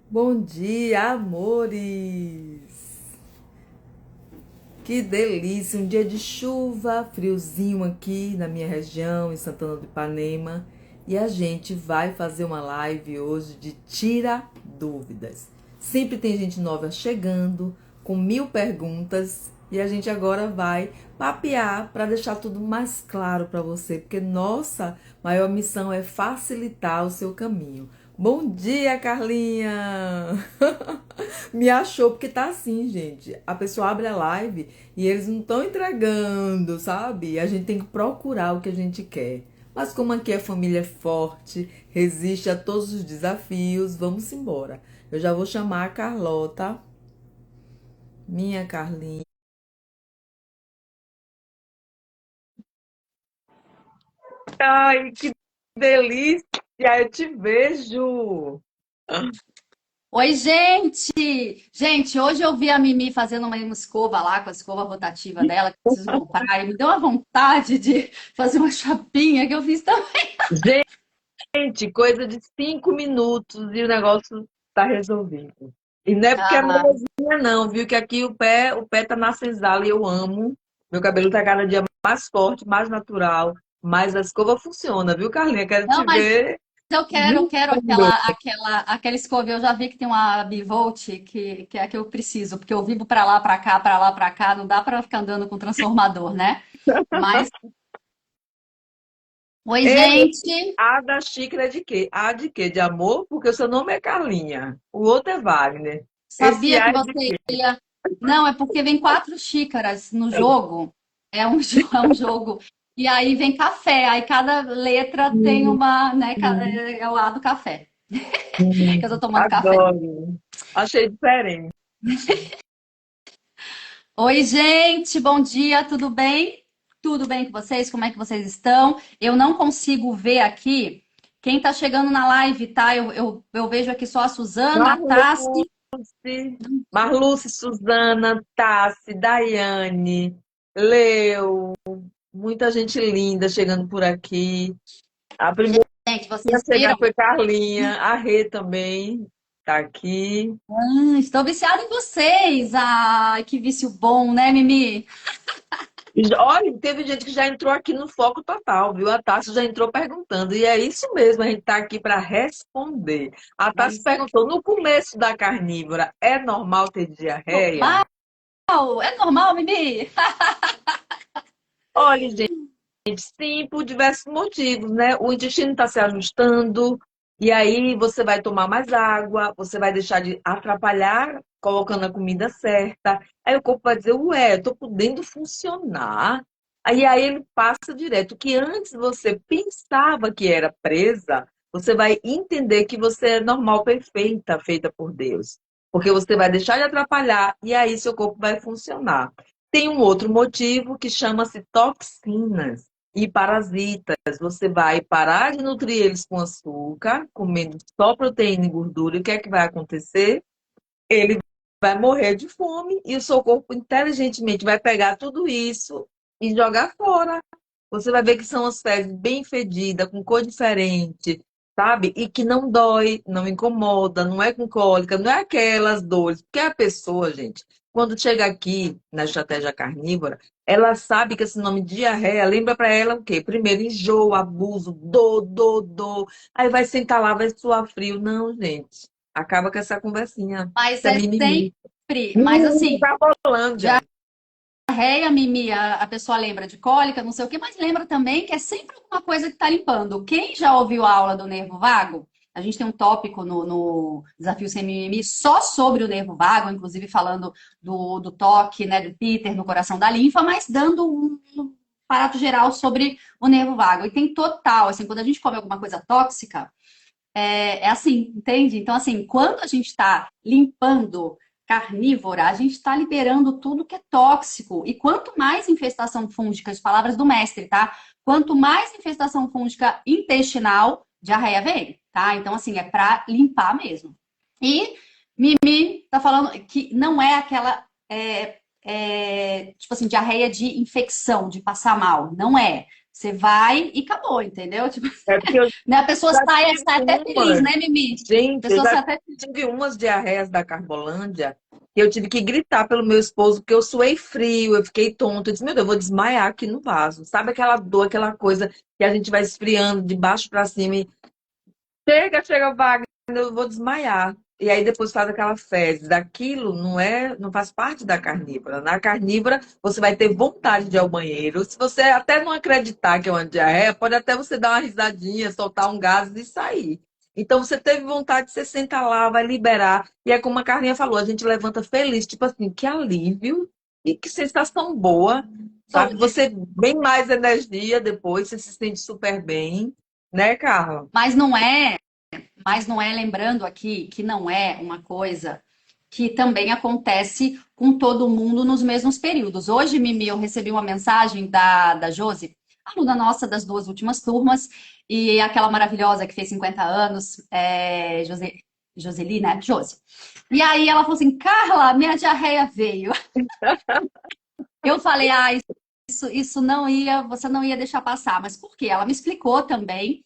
Bom dia, amores! Que delícia! Um dia de chuva, friozinho aqui na minha região, em Santana do Ipanema. E a gente vai fazer uma live hoje de Tira Dúvidas. Sempre tem gente nova chegando, com 1000 perguntas. E a gente agora vai papear para deixar tudo mais claro para você, porque nossa maior missão é facilitar o seu caminho. Bom dia, Carlinha! Me achou porque tá assim, gente. A pessoa abre a live e eles não estão entregando, sabe? A gente tem que procurar o que a gente quer. Mas como aqui a família é forte, resiste a todos os desafios, vamos embora. Eu já vou chamar a Carlota, minha Carlinha. Ai, que delícia! Eu te vejo. Oi, gente! Gente, hoje eu vi a Mimi fazendo uma escova lá, com a escova rotativa dela, que eu preciso comprar, e me deu uma vontade de fazer uma chapinha que eu fiz também. Gente, coisa de 5 minutos e o negócio tá resolvido. E não é porque é Ah, molezinha, não, viu? Que aqui o pé tá na senzala e eu amo. Meu cabelo tá cada dia mais forte, mais natural, mas a escova funciona, viu, Carlinha? Quero te não, mas ver eu quero brincando. aquela escova. Eu já vi que tem uma Bivolt que é a que eu preciso, porque eu vivo pra lá, pra cá, não dá pra ficar andando com transformador, né? Mas, oi, Ei, gente! a da xícara é de quê? A de quê? De amor? Porque o seu nome é Carlinha. O outro é Wagner. Esse Sabia A que é de você quê? ia. Não, é porque vem 4 xícaras no jogo. É um, é um jogo. E aí vem café. Aí cada letra tem Hum, uma, né? hum, É o A do café. Que eu tô tomando café. adoro. Achei diferente. Oi, gente, bom dia, tudo bem? Tudo bem com vocês? Como é que vocês estão? Eu não consigo ver aqui quem tá chegando na live, tá? Eu vejo aqui só a Suzana, a Tassi. Marluce, Suzana, Tassi, Daiane, Leo, muita gente linda chegando por aqui. A primeira Gente, a vocês chegar viram? foi Carlinha, a Rê também tá aqui. Estou viciada em vocês. Ai, que vício bom, né, Mimi? Olha, teve gente que já entrou aqui no Foco Total, viu? A Tassi já entrou perguntando, e é isso mesmo, a gente está aqui para responder. A É Tassi isso. perguntou, no começo da carnívora, é normal ter diarreia? Normal? É normal, Mimi? Olha, sim, por diversos motivos, né? O intestino está se ajustando, e aí você vai tomar mais água, você vai deixar de atrapalhar colocando a comida certa. Aí o corpo vai dizer, ué, eu tô podendo funcionar. Aí ele passa direto. O que antes você pensava que era presa, você vai entender que você é normal, perfeita, feita por Deus. Porque você vai deixar de atrapalhar e aí seu corpo vai funcionar. Tem um outro motivo que chama-se toxinas e parasitas. Você vai parar de nutrir eles com açúcar, comendo só proteína e gordura. E o que é que vai acontecer? Ele vai morrer de fome e o seu corpo inteligentemente vai pegar tudo isso e jogar fora. Você vai ver que são as fezes bem fedidas, com cor diferente, sabe? E que não dói, não incomoda, não é com cólica, não é aquelas dores. Porque a pessoa, gente, quando chega aqui na estratégia carnívora, ela sabe que esse nome diarreia lembra para ela o quê? Primeiro, enjoo, abuso, dor. Aí vai sentar lá, vai suar frio. Não, gente. Acaba com essa conversinha. Mas Isso é é mimimi. sempre. Mas assim, Tá rolando, diarreia, Mimi, a pessoa lembra de cólica, não sei o quê, mas lembra também que é sempre alguma coisa que tá limpando. Quem já ouviu a aula do nervo vago? A gente tem um tópico no Desafio Sem Mimimi só sobre o nervo vago, inclusive falando do toque, né, do Peter no coração da linfa, mas dando um aparato geral sobre o nervo vago. E tem total, assim, quando a gente come alguma coisa tóxica, é assim, entende? Então, assim, quando a gente está limpando carnívora, a gente está liberando tudo que é tóxico. E quanto mais infestação fúngica, as palavras do mestre, tá? Quanto mais infestação fúngica intestinal, diarreia vem, tá? Então, assim, é para limpar mesmo. E Mimi tá falando que não é aquela, tipo assim, diarreia de infecção, de passar mal. Não é. Você vai e acabou, entendeu? Tipo, É porque eu né? A pessoa já sai, tive sai até feliz, umas, né, Mimi? A gente, eu pessoa já sai até tive umas diarreias da Carbolândia que eu tive que gritar pelo meu esposo porque eu suei frio, eu fiquei tonta. Eu disse, meu Deus, eu vou desmaiar aqui no vaso. Sabe aquela dor, aquela coisa que a gente vai esfriando de baixo para cima e chega, Wagner, eu vou desmaiar. E aí depois faz aquela fezes. Daquilo não faz parte da carnívora. Na carnívora, você vai ter vontade de ir ao banheiro. Se você até não acreditar que é uma diarreia, pode até você dar uma risadinha, soltar um gás e sair. Então, você teve vontade, você senta lá, vai liberar. E é como a Carlinha falou, a gente levanta feliz, tipo assim, que alívio e que sensação boa, show sabe? de. Você bem mais energia depois, você se sente super bem, né, Carla? Mas não é, mas não é, lembrando aqui que não é uma coisa que também acontece com todo mundo nos mesmos períodos. Hoje, Mimi, eu recebi uma mensagem da Josi, aluna nossa das duas últimas turmas, e aquela maravilhosa que fez 50 anos, Joseli, né? Josi. E aí ela falou assim, Carla, minha diarreia veio. Eu falei, isso não ia, você não ia deixar passar. Mas por quê? Ela me explicou também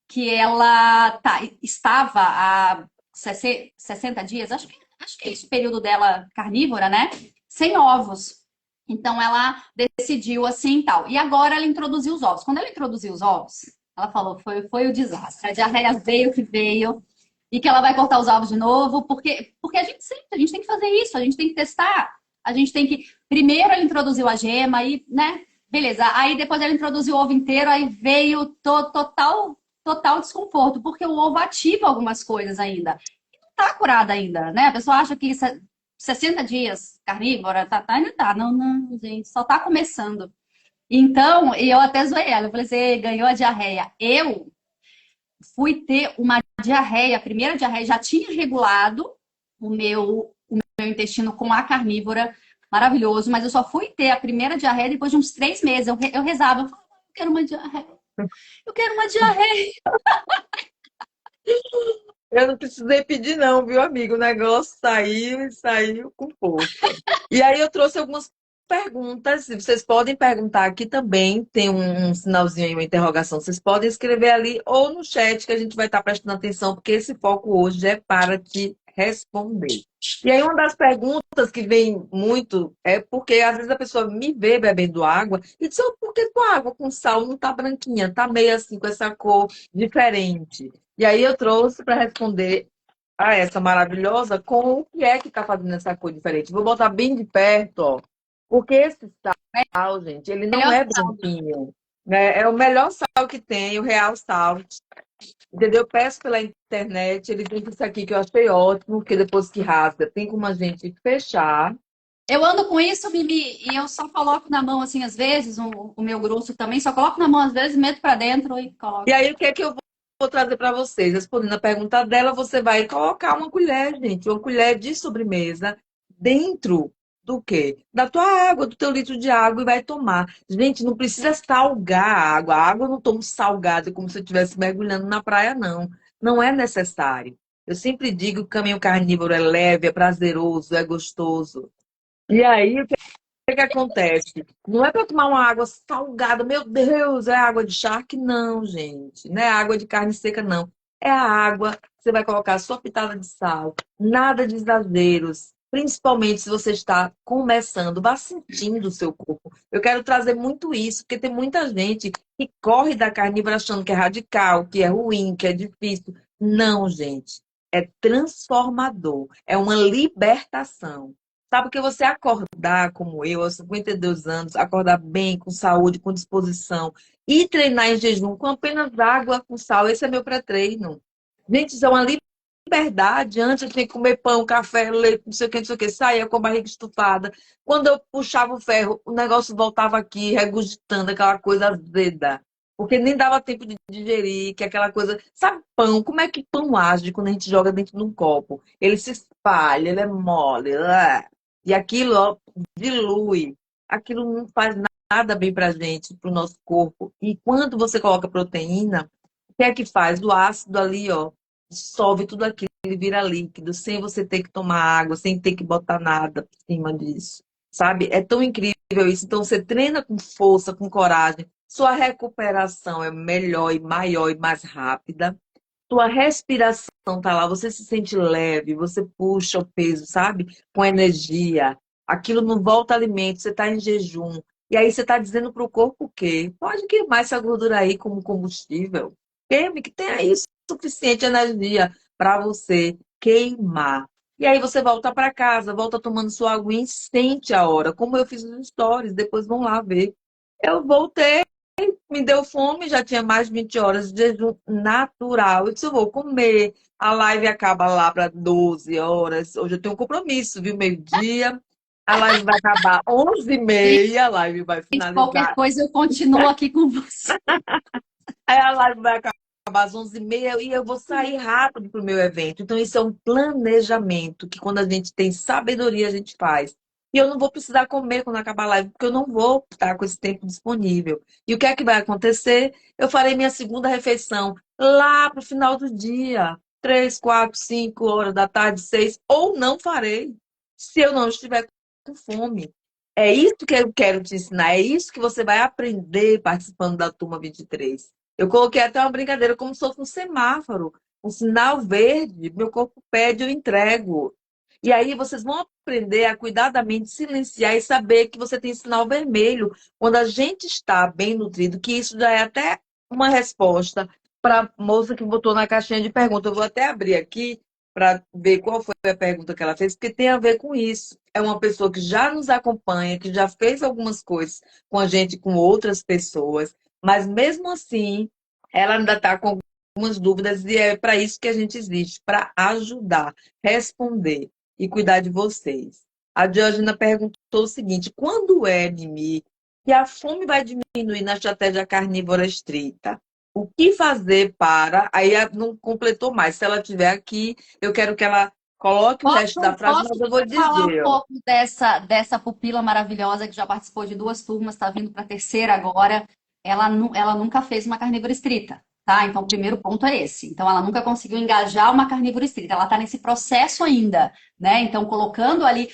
que ela estava há 60 dias, acho que é esse o período dela carnívora, né? Sem ovos. Então ela decidiu assim e tal. E agora ela introduziu os ovos. Quando ela introduziu os ovos, ela falou, foi o desastre. A diarreia veio que veio. E que ela vai cortar os ovos de novo, porque a gente tem que fazer isso, a gente tem que testar, a gente tem que. Primeiro ela introduziu a gema, aí, né? Beleza. Aí depois ela introduziu o ovo inteiro, aí veio total desconforto, porque o ovo ativa algumas coisas ainda. E não tá curada ainda, né? A pessoa acha que 60 dias carnívora, ainda tá. Não, não, gente, só tá começando. Então, e eu até zoei ela, eu falei, você ganhou a diarreia. Eu fui ter uma diarreia, a primeira diarreia, já tinha regulado o meu intestino com a carnívora, maravilhoso, mas eu só fui ter a primeira diarreia depois de uns 3 meses. Eu rezava, eu falava, eu quero uma diarreia, eu quero uma diarreia. Eu não precisei pedir, não, viu, amigo? O negócio saiu e saiu com força. E aí eu trouxe algumas perguntas. Vocês podem perguntar aqui também. Tem um sinalzinho aí, uma interrogação. Vocês podem escrever ali ou no chat que a gente vai estar prestando atenção, porque esse foco hoje é para te responder. E aí, uma das perguntas que vem muito é porque às vezes a pessoa me vê bebendo água e diz: "Oh, por que tua água com sal não tá branquinha? Tá meio assim, com essa cor diferente." E aí eu trouxe para responder a essa maravilhosa com o que é que está fazendo essa cor diferente. Vou botar bem de perto, ó. Porque esse sal, gente, ele não Melhor é saldo. branquinho, né? É o melhor sal que tem, o Real Salt. Entendeu? Peço pela internet, ele tem isso aqui que eu achei ótimo, porque depois que rasga, tem como a gente fechar. Eu ando com isso, Bibi, e eu só coloco na mão, assim, às vezes, o meu grosso também, só coloco na mão, às vezes, meto pra dentro e E coloco. aí, o que é que eu vou trazer para vocês? Respondendo a pergunta dela, você vai colocar uma colher, gente, uma colher de sobremesa dentro do quê? Da tua água, do teu litro de água e vai tomar. Gente, não precisa salgar a água. A água eu não tomo salgada como se eu estivesse mergulhando na praia, não. Não é necessário. Eu sempre digo que o caminho carnívoro é leve, é prazeroso, é gostoso. E aí, que acontece? Não é para tomar uma água salgada, meu Deus, é água de charque? Não, gente. Não é água de carne seca, não. É a água, você vai colocar a sua pitada de sal, nada de exageros. Principalmente se você está começando, vá sentindo o seu corpo. Eu quero trazer muito isso, porque tem muita gente que corre da carnívora achando que é radical, que é ruim, que é difícil. Não, gente. É transformador. É uma libertação. Sabe que você acordar como eu, aos 52 anos, acordar bem, com saúde, com disposição, e treinar em jejum com apenas água com sal, esse é meu pré-treino. Gente, isso é uma liberdade. Antes eu tinha que comer pão, café, leite, não sei o que, não sei o que, saía com a barriga estufada. Quando eu puxava o ferro, o negócio voltava aqui, regurgitando aquela coisa azeda. Porque nem dava tempo de digerir, que é aquela coisa. Sabe pão? Como é que pão age quando a gente joga dentro de um copo? Ele se espalha, ele é mole. E aquilo, ó, dilui. Aquilo não faz nada bem pra gente, pro nosso corpo. E quando você coloca proteína, o que é que faz? O ácido ali, ó, dissolve tudo aquilo, ele vira líquido, sem você ter que tomar água, sem ter que botar nada por cima disso. Sabe? É tão incrível isso. Então você treina com força, com coragem. sua recuperação é melhor e maior e mais rápida, sua respiração tá lá, você se sente leve, você puxa o peso, sabe? Com energia. Aquilo não volta alimento, você está em jejum. E aí você está dizendo para o corpo o quê? Pode queimar essa gordura aí como combustível. Queime, que tem aí suficiente energia para você queimar. E aí você volta para casa, volta tomando sua aguinha e sente a hora, como eu fiz nos stories, depois vão lá ver. Eu voltei, me deu fome, já tinha mais de 20 horas de jejum natural. Eu disse, eu vou comer. A live acaba lá para 12 horas. Hoje eu tenho um compromisso, viu? Meio-dia. A live vai acabar 11h30, a live vai Gente, qualquer finalizar. coisa eu continuo aqui com você. Aí a live vai acabar às 11h30 e eu vou sair rápido para o meu evento. Então, isso é um planejamento que, quando a gente tem sabedoria, a gente faz. E eu não vou precisar comer quando acabar a live, porque eu não vou estar com esse tempo disponível. E o que é que vai acontecer? Eu farei minha segunda refeição lá para o final do dia. 3, 4, 5 horas da tarde, 6, ou não farei, se eu não estiver com fome. É isso que eu quero te ensinar, é isso que você vai aprender participando da Turma 23. Eu coloquei até uma brincadeira, como se fosse um semáforo, um sinal verde, meu corpo pede, eu entrego. E aí vocês vão aprender a cuidadamente silenciar e saber que você tem sinal vermelho. Quando a gente está bem nutrido, que isso já é até uma resposta para a moça que botou na caixinha de perguntas. Eu vou até abrir aqui para ver qual foi a pergunta que ela fez, porque tem a ver com isso. É uma pessoa que já nos acompanha, que já fez algumas coisas com a gente, com outras pessoas. Mas mesmo assim, ela ainda está com algumas dúvidas e é para isso que a gente existe, para ajudar, responder e cuidar de vocês. A Diógena perguntou o seguinte: quando é, Mimi, que a fome vai diminuir na estratégia carnívora estrita? O que fazer para. Aí não completou mais. Se ela estiver aqui, eu quero que ela coloque o resto da frase, Posso mas eu vou falar um dizer. Ó. pouco dessa pupila maravilhosa que já participou de 2 turmas, está vindo para a terceira agora. Ela nunca fez uma carnívora estrita, tá? Então, o primeiro ponto é esse. Então, ela nunca conseguiu engajar uma carnívora estrita. Ela está nesse processo ainda, né? Então, colocando ali,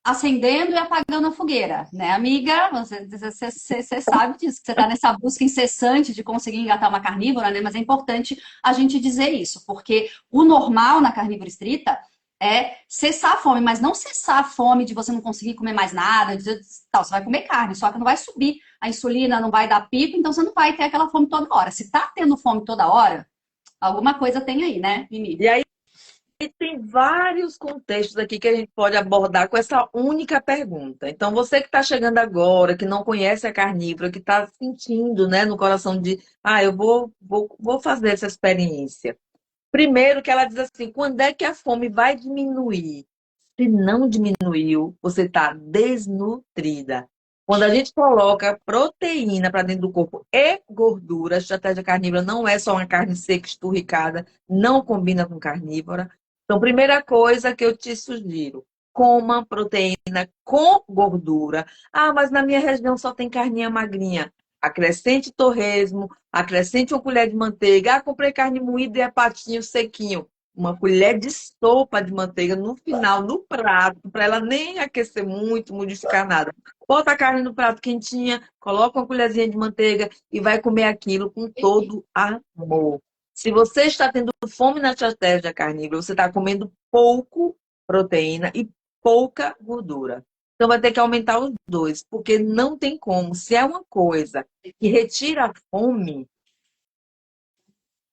acendendo e apagando a fogueira, né, amiga? Você sabe disso, que você está nessa busca incessante de conseguir engatar uma carnívora, né? Mas é importante a gente dizer isso, porque o normal na carnívora estrita é cessar a fome, mas não cessar a fome de você não conseguir comer mais nada, tal, você vai comer carne, só que não vai subir a insulina, não vai dar pico, então você não vai ter aquela fome toda hora. Se tá tendo fome toda hora, alguma coisa tem aí, né, Mimi? E aí tem vários contextos aqui que a gente pode abordar com essa única pergunta. Então, você que está chegando agora, que não conhece a carnívora, que está sentindo, né, no coração de, eu vou fazer essa experiência. Primeiro que ela diz assim, quando é que a fome vai diminuir? Se não diminuiu, você está desnutrida. Quando a gente coloca proteína para dentro do corpo e gordura, a estratégia carnívora não é só uma carne seca, esturricada, não combina com carnívora. Então, primeira coisa que eu te sugiro, coma proteína com gordura. Mas na minha região só tem carninha magrinha. Acrescente torresmo, acrescente uma colher de manteiga. Comprei carne moída e é patinho sequinho. Uma colher de sopa de manteiga no final, no prato, para ela nem aquecer muito, modificar nada. Bota a carne no prato quentinha, coloca uma colherzinha de manteiga e vai comer aquilo com todo amor. Se você está tendo fome na estratégia carnívora, você está comendo pouco proteína e pouca gordura. Então vai ter que aumentar os dois, porque não tem como. Se é uma coisa que retira a fome,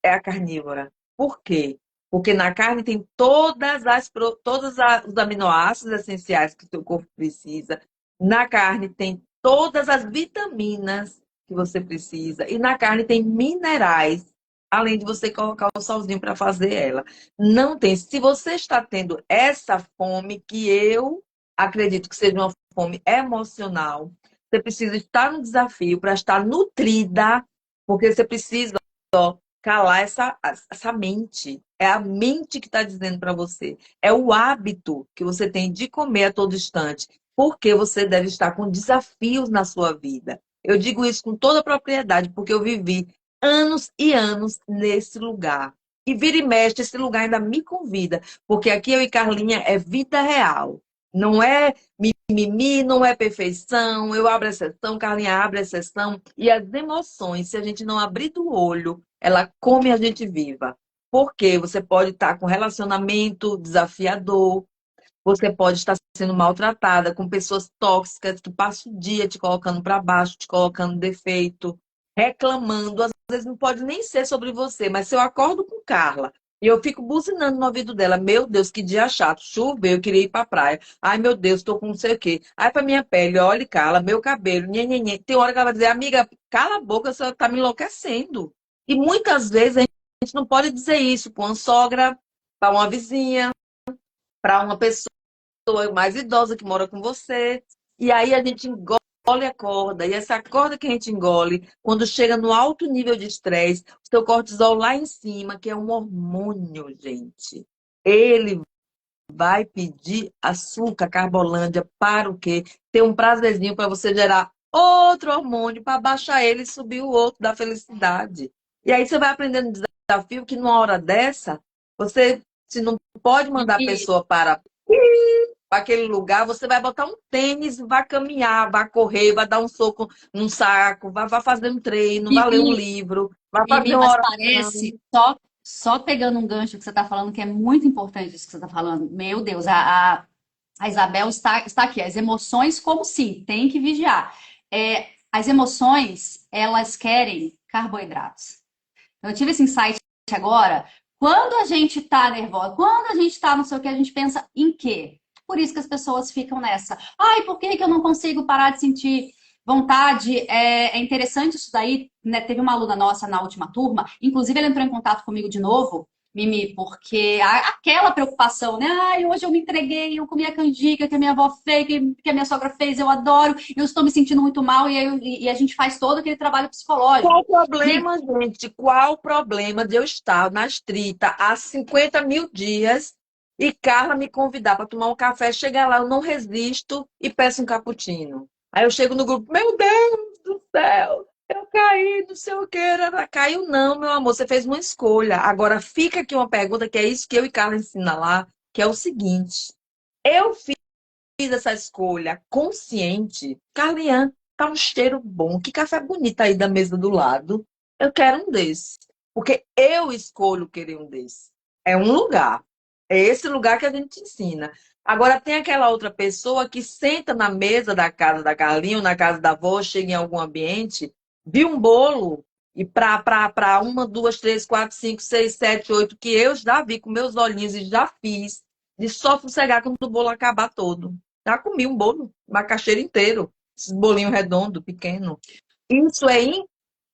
é a carnívora. Por quê? Porque na carne tem todos os aminoácidos essenciais que o seu corpo precisa. Na carne tem todas as vitaminas que você precisa. E na carne tem minerais, além de você colocar o salzinho para fazer ela. Não tem. Se você está tendo essa fome, que eu acredito que seja uma fome emocional, você precisa estar no desafio para estar nutrida, porque você precisa calar essa mente. É a mente que está dizendo para você. É o hábito que você tem de comer a todo instante. Porque você deve estar com desafios na sua vida. Eu digo isso com toda a propriedade, porque eu vivi anos e anos nesse lugar. E vira e mexe, esse lugar ainda me convida. Porque aqui eu e Carlinha é vida real. Não é mimimi, não é perfeição. Eu abro exceção, Carlinha abre exceção. E as emoções, se a gente não abrir do olho, ela come a gente viva. Porque você pode estar com relacionamento desafiador, você pode estar sendo maltratada com pessoas tóxicas que passam o dia te colocando para baixo, te colocando defeito, reclamando. Às vezes não pode nem ser sobre você, mas se eu acordo com Carla e eu fico buzinando no ouvido dela, meu Deus, que dia chato, choveu, eu queria ir para praia. Ai, meu Deus, estou com não sei o quê. Ai, para minha pele, olha, Carla, meu cabelo, nhenhenhen. Tem hora que ela vai dizer, amiga, cala a boca, você está me enlouquecendo. E muitas vezes a gente não pode dizer isso para uma sogra, para uma vizinha, para uma pessoa mais idosa que mora com você. E aí a gente engole a corda. E essa corda que a gente engole, quando chega no alto nível de estresse, o seu cortisol lá em cima, que é um hormônio, gente. Ele vai pedir açúcar, carbolândia, para o quê? Ter um prazerzinho para você gerar outro hormônio para baixar ele e subir o outro da felicidade. E aí você vai aprendendo um desafio que numa hora dessa, você se não pode mandar a E, pessoa para aquele lugar, você vai botar um tênis, vai caminhar, vai correr, vai dar um soco num saco, vai fazer um treino, vai ler um Mimi, livro, vai fazer Mimi, uma mas oração. parece, só pegando um gancho que você está falando, que é muito importante isso que você está falando. Meu Deus, a Isabel está aqui. As emoções, como sim, tem que vigiar. As emoções, elas querem carboidratos. Eu tive esse insight agora. Quando a gente tá nervosa, quando a gente tá não sei o que, a gente pensa em quê? Por isso que as pessoas ficam nessa. Ai, por que que eu não consigo parar de sentir vontade? É interessante isso daí, né? Teve uma aluna nossa na última turma, inclusive ela entrou em contato comigo de novo, Mimi, porque aquela preocupação, né? Ai, hoje eu me entreguei, eu comi a canjica que a minha avó fez, que a minha sogra fez, eu adoro, eu estou me sentindo muito mal, e a gente faz todo aquele trabalho Qual psicológico. o problema, gente? Qual o problema de eu estar na estrita há 50 mil dias e Carla me convidar para tomar um café, chegar lá, eu não resisto e peço um cappuccino. Aí eu chego no grupo, meu Deus do céu, eu caí, não sei o que, caiu não, meu amor, você fez uma escolha. Agora fica aqui uma pergunta, que é isso que eu e Carla ensina lá, que é o seguinte, eu fiz essa escolha consciente. Carlinhos, tá um cheiro bom. Que café bonito aí da mesa do lado. Eu quero um desse. Porque eu escolho querer um desse. É um lugar. É esse lugar que a gente ensina. Agora tem aquela outra pessoa que senta na mesa da casa da Carlinha ou na casa da avó, chega em algum ambiente, viu um bolo e para uma, duas, três, quatro, cinco, seis, sete, oito, que eu já vi com meus olhinhos e já fiz, de só sossegar quando o bolo acabar todo. Já comi um bolo, macaxeira inteiro, esses bolinhos redondos, pequeno. Isso é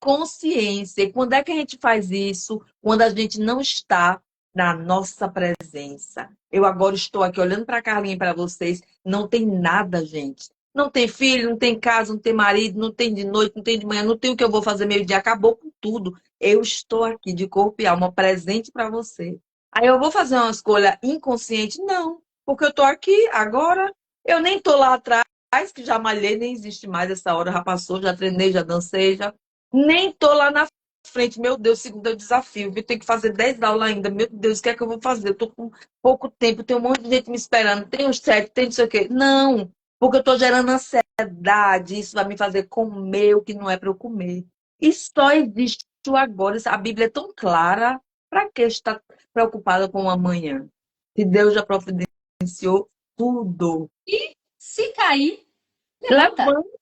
inconsciência. E quando é que a gente faz isso? Quando a gente não está na nossa presença. Eu agora estou aqui olhando para a Carlinha e para vocês. Não tem nada, gente. Não tem filho, não tem casa, não tem marido, não tem de noite, não tem de manhã, não tem o que eu vou fazer meio-dia. Acabou com tudo. Eu estou aqui de corpo e alma presente para você. Aí eu vou fazer uma escolha inconsciente? Não, porque eu estou aqui agora. Eu nem estou lá atrás, que já malhei, nem existe mais essa hora, já passou, já treinei, já dancei, já. Nem estou lá na frente, meu Deus, segundo é o desafio, eu tenho que fazer 10 aulas ainda, meu Deus, o que é que eu vou fazer? Eu estou com pouco tempo, tem um monte de gente me esperando, tem os sete, tem não sei o quê. Não, porque eu estou gerando ansiedade, isso vai me fazer comer o que não é para eu comer. E só existe o agora, a Bíblia é tão clara, para que estar preocupada com o amanhã? Se Deus já providenciou tudo. E se cair, levanta. Levanta.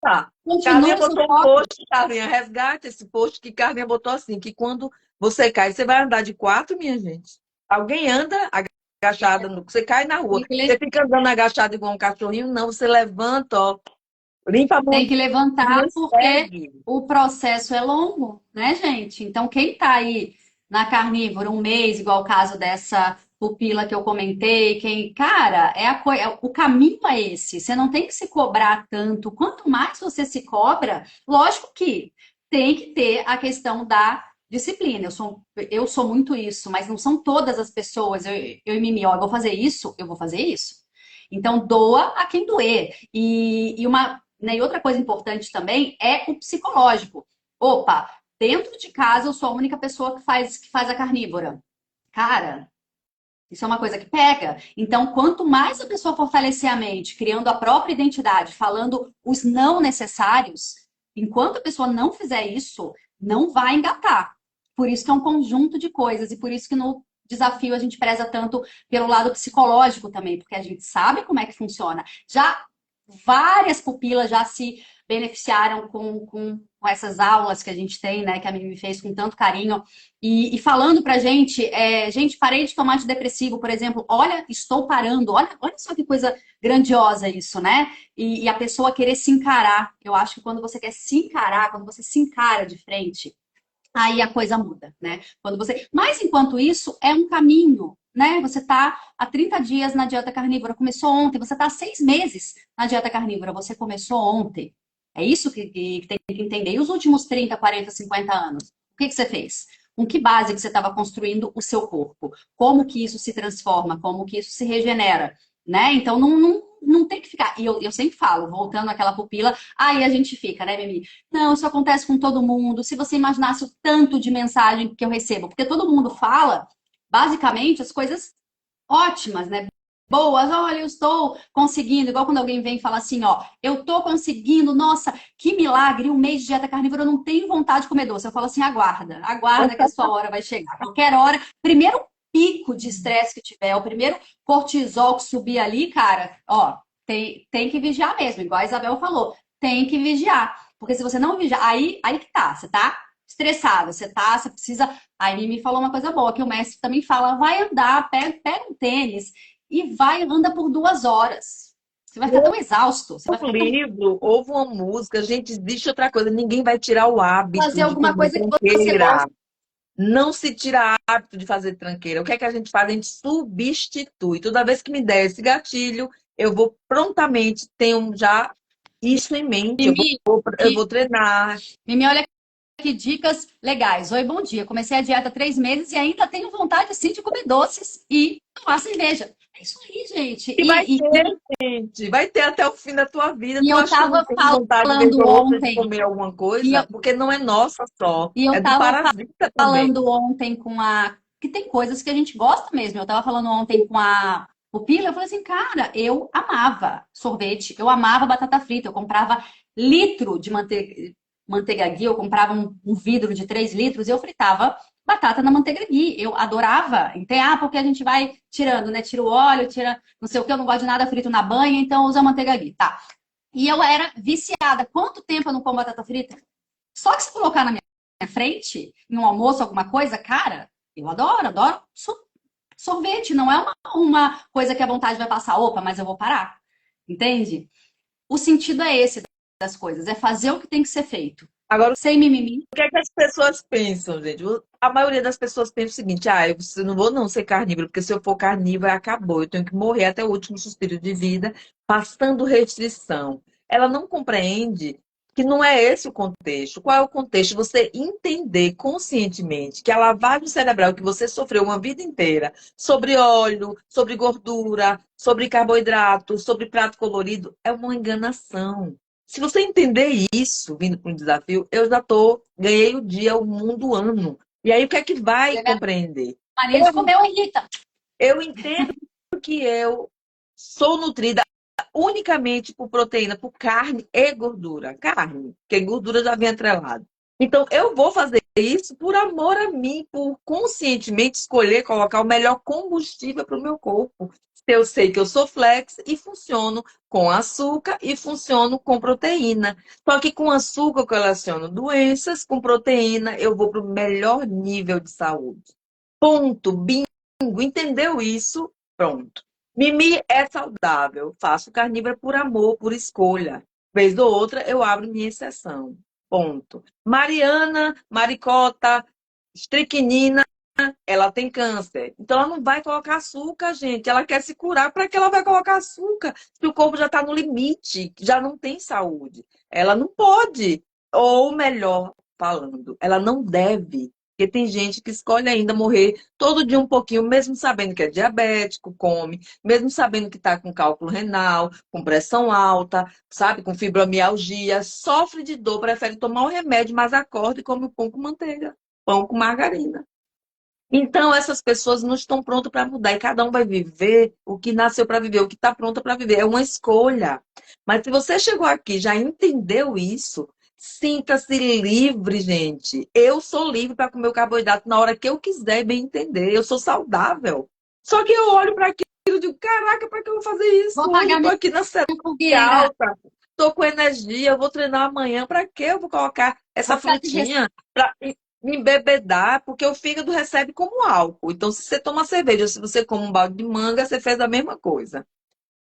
Carlinha Continua o seu botou um foco. post, Carlinha, resgate esse post que Carlinha botou assim, que quando você cai, você vai andar de quatro, minha gente. Alguém anda agachada, você cai na rua. Tem que, Você fica andando agachado igual um cachorrinho, não, você levanta, ó, limpa a tem que mãozinha levantar e porque segue. o processo é longo, né, gente? Então, quem tá aí na carnívora um mês, igual o caso dessa pupila que eu comentei, cara, o caminho é esse. Você não tem que se cobrar tanto. Quanto mais você se cobra, lógico que tem que ter a questão da disciplina. Eu sou muito isso, mas não são todas as pessoas. Eu e Mimi, ó, eu vou fazer isso, eu vou fazer isso. Então, doa a quem doer. E outra coisa importante também é o psicológico. Opa, dentro de casa eu sou a única pessoa que faz a carnívora. Cara, Isso é uma coisa que pega. Então, quanto mais a pessoa fortalecer a mente, criando a própria identidade, falando os não necessários, enquanto a pessoa não fizer isso, não vai engatar. Por isso que é um conjunto de coisas e por isso que no desafio a gente preza tanto pelo lado psicológico também, porque a gente sabe como é que funciona. Já várias pupilas já se beneficiaram com essas aulas que a gente tem, né, que a Mimi fez com tanto carinho, e falando pra gente, gente, parei de tomar antidepressivo, por exemplo, olha, estou parando, olha só que coisa grandiosa isso, né? E a pessoa querer se encarar. Eu acho que quando você quer se encarar, quando você se encara de frente, aí a coisa muda, né? Quando você... Mas enquanto isso, é um caminho, né? Você está há 30 dias na dieta carnívora, começou ontem, você está há 6 meses na dieta carnívora, você começou ontem. É isso que tem que entender. E os últimos 30, 40, 50 anos? O que você fez? Com que base que você estava construindo o seu corpo? Como que isso se transforma? Como que isso se regenera? Né? Então, não tem que ficar. E eu sempre falo, voltando àquela pupila, aí a gente fica, né, Mimi? Não, isso acontece com todo mundo. Se você imaginasse o tanto de mensagem que eu recebo, porque todo mundo fala, basicamente, as coisas ótimas, né? Boas, olha, eu estou conseguindo, igual quando alguém vem e fala assim, ó, eu estou conseguindo, nossa, que milagre, um mês de dieta carnívora, eu não tenho vontade de comer doce. Eu falo assim, aguarda que a sua hora vai chegar. Qualquer hora, primeiro pico de estresse que tiver, o primeiro cortisol que subir ali, cara, ó, tem que vigiar mesmo, igual a Isabel falou, tem que vigiar. Porque se você não vigiar, aí que tá, você tá estressado, você precisa. Aí me falou uma coisa boa, que o mestre também fala, vai andar, pega um tênis e vai, anda por 2 horas. Você vai ficar tão exausto, você vai Um ficar tão... livro, ouve uma música, gente, existe outra coisa. Ninguém vai tirar o fazer hábito de alguma comer coisa que você tranqueira. gosta. Não se tira hábito de fazer tranqueira. O que é que a gente faz? A gente substitui. Toda vez que me der esse gatilho, eu vou prontamente, tenho já isso em mente. Mimi, Eu vou treinar. Mimi, olha que dicas legais. Oi, bom dia. Comecei a dieta há 3 meses e ainda tenho vontade, sim, de comer doces e tomar cerveja. É isso aí, gente. E vai ter, gente. Vai ter até o fim da tua vida. E Tu eu acha que não tava tem vontade, vez falando ou outra, de ontem, comer alguma e eu, coisa? Porque não é nossa só. e eu É do tava parasita também. falando ontem com a. Que tem coisas que a gente gosta mesmo. Eu tava falando ontem com a pupila, eu falei assim, cara, eu amava sorvete, eu amava batata frita, eu comprava litro de manteiga ghee, eu comprava um vidro de 3 litros e eu fritava batata na manteiga ghee. Eu adorava. Então, porque a gente vai tirando, né? Tira o óleo, tira não sei o que, eu não gosto de nada frito na banha, então usa manteiga ghee. Tá. E eu era viciada. Quanto tempo eu não como batata frita? Só que se colocar na minha frente, em um almoço, alguma coisa, cara, eu adoro sorvete. Não é uma coisa que a vontade vai passar, opa, mas eu vou parar. Entende? O sentido é esse das coisas, é fazer o que tem que ser feito. Agora, Sem mimimi. o que é que as pessoas pensam, gente? A maioria das pessoas pensa o seguinte: eu não vou não ser carnívoro, porque se eu for carnívoro, acabou. Eu tenho que morrer até o último suspiro de vida, passando restrição. Ela não compreende que não é esse o contexto. Qual é o contexto? Você entender conscientemente que a lavagem cerebral que você sofreu uma vida inteira sobre óleo, sobre gordura, sobre carboidrato, sobre prato colorido, é uma enganação. Se você entender isso, vindo para um desafio, eu já ganhei o dia, o mundo, o ano. E aí, o que é que vai Minha compreender? mania de comer Rita. Eu entendo que eu sou nutrida unicamente por proteína, por carne e gordura. Carne, porque gordura já vem atrelada. Então, eu vou fazer isso por amor a mim, por conscientemente escolher colocar o melhor combustível para o meu corpo. Eu sei que eu sou flex e funciono com açúcar e funciono com proteína. Só que com açúcar eu relaciono doenças, com proteína eu vou para o melhor nível de saúde. Ponto, bingo. Entendeu isso? Pronto. Mimi é saudável. Faço carnívora por amor, por escolha. Vez ou outra, eu abro minha exceção. Ponto. Mariana, Maricota, estricnina, ela tem câncer. Então, ela não vai colocar açúcar, gente. Ela quer se curar. Para que ela vai colocar açúcar? Se o corpo já está no limite, já não tem saúde. Ela não pode. Ou melhor falando, ela não deve. Porque tem gente que escolhe ainda morrer todo dia um pouquinho, mesmo sabendo que é diabético, come, mesmo sabendo que está com cálculo renal, com pressão alta, sabe, com fibromialgia, sofre de dor, prefere tomar o remédio, mas acorda e come o pão com manteiga, pão com margarina. Então, essas pessoas não estão prontas para mudar. E cada um vai viver o que nasceu para viver, o que está pronto para viver. É uma escolha. Mas se você chegou aqui, já entendeu isso, sinta-se livre, gente. Eu sou livre para comer o carboidrato na hora que eu quiser e bem entender. Eu sou saudável. Só que eu olho para aquilo e digo, caraca, para que eu vou fazer isso Vou hoje? Eu pagar estou minha aqui na série fogueira, alta, estou com energia, eu vou treinar amanhã. Para que eu vou colocar essa vou ficar de frutinha? Me embebedar, porque o fígado recebe como álcool. Então, se você toma cerveja, se você come um balde de manga, você fez a mesma coisa.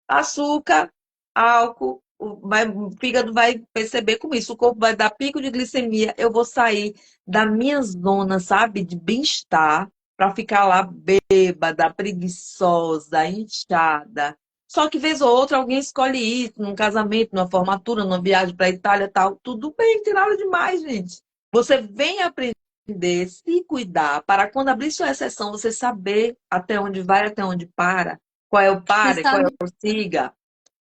Açúcar, álcool, o fígado vai perceber com isso. O corpo vai dar pico de glicemia. Eu vou sair da minha zona, sabe, de bem-estar, para ficar lá bêbada, preguiçosa, inchada. Só que, vez ou outra, alguém escolhe isso, num casamento, numa formatura, numa viagem para a Itália, tal. Tudo bem, não tem nada demais, gente. Você vem aprender, se cuidar, para quando abrir sua exceção, você saber até onde vai, até onde para, qual é o Você pare, qual é sabe, o siga,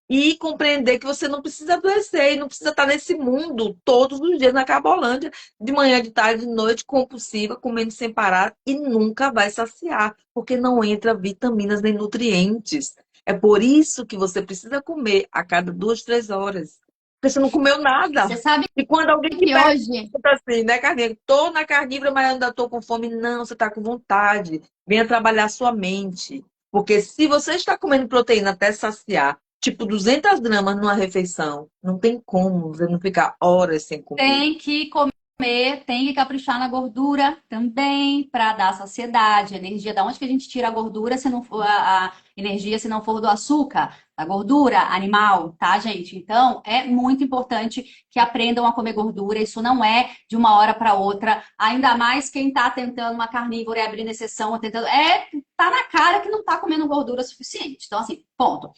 e compreender que você não precisa adoecer e não precisa estar nesse mundo todos os dias na Cabolândia, de manhã, de tarde, de noite, compulsiva, comendo sem parar e nunca vai saciar, porque não entra vitaminas nem nutrientes. É por isso que você precisa comer a cada 2, 3 horas, porque você não comeu nada. você sabe E quando alguém te que pergunta hoje assim, né, Carlinhos? Tô na carnívora, mas ainda tô com fome. Não, você tá com vontade. Venha trabalhar sua mente. Porque se você está comendo proteína até saciar, tipo 200 gramas numa refeição, não tem como você não ficar horas sem comer. tem que comer, tem que caprichar na gordura também para dar saciedade, energia. Da onde que a gente tira a gordura se não for a energia se não for do açúcar, da gordura animal, tá, gente? Então é muito importante que aprendam a comer gordura. Isso não é de uma hora para outra. Ainda mais quem está tentando uma carnívora e abrindo exceção, tentando tá na cara que não está comendo gordura suficiente. Então assim, ponto.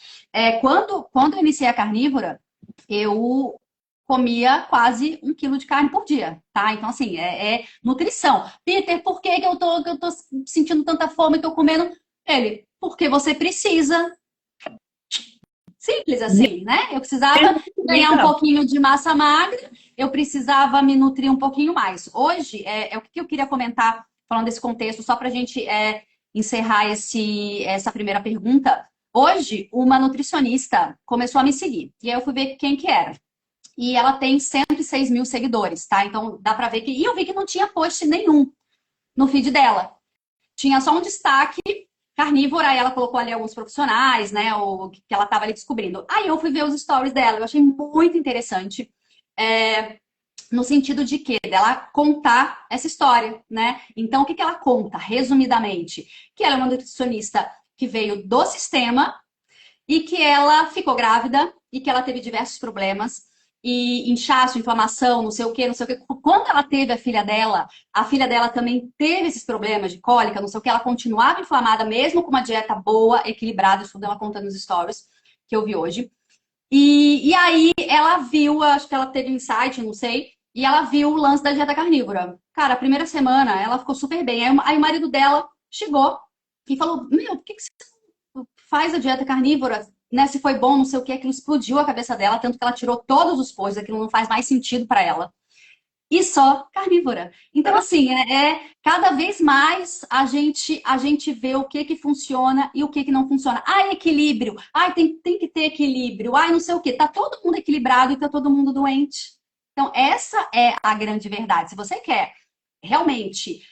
Quando eu iniciei a carnívora eu comia quase 1 quilo de carne por dia, tá? Então, assim, é nutrição. Peter, por que eu tô sentindo tanta fome que eu comendo? Ele, porque você precisa. Simples assim, né? Eu precisava ganhar um Precisa. pouquinho de massa magra, eu precisava me nutrir um pouquinho mais. Hoje, o que eu queria comentar, falando desse contexto, só para a gente encerrar essa primeira pergunta. Hoje, uma nutricionista começou a me seguir. E aí eu fui ver quem que era. E ela tem 106 mil seguidores, tá? Então dá pra ver que. E eu vi que não tinha post nenhum no feed dela. Tinha só um destaque carnívora, aí ela colocou ali alguns profissionais, né? O que ela tava ali descobrindo. Aí eu fui ver os stories dela, eu achei muito interessante. No sentido de que dela contar essa história, né? Então, o que ela conta, resumidamente? Que ela é uma nutricionista que veio do sistema e que ela ficou grávida e que ela teve diversos problemas e inchaço, inflamação, não sei o que, não sei o que. Quando ela teve a filha dela também teve esses problemas de cólica, não sei o que, ela continuava inflamada mesmo com uma dieta boa, equilibrada, isso ela conta nos stories que eu vi hoje. E aí ela viu, acho que ela teve insight, não sei, e ela viu o lance da dieta carnívora. Cara, a primeira semana ela ficou super bem. Aí o marido dela chegou e falou: Meu, por que você faz a dieta carnívora, né? Se foi bom, não sei o que, aquilo explodiu a cabeça dela, tanto que ela tirou todos os posts, aquilo não faz mais sentido para ela. E só carnívora. Então, assim, cada vez mais a gente vê o que funciona e o que não funciona. Ah, equilíbrio. Ah, tem que ter equilíbrio. Ah, não sei o que. Tá todo mundo equilibrado e tá todo mundo doente. Então, essa é a grande verdade. Se você quer realmente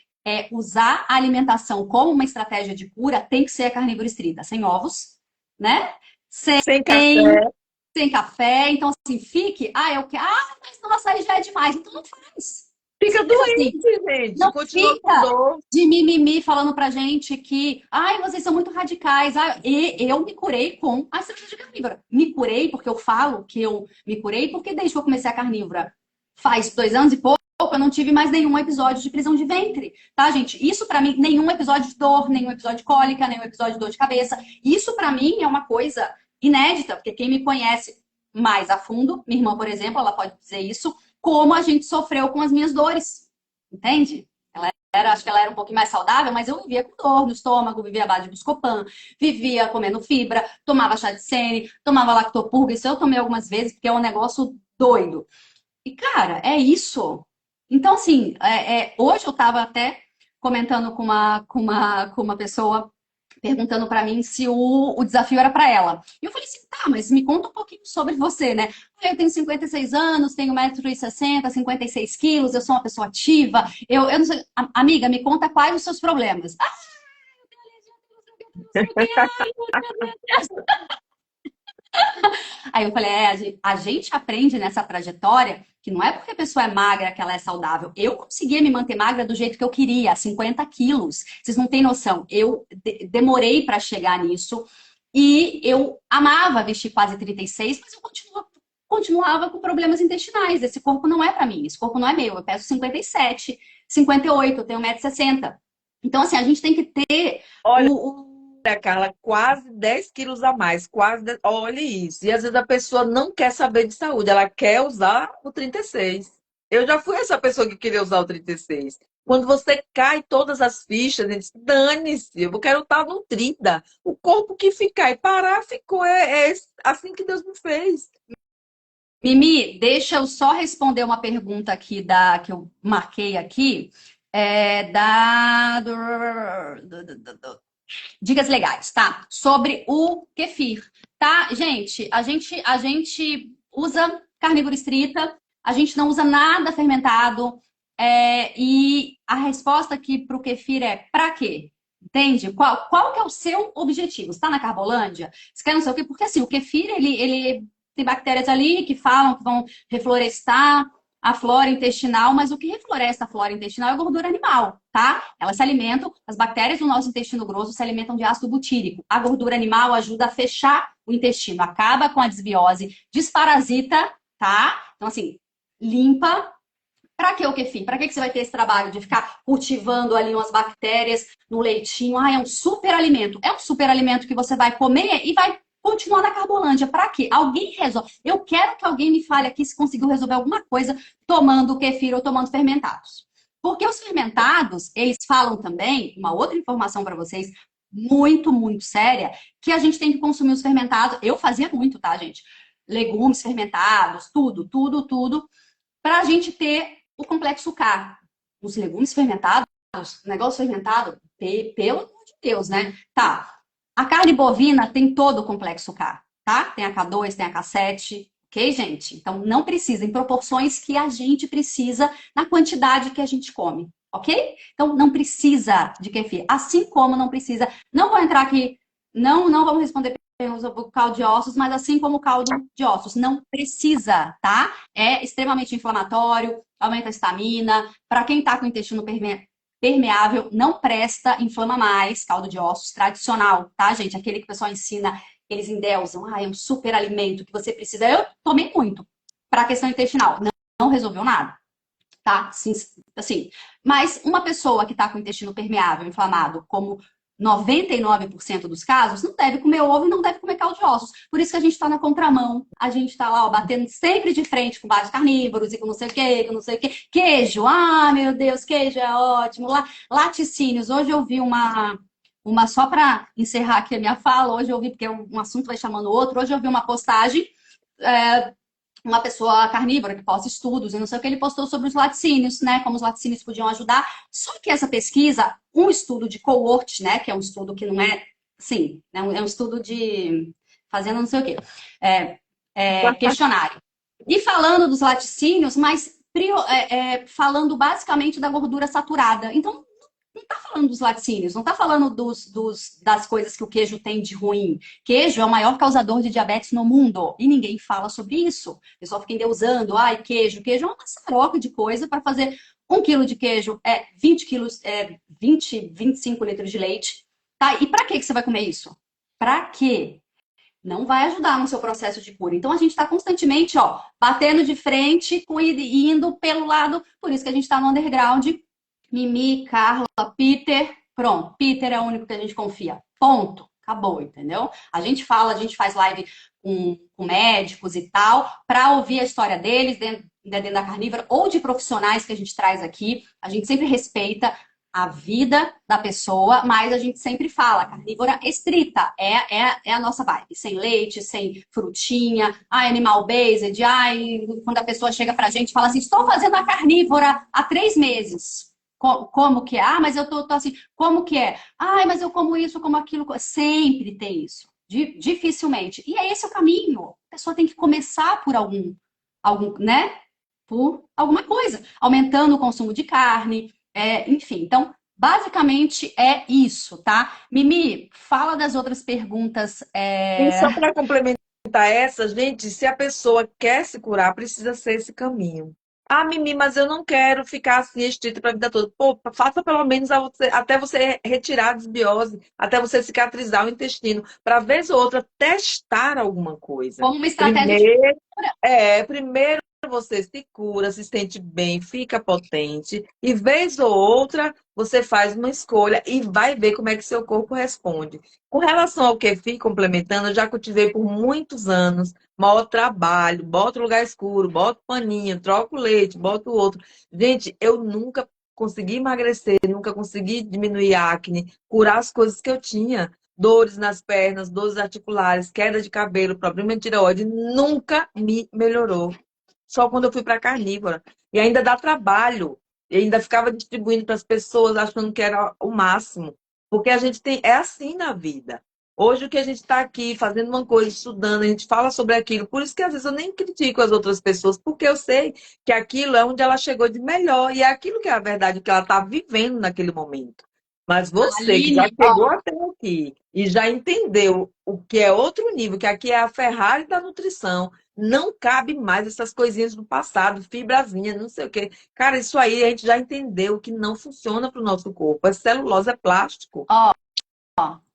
usar a alimentação como uma estratégia de cura, tem que ser a carnívora estrita, sem ovos, né? Sem, Sem café. sem café. Então, assim, fique. Ah, eu quero. Ah, mas nossa, aí já é demais. Então não faz. Fica Simples assim. doente, gente. Não Continua com fica dor. de mimimi falando pra gente que, ai, vocês são muito radicais. E eu me curei com a estratégia carnívora. Me curei porque eu falo que eu me curei porque desde que eu comecei a carnívora faz 2 anos e pouco, eu não tive mais nenhum episódio de prisão de ventre, tá, gente? Isso pra mim, nenhum episódio de dor, nenhum episódio de cólica, nenhum episódio de dor de cabeça. Isso pra mim é uma coisa inédita, porque quem me conhece mais a fundo, minha irmã, por exemplo, ela pode dizer isso, como a gente sofreu com as minhas dores, entende? Acho que ela era um pouquinho mais saudável, mas eu vivia com dor no estômago, vivia à base de Buscopan, vivia comendo fibra, tomava chá de sene, tomava lactopurga, isso eu tomei algumas vezes, porque é um negócio doido. E, cara, é isso. Então, assim, hoje eu tava até comentando com uma pessoa, perguntando para mim se o desafio era para ela. E eu falei assim, tá, mas me conta um pouquinho sobre você, né? Eu tenho 56 anos, tenho 1,60 m, 56 quilos, eu sou uma pessoa ativa. Eu não sei, amiga, me conta quais os seus problemas. Ah, não sei o que, ai, meu Deus. Aí eu falei, a gente aprende nessa trajetória que não é porque a pessoa é magra que ela é saudável. Eu conseguia me manter magra do jeito que eu queria, 50 quilos. Vocês não têm noção. Eu demorei para chegar nisso e eu amava vestir quase 36, mas eu continuava com problemas intestinais. Esse corpo não é para mim, esse corpo não é meu. Eu peso 57, 58, eu tenho 1,60 m. Então, assim, a gente tem que ter Olha, o Carla, quase 10 quilos a mais, olha isso. E às vezes a pessoa não quer saber de saúde, ela quer usar o 36. Eu já fui essa pessoa que queria usar o 36. Quando você cai todas as fichas, ele diz, dane-se, eu quero estar nutrida. O corpo que ficar e parar, ficou. É assim que Deus me fez. Mimi, deixa eu só responder uma pergunta aqui que eu marquei aqui. Dicas legais, tá? Sobre o kefir, tá? Gente, a gente usa carnívoro estrita, a gente não usa nada fermentado. E a resposta aqui para o kefir é para quê? Entende? Qual que é o seu objetivo? Você está na Carbolândia? Você quer não sei o quê? Porque assim, o kefir, ele tem bactérias ali que falam que vão reflorestar a flora intestinal, mas o que refloresta a flora intestinal é gordura animal, tá? Elas se alimentam, as bactérias do nosso intestino grosso se alimentam de ácido butírico. A gordura animal ajuda a fechar o intestino, acaba com a desbiose, desparasita, tá? Então, assim, limpa. Para que o kefir? Para que você vai ter esse trabalho de ficar cultivando ali umas bactérias no leitinho? Ah, é um super alimento. É um super alimento que você vai comer e vai continuar na Carbolândia. Para quê? Alguém resolve. Eu quero que alguém me fale aqui se conseguiu resolver alguma coisa tomando kefir ou tomando fermentados. Porque os fermentados, eles falam também, uma outra informação para vocês, muito, muito séria, que a gente tem que consumir os fermentados. Eu fazia muito, tá, gente? Legumes fermentados, tudo, tudo, tudo, para a gente ter o complexo K. Os legumes fermentados, negócio fermentado, pelo amor de Deus, né? Tá. A carne bovina tem todo o complexo K, tá? Tem a K2, tem a K7, ok, gente? Então não precisa, em proporções que a gente precisa, na quantidade que a gente come, ok? Então não precisa de kefir, assim como não precisa. Não vou entrar aqui, não vamos responder sobre o caldo de ossos, mas assim como o caldo de ossos, não precisa, tá? É extremamente inflamatório, aumenta a estamina. Para quem tá com o intestino permeável, não presta, inflama mais. Caldo de ossos tradicional, tá, gente? Aquele que o pessoal ensina, eles endeusam. Ah, é um super alimento que você precisa. Eu tomei muito para a questão intestinal. Não resolveu nada, tá? Sim, assim. Mas uma pessoa que tá com o intestino permeável, inflamado, como 99% dos casos, não deve comer ovo e não deve comer caldo de ossos. Por isso que a gente está na contramão. A gente está lá, ó, batendo sempre de frente com vários carnívoros e com não sei o quê, com não sei o quê. Queijo, ah, meu Deus, queijo é ótimo. Laticínios, hoje eu vi só para encerrar aqui a minha fala, hoje eu vi, porque um assunto vai chamando o outro, hoje eu vi uma postagem, uma pessoa carnívora que posta estudos e não sei o que, ele postou sobre os laticínios, né? Como os laticínios podiam ajudar. Só que essa pesquisa, um estudo de cohort, né? Que é um estudo que não é, sim, é um estudo de fazendo não sei o que, questionário. E falando dos laticínios, mas falando basicamente da gordura saturada. Então, não está falando dos laticínios, não está falando das coisas que o queijo tem de ruim. Queijo é o maior causador de diabetes no mundo e ninguém fala sobre isso. O pessoal fica endeusando, ai, queijo é uma maçaroca de coisa para fazer 1 quilo de queijo, 20 quilos, 25 litros de leite. Tá? E para que você vai comer isso? Para quê? Não vai ajudar no seu processo de cura. Então a gente está constantemente, ó, batendo de frente e indo pelo lado. Por isso que a gente está no underground. Mimi, Carla, Peter, pronto. Peter é o único que a gente confia. Ponto. Acabou, entendeu? A gente faz live com médicos e tal, para ouvir a história deles dentro da carnívora ou de profissionais que a gente traz aqui. A gente sempre respeita a vida da pessoa, mas a gente sempre fala, carnívora estrita é a nossa vibe. Sem leite, sem frutinha, animal based, quando a pessoa chega pra gente e fala assim, estou fazendo a carnívora há 3 meses. como que é? Ah, mas eu tô assim, como que é? Ah, mas eu como isso, como aquilo. Sempre tem isso. Dificilmente. E é esse o caminho. A pessoa tem que começar por né? Por alguma coisa. Aumentando o consumo de carne, enfim. Então, basicamente é isso, tá? Mimi, fala das outras perguntas. E só para complementar essa, gente, se a pessoa quer se curar, precisa ser esse caminho. Ah, Mimi, mas eu não quero ficar assim restrita para a vida toda. Pô, faça pelo menos até você retirar a desbiose, até você cicatrizar o intestino, para vez ou outra testar alguma coisa. Como uma estratégia de Primeiro, cura. primeiro você se cura, se sente bem, fica potente, e vez ou outra você faz uma escolha e vai ver como é que seu corpo responde. Com relação ao Kefir, complementando, eu já cultivei por muitos anos, maior trabalho, boto lugar escuro, boto paninho, troco leite, boto outro. Gente, eu nunca consegui emagrecer, nunca consegui diminuir a acne, curar as coisas que eu tinha. Dores nas pernas, dores articulares, queda de cabelo, problema de tireoide, nunca me melhorou. Só quando eu fui para carnívora. E ainda dá trabalho. E ainda ficava distribuindo para as pessoas, achando que era o máximo. Porque a gente tem. É assim na vida. Hoje o que a gente está aqui fazendo uma coisa, estudando, a gente fala sobre aquilo. Por isso que às vezes eu nem critico as outras pessoas, porque eu sei que aquilo é onde ela chegou de melhor. E é aquilo que é a verdade que ela está vivendo naquele momento. Mas você que já Aline, chegou até aqui e já entendeu o que é outro nível, que aqui é a Ferrari da nutrição, não cabe mais essas coisinhas do passado, fibrazinha, não sei o quê. Cara, isso aí a gente já entendeu que não funciona para o nosso corpo. É celulose, é plástico. ó,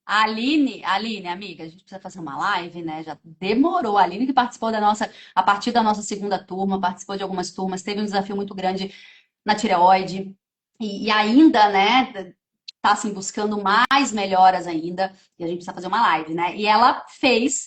Aline, amiga, a gente precisa fazer uma live, né? Já demorou. A Aline que participou a partir da nossa segunda turma, participou de algumas turmas, teve um desafio muito grande na tireoide e ainda, né, tá assim buscando mais melhoras ainda. E a gente precisa fazer uma live, né? E ela fez,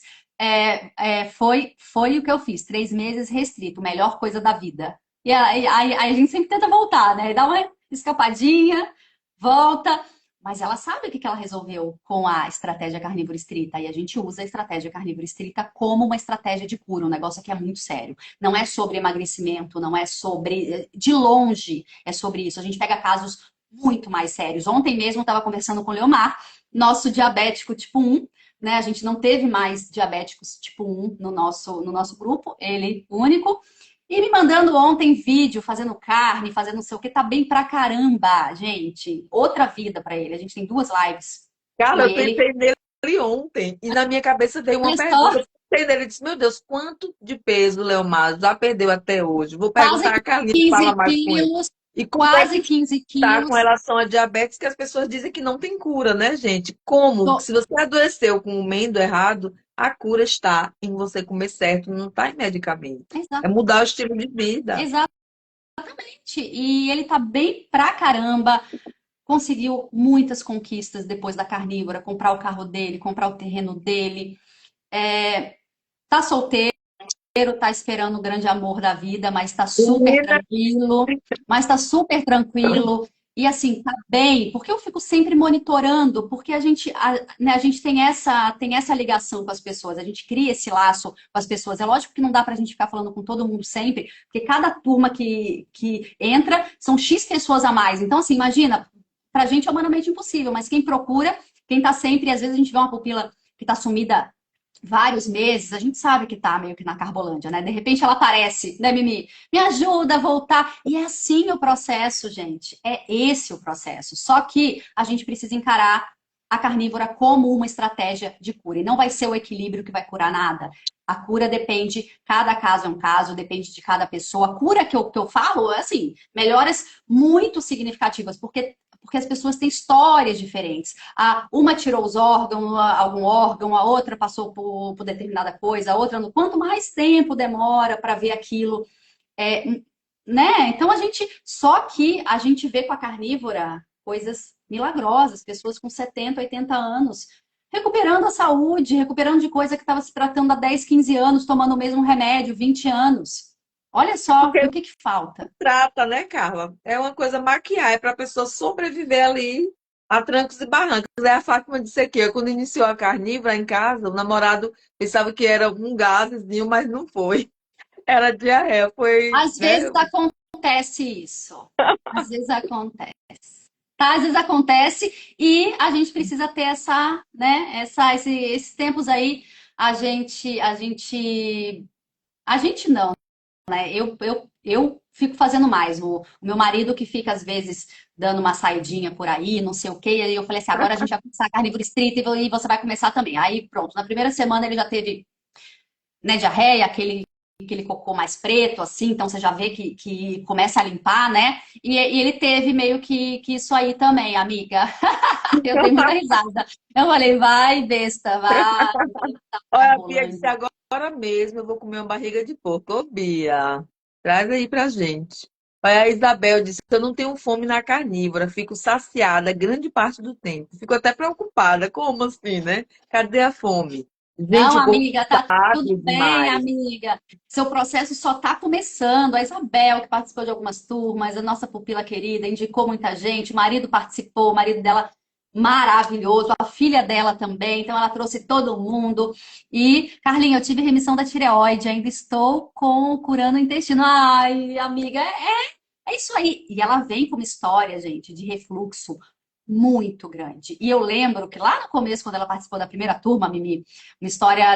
foi o que eu fiz, 3 meses restrito, melhor coisa da vida. E aí a gente sempre tenta voltar, né? Dá uma escapadinha, volta. Mas ela sabe o que ela resolveu com a estratégia carnívora estrita. E a gente usa a estratégia carnívora estrita como uma estratégia de cura. Um negócio que é muito sério. Não é sobre emagrecimento, não é sobre. De longe é sobre isso. A gente pega casos muito mais sérios. Ontem mesmo eu estava conversando com o Leomar, nosso diabético tipo 1. Né? A gente não teve mais diabéticos tipo 1 no nosso grupo, ele único. E me mandando ontem vídeo, fazendo carne, fazendo não sei o que, tá bem pra caramba, gente. Outra vida pra ele. A gente tem 2 lives com Cara, eu ele. pensei nele ontem e na minha cabeça veio uma Olha só, pergunta. Eu pensei nele e disse, meu Deus, quanto de peso o Leomar já perdeu até hoje? Vou quase perguntar a Carlinhos, fala 15 mais com ele. quilos, E como é quase que 15 tá com quilos. relação a diabetes, que as pessoas dizem que não tem cura, né, gente? Como? Tô- Se você adoeceu com o mendo errado, a cura está em você comer certo, não está em medicamento. É Exa- mudar o estilo de vida. Exatamente. E ele tá bem pra caramba. Conseguiu muitas conquistas depois da carnívora, comprar o carro dele, comprar o terreno dele. Tá solteiro, tá esperando o grande amor da vida, mas tá super Menina, tranquilo, mas tá super tranquilo. E assim, tá bem, porque eu fico sempre monitorando, porque né, a gente tem essa ligação com as pessoas, a gente cria esse laço com as pessoas. É lógico que não dá pra gente ficar falando com todo mundo sempre, porque cada turma que entra são X pessoas a mais. Então, assim, imagina, pra gente é humanamente impossível, mas quem procura, quem tá sempre, às vezes a gente vê uma pupila que tá sumida vários meses, a gente sabe que tá meio que na Carbolândia, né? De repente ela aparece, né, Mimi? Me ajuda a voltar. E é assim o processo, gente. É esse o processo. Só que a gente precisa encarar a carnívora como uma estratégia de cura. E não vai ser o equilíbrio que vai curar nada. A cura depende, cada caso é um caso, depende de cada pessoa. A cura que eu falo, é assim, melhoras muito significativas, porque as pessoas têm histórias diferentes. Uma tirou os órgãos, algum órgão, a outra passou por determinada coisa, a outra não. Quanto mais tempo demora para ver aquilo, é, né? Então só que a gente vê com a carnívora coisas milagrosas, pessoas com 70, 80 anos recuperando a saúde, recuperando de coisa que estava se tratando há 10, 15 anos, tomando o mesmo remédio, 20 anos. Olha só, porque e o que falta? trata, né, Carla? É uma coisa maquiar, é para a pessoa sobreviver ali a trancos e barrancos. É a Fátima disse aqui, quando iniciou a carnívora em casa, o namorado pensava que era um gasezinho, mas não foi. Era diarreia, foi, Às né? vezes acontece. acontece isso. Às vezes acontece. Tá? Às vezes acontece e a gente precisa ter essa, né, esses tempos aí, a gente não, né? Eu fico fazendo mais. O meu marido que fica, às vezes, dando uma saidinha por aí, não sei o quê. E aí eu falei assim, agora a gente vai começar a carnívoro estrita e você vai começar também. Aí pronto, na primeira semana ele já teve, né, diarreia, aquele cocô mais preto, assim, então você já vê que começa a limpar, né? E ele teve meio que isso aí também, amiga. Eu dei muita risada. Eu falei, vai, besta, vai, tá Olha, a Bia disse rolando. agora mesmo, eu vou comer uma barriga de porco. Ô, Bia, traz aí pra gente. Olha, a Isabel disse que eu não tenho fome na carnívora, fico saciada grande parte do tempo. Fico até preocupada. Como assim, né? Cadê a fome? Não, Gente, o corpo amiga, tá tudo sabe bem, demais. amiga. Seu processo só tá começando. A Isabel, que participou de algumas turmas, a nossa pupila querida, indicou muita gente. O marido participou, o marido dela maravilhoso, a filha dela também. Então, ela trouxe todo mundo. E, Carlinha, eu tive remissão da tireoide, ainda estou curando o intestino. Ai, amiga, é isso aí. E ela vem com uma história, gente, de refluxo muito grande. E eu lembro que lá no começo, quando ela participou da primeira turma, Mimi, uma história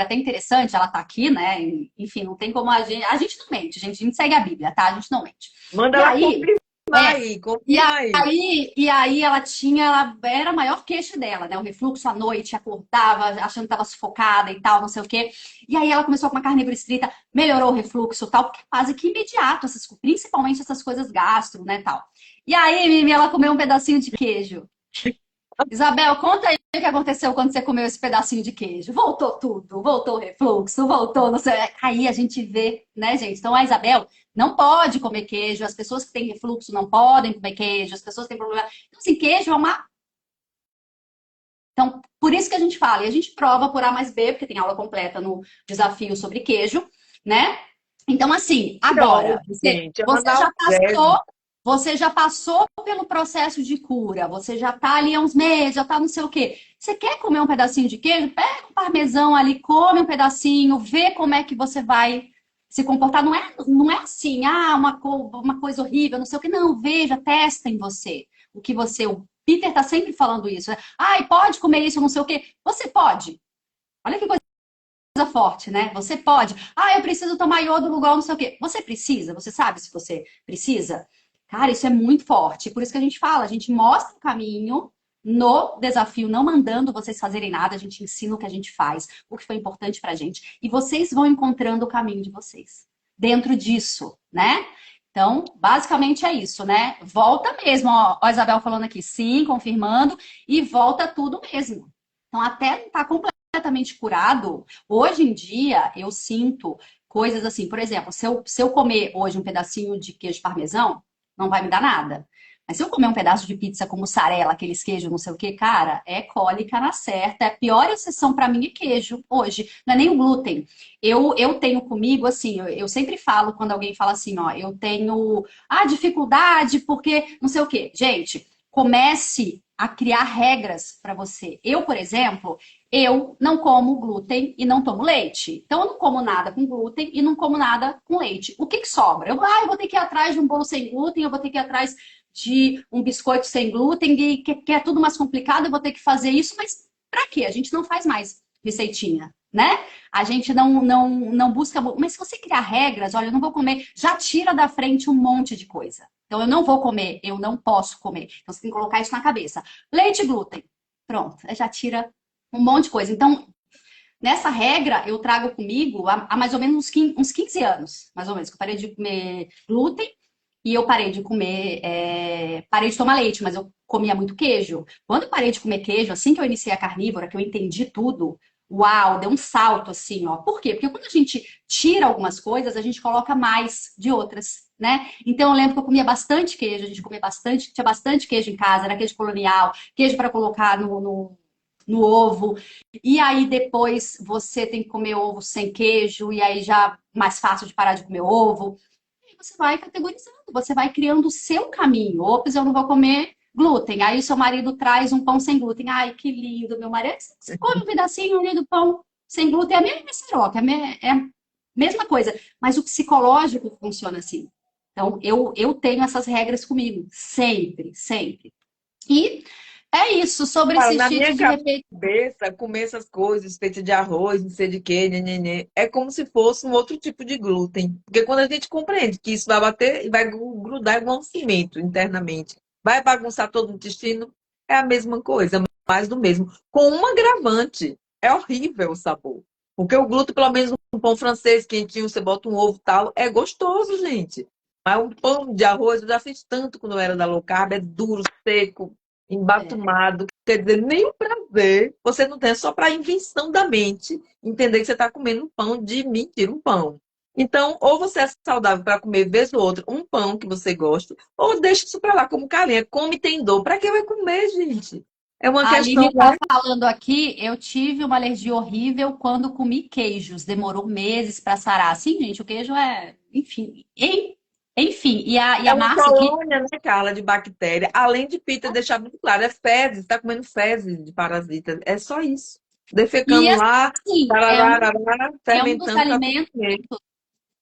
até interessante, ela tá aqui, né? Enfim, não tem como a gente não mente, gente, a gente segue a Bíblia, tá? A gente não mente. Manda E ela aí, confirmar é, aí, e confirma aí. aí ela era a maior queixa dela, né? O refluxo à noite, acordava, achando que estava sufocada e tal, não sei o quê. E aí ela começou com uma carnívora estrita, melhorou o refluxo e tal, porque é quase que imediato, principalmente essas coisas gastro, né, tal. E aí, Mimi, ela comeu um pedacinho de queijo. Isabel, conta aí o que aconteceu quando você comeu esse pedacinho de queijo. Voltou tudo, voltou o refluxo, voltou, não sei. Aí a gente vê, né, gente? Então a Isabel não pode comer queijo, as pessoas que têm refluxo não podem comer queijo, as pessoas que têm problema. Então, assim, queijo é uma. Então, por isso que a gente fala, e a gente prova por A mais B, porque tem aula completa no desafio sobre queijo, né? Então, assim, agora, Tireoide, gente, é um você já analgésico. passou, você já passou pelo processo de cura, você já tá ali há uns meses, já tá não sei o quê. Você quer comer um pedacinho de queijo? Pega um parmesão ali, come um pedacinho, vê como é que você vai se comportar. Não é assim, uma coisa horrível, não sei o quê. Não, veja, testa em você. O Peter tá sempre falando isso, né? Ai, pode comer isso, não sei o quê. Você pode. Olha que coisa forte, né? Você pode. Ah, eu preciso tomar iodo no igual, não sei o quê. Você precisa? Você sabe se você precisa? Cara, isso é muito forte. Por isso que a gente fala, a gente mostra o caminho no desafio, não mandando vocês fazerem nada, a gente ensina o que a gente faz, o que foi importante pra gente, e vocês vão encontrando o caminho de vocês dentro disso, né? Então, basicamente é isso, né? Volta mesmo, ó, a Isabel falando aqui, sim, confirmando, e volta tudo mesmo. Então, até estar completamente curado, hoje em dia eu sinto coisas assim, por exemplo, se eu comer hoje um pedacinho de queijo parmesão, não vai me dar nada. Mas se eu comer um pedaço de pizza com mussarela, aqueles queijos, não sei o que, cara, é cólica na certa. É a pior exceção para mim é queijo hoje. Não é nem o glúten. Eu tenho comigo, assim, eu sempre falo quando alguém fala assim, ó, eu tenho dificuldade porque não sei o quê. Gente, comece a criar regras para você. Eu, por exemplo, eu não como glúten e não tomo leite. Então, eu não como nada com glúten e não como nada com leite. O que sobra? Eu vou ter que ir atrás de um bolo sem glúten, eu vou ter que ir atrás de um biscoito sem glúten, que é tudo mais complicado, eu vou ter que fazer isso, mas para quê? A gente não faz mais receitinha, né? A gente não busca. Mas se você criar regras, olha, eu não vou comer, já tira da frente um monte de coisa. Então, eu não vou comer, eu não posso comer. Então, você tem que colocar isso na cabeça. Leite e glúten. Pronto, já tira um monte de coisa. Então, nessa regra, eu trago comigo há mais ou menos uns 15 anos, mais ou menos, que eu parei de comer glúten e eu parei de comer, parei de tomar leite, mas eu comia muito queijo. Quando eu parei de comer queijo, assim que eu iniciei a carnívora, que eu entendi tudo, uau, deu um salto assim, ó. Por quê? Porque quando a gente tira algumas coisas, a gente coloca mais de outras, né? Então eu lembro que eu comia bastante queijo, a gente comia bastante, tinha bastante queijo em casa, era queijo colonial, queijo para colocar no ovo. E aí depois você tem que comer ovo sem queijo, e aí já mais fácil de parar de comer ovo. E você vai categorizando, você vai criando o seu caminho. Ops, eu não vou comer glúten. Aí o seu marido traz um pão sem glúten. Ai, que lindo, meu marido. Você come um pedacinho ali do pão sem glúten, é a mesma seroca, é a mesma coisa. Mas o psicológico funciona assim. Então, eu tenho essas regras comigo, sempre, sempre. E é isso, sobre Cara, esse na cheat minha de repente. cabeça, comer essas coisas feitas de arroz, não sei de quê, nhenhenhê, é como se fosse um outro tipo de glúten. Porque quando a gente compreende que isso vai bater e vai grudar igual um cimento internamente, vai bagunçar todo o intestino, é a mesma coisa, mais do mesmo. Com um agravante, é horrível o sabor. Porque o glúten, pelo menos um pão francês quentinho, você bota um ovo e tal, é gostoso, gente. Mas um pão de arroz, eu já fiz tanto quando eu era da low carb, é duro, seco, É. embatumado. Quer dizer, nem o prazer você não tem, é só para invenção da mente entender que você está comendo um pão de mentira, um pão. Então, ou você é saudável para comer vez ou outra um pão que você gosta, ou deixa isso para lá como carinha. Come e tem dor. Para que vai comer, gente? É uma A questão, Aline está falando aqui, eu tive uma alergia horrível quando comi queijos, demorou meses para sarar. Sim, gente, o queijo é, enfim, enfim, e é a uma Márcia aqui, colônia, né, Carla, de bactéria. Além de Peter deixar muito claro, é fezes, está comendo fezes de parasita. É só isso. e Defecando lá, assim, tarará, é um dos fermentando para alimentos comer.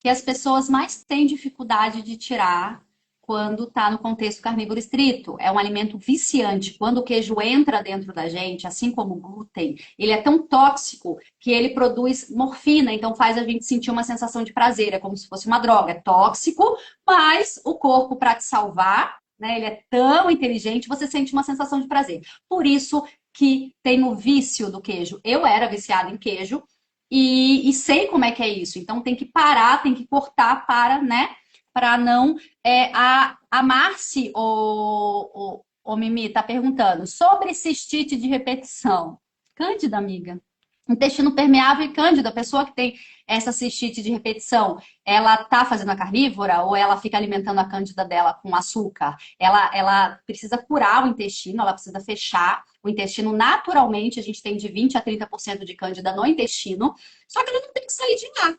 que as pessoas mais têm dificuldade de tirar quando está no contexto carnívoro estrito. É um alimento viciante. Quando o queijo entra dentro da gente, assim como o glúten, ele é tão tóxico que ele produz morfina, então faz a gente sentir uma sensação de prazer. É como se fosse uma droga. É tóxico, mas o corpo, para te salvar, né, ele é tão inteligente, você sente uma sensação de prazer. Por isso que tem o vício do queijo. Eu era viciada em queijo, e sei como é que é isso. Então tem que parar, tem que cortar para, né? Para não. A Marci, o Mimi, tá perguntando sobre cistite de repetição. Cândida, amiga. Intestino permeável e cândida, a pessoa que tem essa cistite de repetição, ela tá fazendo a carnívora ou ela fica alimentando a cândida dela com açúcar? Ela precisa curar o intestino, ela precisa fechar o intestino naturalmente, a gente tem de 20 a 30% de cândida no intestino, só que ela não tem que sair de lá,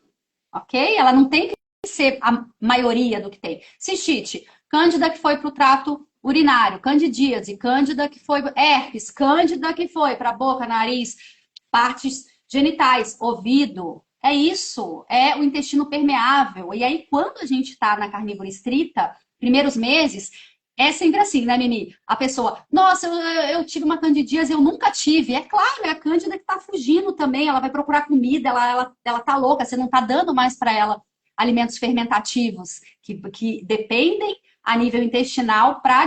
ok? Ela não tem que ser a maioria do que tem. Cistite, cândida que foi para o trato urinário, candidíase, cândida que foi herpes, cândida que foi para boca, nariz, partes genitais, ouvido. É isso, é o intestino permeável. E aí, quando a gente está na carnívora estrita, primeiros meses, é sempre assim, né, Mimi? A pessoa, nossa, eu tive uma candidíase, eu nunca tive. É claro, é a cândida que tá fugindo também. Ela vai procurar comida, ela tá louca, você não tá dando mais para ela alimentos fermentativos que dependem a nível intestinal para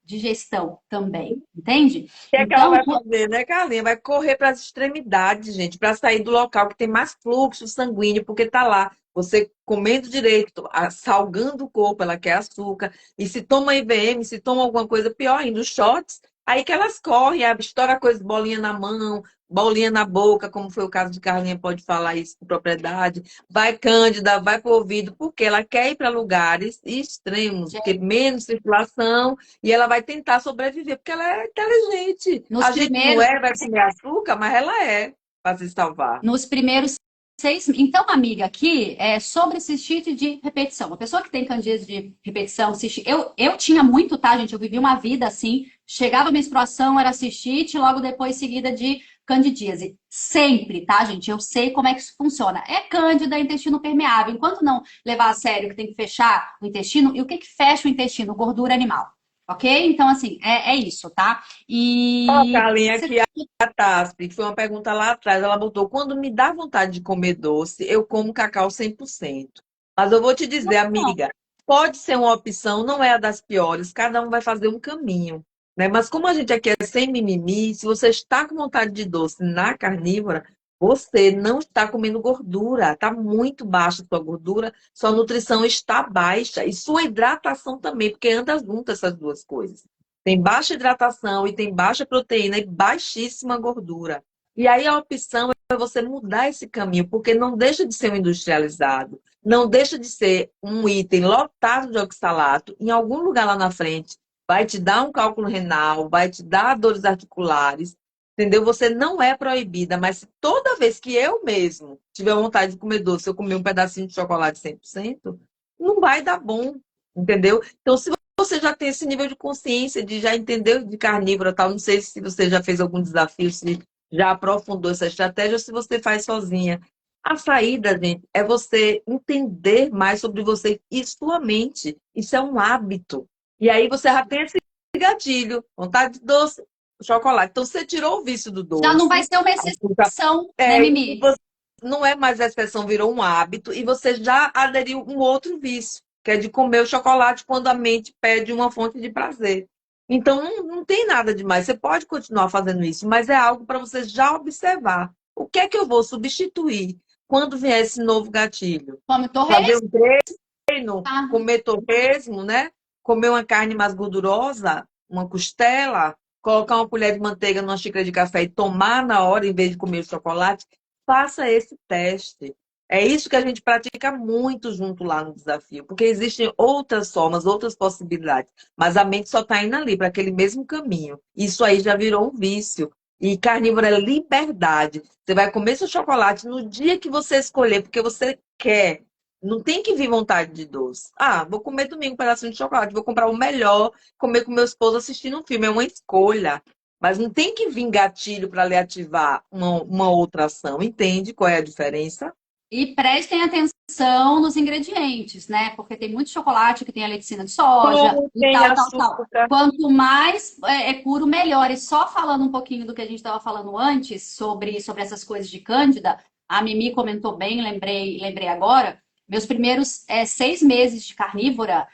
digestão também, entende? Que é que ela Então, vai fazer, né, Carlinha? Vai correr para as extremidades, gente, para sair do local que tem mais fluxo sanguíneo, porque tá lá. Você comendo direito, salgando o corpo, ela quer açúcar. E se toma IVM, se toma alguma coisa pior ainda, os shots, aí que elas correm, estoura coisa, bolinha na mão, bolinha na boca, como foi o caso de Carlinha, pode falar isso com propriedade. Vai cândida, vai pro ouvido, porque ela quer ir para lugares extremos, porque menos circulação e ela vai tentar sobreviver, porque ela é inteligente. nos A gente não primeiros é, vai comer açúcar, mas ela é para se salvar. Nos primeiros 6. Então, amiga, aqui é sobre cistite de repetição. Uma pessoa que tem candidíase de repetição, cistite. Eu tinha muito, tá, gente? Eu vivi uma vida assim. Chegava a menstruação, era cistite, logo depois seguida de candidíase. Sempre, tá, gente? Eu sei como é que isso funciona. É cândida, intestino permeável. Enquanto não levar a sério que tem que fechar o intestino, e o que que fecha o intestino? Gordura animal. Ok? Então, assim, é isso, tá? Ó, E Carlinha, aqui a Taspi, que foi uma pergunta lá atrás, ela botou, quando me dá vontade de comer doce, eu como cacau 100%. Mas eu vou te dizer, amiga, pode ser uma opção, não é a das piores, cada um vai fazer um caminho, né? Mas como a gente aqui é sem mimimi, se você está com vontade de doce na carnívora, você não está comendo gordura, está muito baixa a sua gordura, sua nutrição está baixa e sua hidratação também, porque anda junto essas duas coisas. Tem baixa hidratação e tem baixa proteína e baixíssima gordura. E aí a opção é você mudar esse caminho, porque não deixa de ser um industrializado, não deixa de ser um item lotado de oxalato, em algum lugar lá na frente vai te dar um cálculo renal, vai te dar dores articulares, entendeu? Você não é proibida, mas toda vez que eu mesmo tiver vontade de comer doce, eu comer um pedacinho de chocolate 100%, não vai dar bom, entendeu? Então, se você já tem esse nível de consciência, de já entender de carnívora, tal. Não sei se você já fez algum desafio, se já aprofundou essa estratégia ou se você faz sozinha. A saída, gente, é você entender mais sobre você e sua mente. Isso é um hábito. E aí você já tem esse gatilho, vontade de doce, chocolate. Então você tirou o vício do Já não vai doce, ser uma açúcar, exceção, né, e Mimi? você, não é mais a exceção, virou um hábito, e você já aderiu um outro vício, que é de comer o chocolate quando a mente pede uma fonte de prazer. Então não tem nada demais. Você pode continuar fazendo isso, mas é algo para você já observar. O que é que eu vou substituir quando vier esse novo gatilho? Come Fazer torresmo? um treino, Tá? comer torresmo, né? Comer uma carne mais gordurosa, uma costela, colocar uma colher de manteiga numa xícara de café e tomar na hora, em vez de comer o chocolate. Faça esse teste. É isso que a gente pratica muito junto lá no desafio, porque existem outras formas, outras possibilidades, mas a mente só está indo ali para aquele mesmo caminho. Isso aí já virou um vício. E carnívoro é liberdade. Você vai comer seu chocolate no dia que você escolher, porque você quer. Não tem que vir vontade de doce. Ah, vou comer domingo um pedacinho de chocolate, vou comprar o melhor, comer com meu esposo assistindo um filme. É uma escolha. Mas não tem que vir gatilho para lhe ativar uma outra ação. Entende qual é a diferença? E prestem atenção nos ingredientes, né? Porque tem muito chocolate que tem a lectina de soja Tudo e tem tal, tal, tal. açúcar. Quanto mais é puro, melhor. E só falando um pouquinho do que a gente estava falando antes sobre essas coisas de Cândida, a Mimi comentou bem, lembrei agora. Meus primeiros 6 meses de carnívora,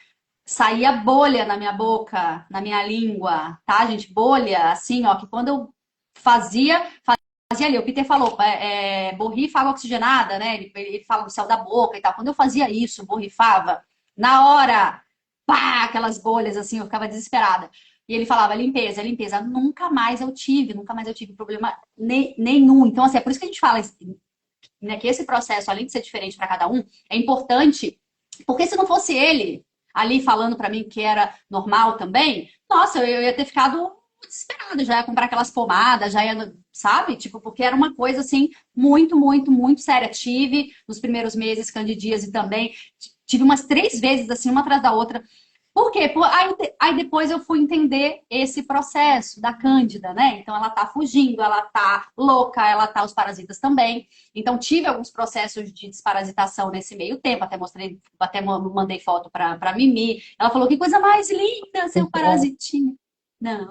saía bolha na minha boca, na minha língua, tá, gente? Bolha, assim, ó, que quando eu fazia ali, o Peter falou, borrifa água oxigenada, né? Ele fala do céu da boca e tal. Quando eu fazia isso, borrifava, na hora, pá, aquelas bolhas assim, eu ficava desesperada. E ele falava, limpeza, limpeza. Nunca mais eu tive problema nenhum. Então, assim, é por isso que a gente fala, né, que esse processo, além de ser diferente para cada um, é importante, porque se não fosse ele ali falando para mim que era normal também, nossa, eu ia ter ficado desesperada, já ia comprar aquelas pomadas, já ia, sabe? Tipo, porque era uma coisa assim muito, muito, muito séria. Tive nos primeiros meses candidíase também, tive umas 3 vezes assim, uma atrás da outra. Por quê? Aí depois eu fui entender esse processo da Cândida, né? Então ela tá fugindo, ela tá louca, ela tá os parasitas também. Então tive alguns processos de desparasitação nesse meio tempo, até mandei foto para Mimi. Ela falou que coisa mais linda, seu parasitinho. Não,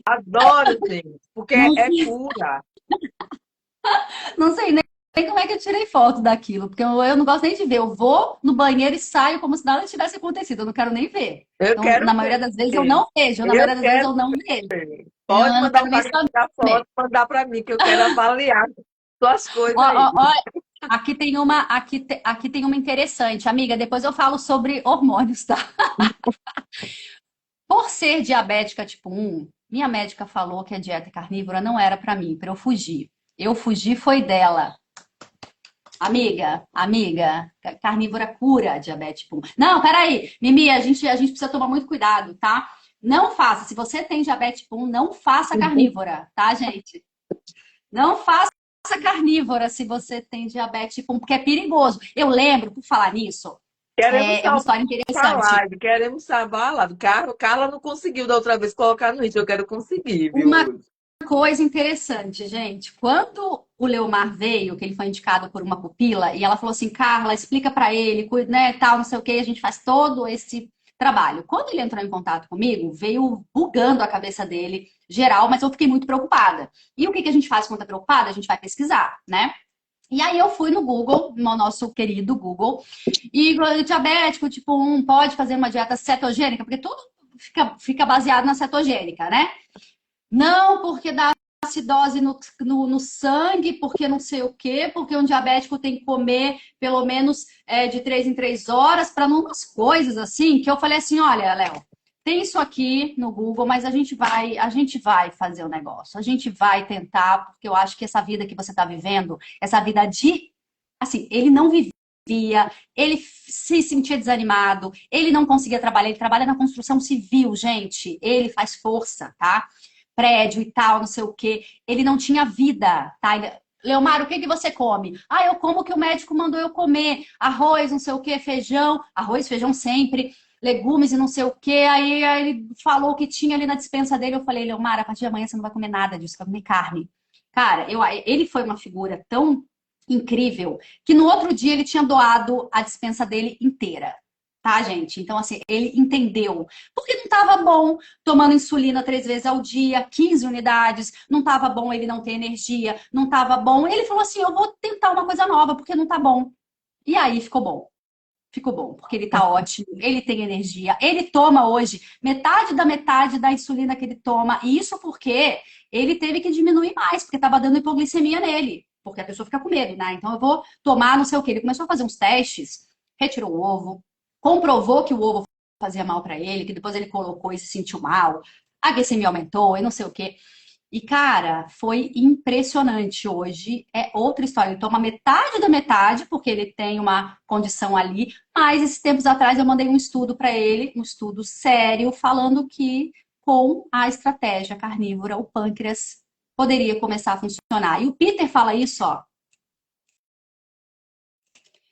Adoro, gente, porque não, é cura. não sei nem como é que eu tirei foto daquilo, porque eu não gosto nem de ver. Eu vou no banheiro e saio como se nada tivesse acontecido. Eu não quero nem ver. Eu Então, quero na maioria ver. das vezes eu não vejo. Na Eu maioria das vezes quero eu não vejo. ver. Eu Pode não mandar quero para nem mim tirar saber. foto, mandar para mim, que eu quero avaliar suas coisas Ó, aí. ó, ó, aqui tem uma interessante, amiga. Depois eu falo sobre hormônios, tá? Por ser diabética tipo 1, minha médica falou que a dieta carnívora não era pra mim, pra eu fugir. Eu fugi foi dela. Amiga, carnívora cura diabetes tipo 1. Não, peraí, Mimi, a gente precisa tomar muito cuidado, tá? Não faça. Se você tem diabetes tipo 1, não faça carnívora, tá, gente? Não faça carnívora se você tem diabetes tipo 1, porque é perigoso. Eu lembro, por falar nisso, Queremos é uma salvar história a interessante. live, queremos salvar a live. Carla não conseguiu da outra vez colocar no início, eu quero conseguir, viu? Uma coisa interessante, gente. Quando o Leomar veio, que ele foi indicado por uma pupila, e ela falou assim, Carla, explica pra ele, né, tal, não sei o que, a gente faz todo esse trabalho. Quando ele entrou em contato comigo, veio bugando a cabeça dele, geral, mas eu fiquei muito preocupada. E o que a gente faz quando tá preocupada? A gente vai pesquisar, né? E aí eu fui no Google, no nosso querido Google, e diabético tipo 1 pode fazer uma dieta cetogênica, porque tudo fica baseado na cetogênica, né? Não, porque dá acidose no sangue, porque não sei o quê, porque um diabético tem que comer pelo menos de 3 em 3 horas, para umas coisas assim, que eu falei assim, olha, Léo, tem isso aqui no Google, mas a gente vai fazer o negócio, a gente vai tentar, porque eu acho que essa vida que você está vivendo, essa vida de, assim, ele não vivia, ele se sentia desanimado, ele não conseguia trabalhar, ele trabalha na construção civil, gente, ele faz força, tá? Prédio e tal, não sei o quê. Ele não tinha vida, tá? Leomar, o que que você come? Ah, eu como o que o médico mandou eu comer. Arroz, não sei o quê, feijão. Arroz, feijão sempre. Legumes e não sei o quê. Aí ele falou o que tinha ali na despensa dele. Eu falei, Leomar, a partir de amanhã você não vai comer nada disso, vai comer carne. Cara, ele foi uma figura tão incrível, que no outro dia ele tinha doado a despensa dele inteira. Tá, gente? Então, assim, ele entendeu. Porque não estava bom tomando insulina 3 vezes ao dia, 15 unidades, não estava bom ele não ter energia, não estava bom. Ele falou assim: eu vou tentar uma coisa nova, porque não tá bom. E aí ficou bom. Ficou bom, porque ele tá ótimo, ele tem energia, ele toma hoje metade da insulina que ele toma, e isso porque ele teve que diminuir mais, porque estava dando hipoglicemia nele, porque a pessoa fica com medo, né? Então eu vou tomar não sei o que. Ele começou a fazer uns testes, retirou o ovo, comprovou que o ovo fazia mal para ele, que depois ele colocou e se sentiu mal, a glicemia aumentou e não sei o que. E, cara, foi impressionante. Hoje é outra história. Ele toma metade da metade, porque ele tem uma condição ali. Mas, esses tempos atrás, eu mandei um estudo para ele, um estudo sério, falando que com a estratégia carnívora, o pâncreas poderia começar a funcionar. E o Peter fala isso, ó.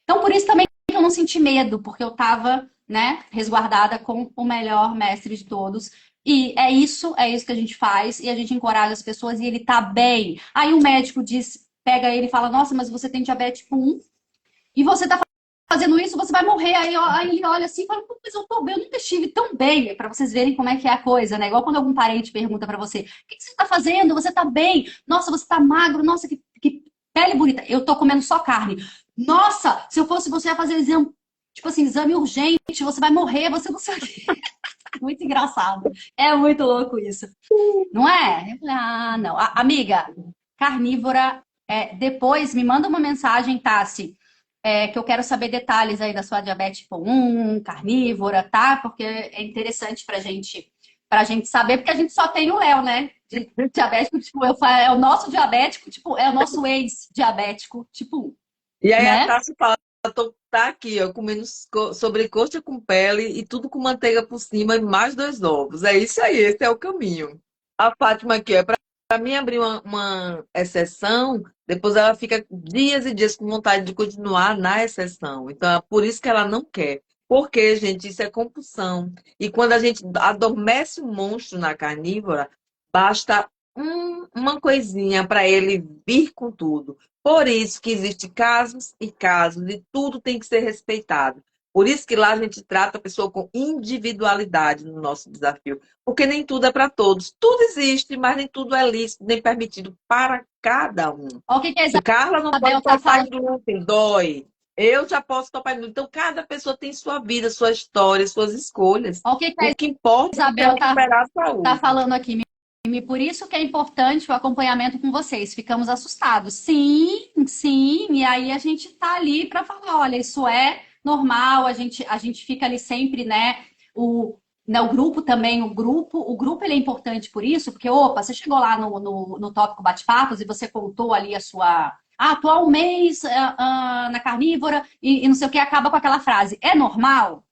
Então, por isso também que eu não senti medo, porque eu estava, né, resguardada com o melhor mestre de todos. E é isso que a gente faz, e a gente encoraja as pessoas, e ele tá bem. Aí o médico diz, pega ele e fala: nossa, mas você tem diabetes tipo 1, e você tá fazendo isso, você vai morrer. Aí ele olha assim e fala: mas eu tô bem, eu nunca estive tão bem. Para vocês verem como é que é a coisa, né? Igual quando algum parente pergunta para você: o que você tá fazendo? Você tá bem? Nossa, você tá magro? Nossa, que pele bonita. Eu tô comendo só carne. Nossa, se eu fosse você ia fazer exame, tipo assim, exame urgente, você vai morrer, você não sei o quê. Muito engraçado. É muito louco isso. Não é? Eu falei: ah, não. Amiga, carnívora, depois me manda uma mensagem, Tassi, que eu quero saber detalhes aí da sua diabetes tipo 1, carnívora, tá? Porque é interessante pra gente saber, porque a gente só tem o Léo, né? De diabético, tipo, é o nosso diabético, tipo, é o nosso ex-diabético, tipo 1, E aí a né? Tassi fala, tá aqui, ó, comendo sobrecoxa com pele e tudo com manteiga por cima e mais 2 ovos. É isso aí, esse é o caminho. A Fátima aqui, para mim abrir uma exceção, depois ela fica dias e dias com vontade de continuar na exceção. Então é por isso que ela não quer. Porque, gente, isso é compulsão. E quando a gente adormece o monstro na carnívora, basta uma coisinha para ele vir com tudo. Por isso que existem casos e casos, e tudo tem que ser respeitado. Por isso que lá a gente trata a pessoa com individualidade no nosso desafio. Porque nem tudo é para todos. Tudo existe, mas nem tudo é lícito, nem permitido para cada um. Olha o que que a Se Carla não pode Isabel tá topar falando. em glúten, dói. Eu já posso topar em glúten. Então, cada pessoa tem sua vida, sua história, suas escolhas. Olha o que que a O que importa é Isabel recuperar a tá saúde. falando aqui. E por isso que é importante o acompanhamento com vocês. Ficamos assustados. Sim, sim. E aí a gente tá ali para falar: olha, isso é normal. A gente fica ali sempre, né? O grupo também, o grupo ele é importante por isso, porque, opa, você chegou lá no tópico bate-papos e você contou ali a sua. Ah, tô há um mês na carnívora e não sei o que, acaba com aquela frase. É normal?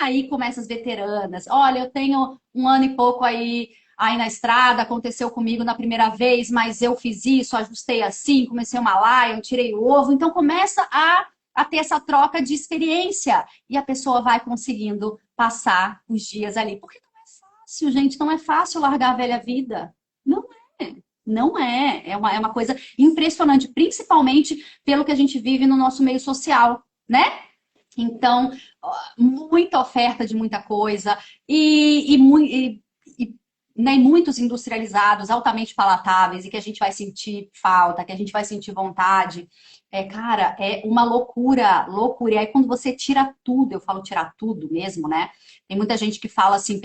Aí começam as veteranas. Olha, eu tenho 1 ano e pouco aí na estrada, aconteceu comigo na primeira vez, mas eu fiz isso, ajustei assim, comecei uma lion, tirei o ovo. Então começa a ter essa troca de experiência e a pessoa vai conseguindo passar os dias ali. Porque não é fácil, gente, não é fácil largar a velha vida. Não é. Não é. É uma coisa impressionante, principalmente pelo que a gente vive no nosso meio social, né? Então, muita oferta de muita coisa e, né, muitos industrializados, altamente palatáveis e que a gente vai sentir falta, que a gente vai sentir vontade. Cara, é uma loucura, loucura. E aí, quando você tira tudo, eu falo tirar tudo mesmo, né? Tem muita gente que fala assim,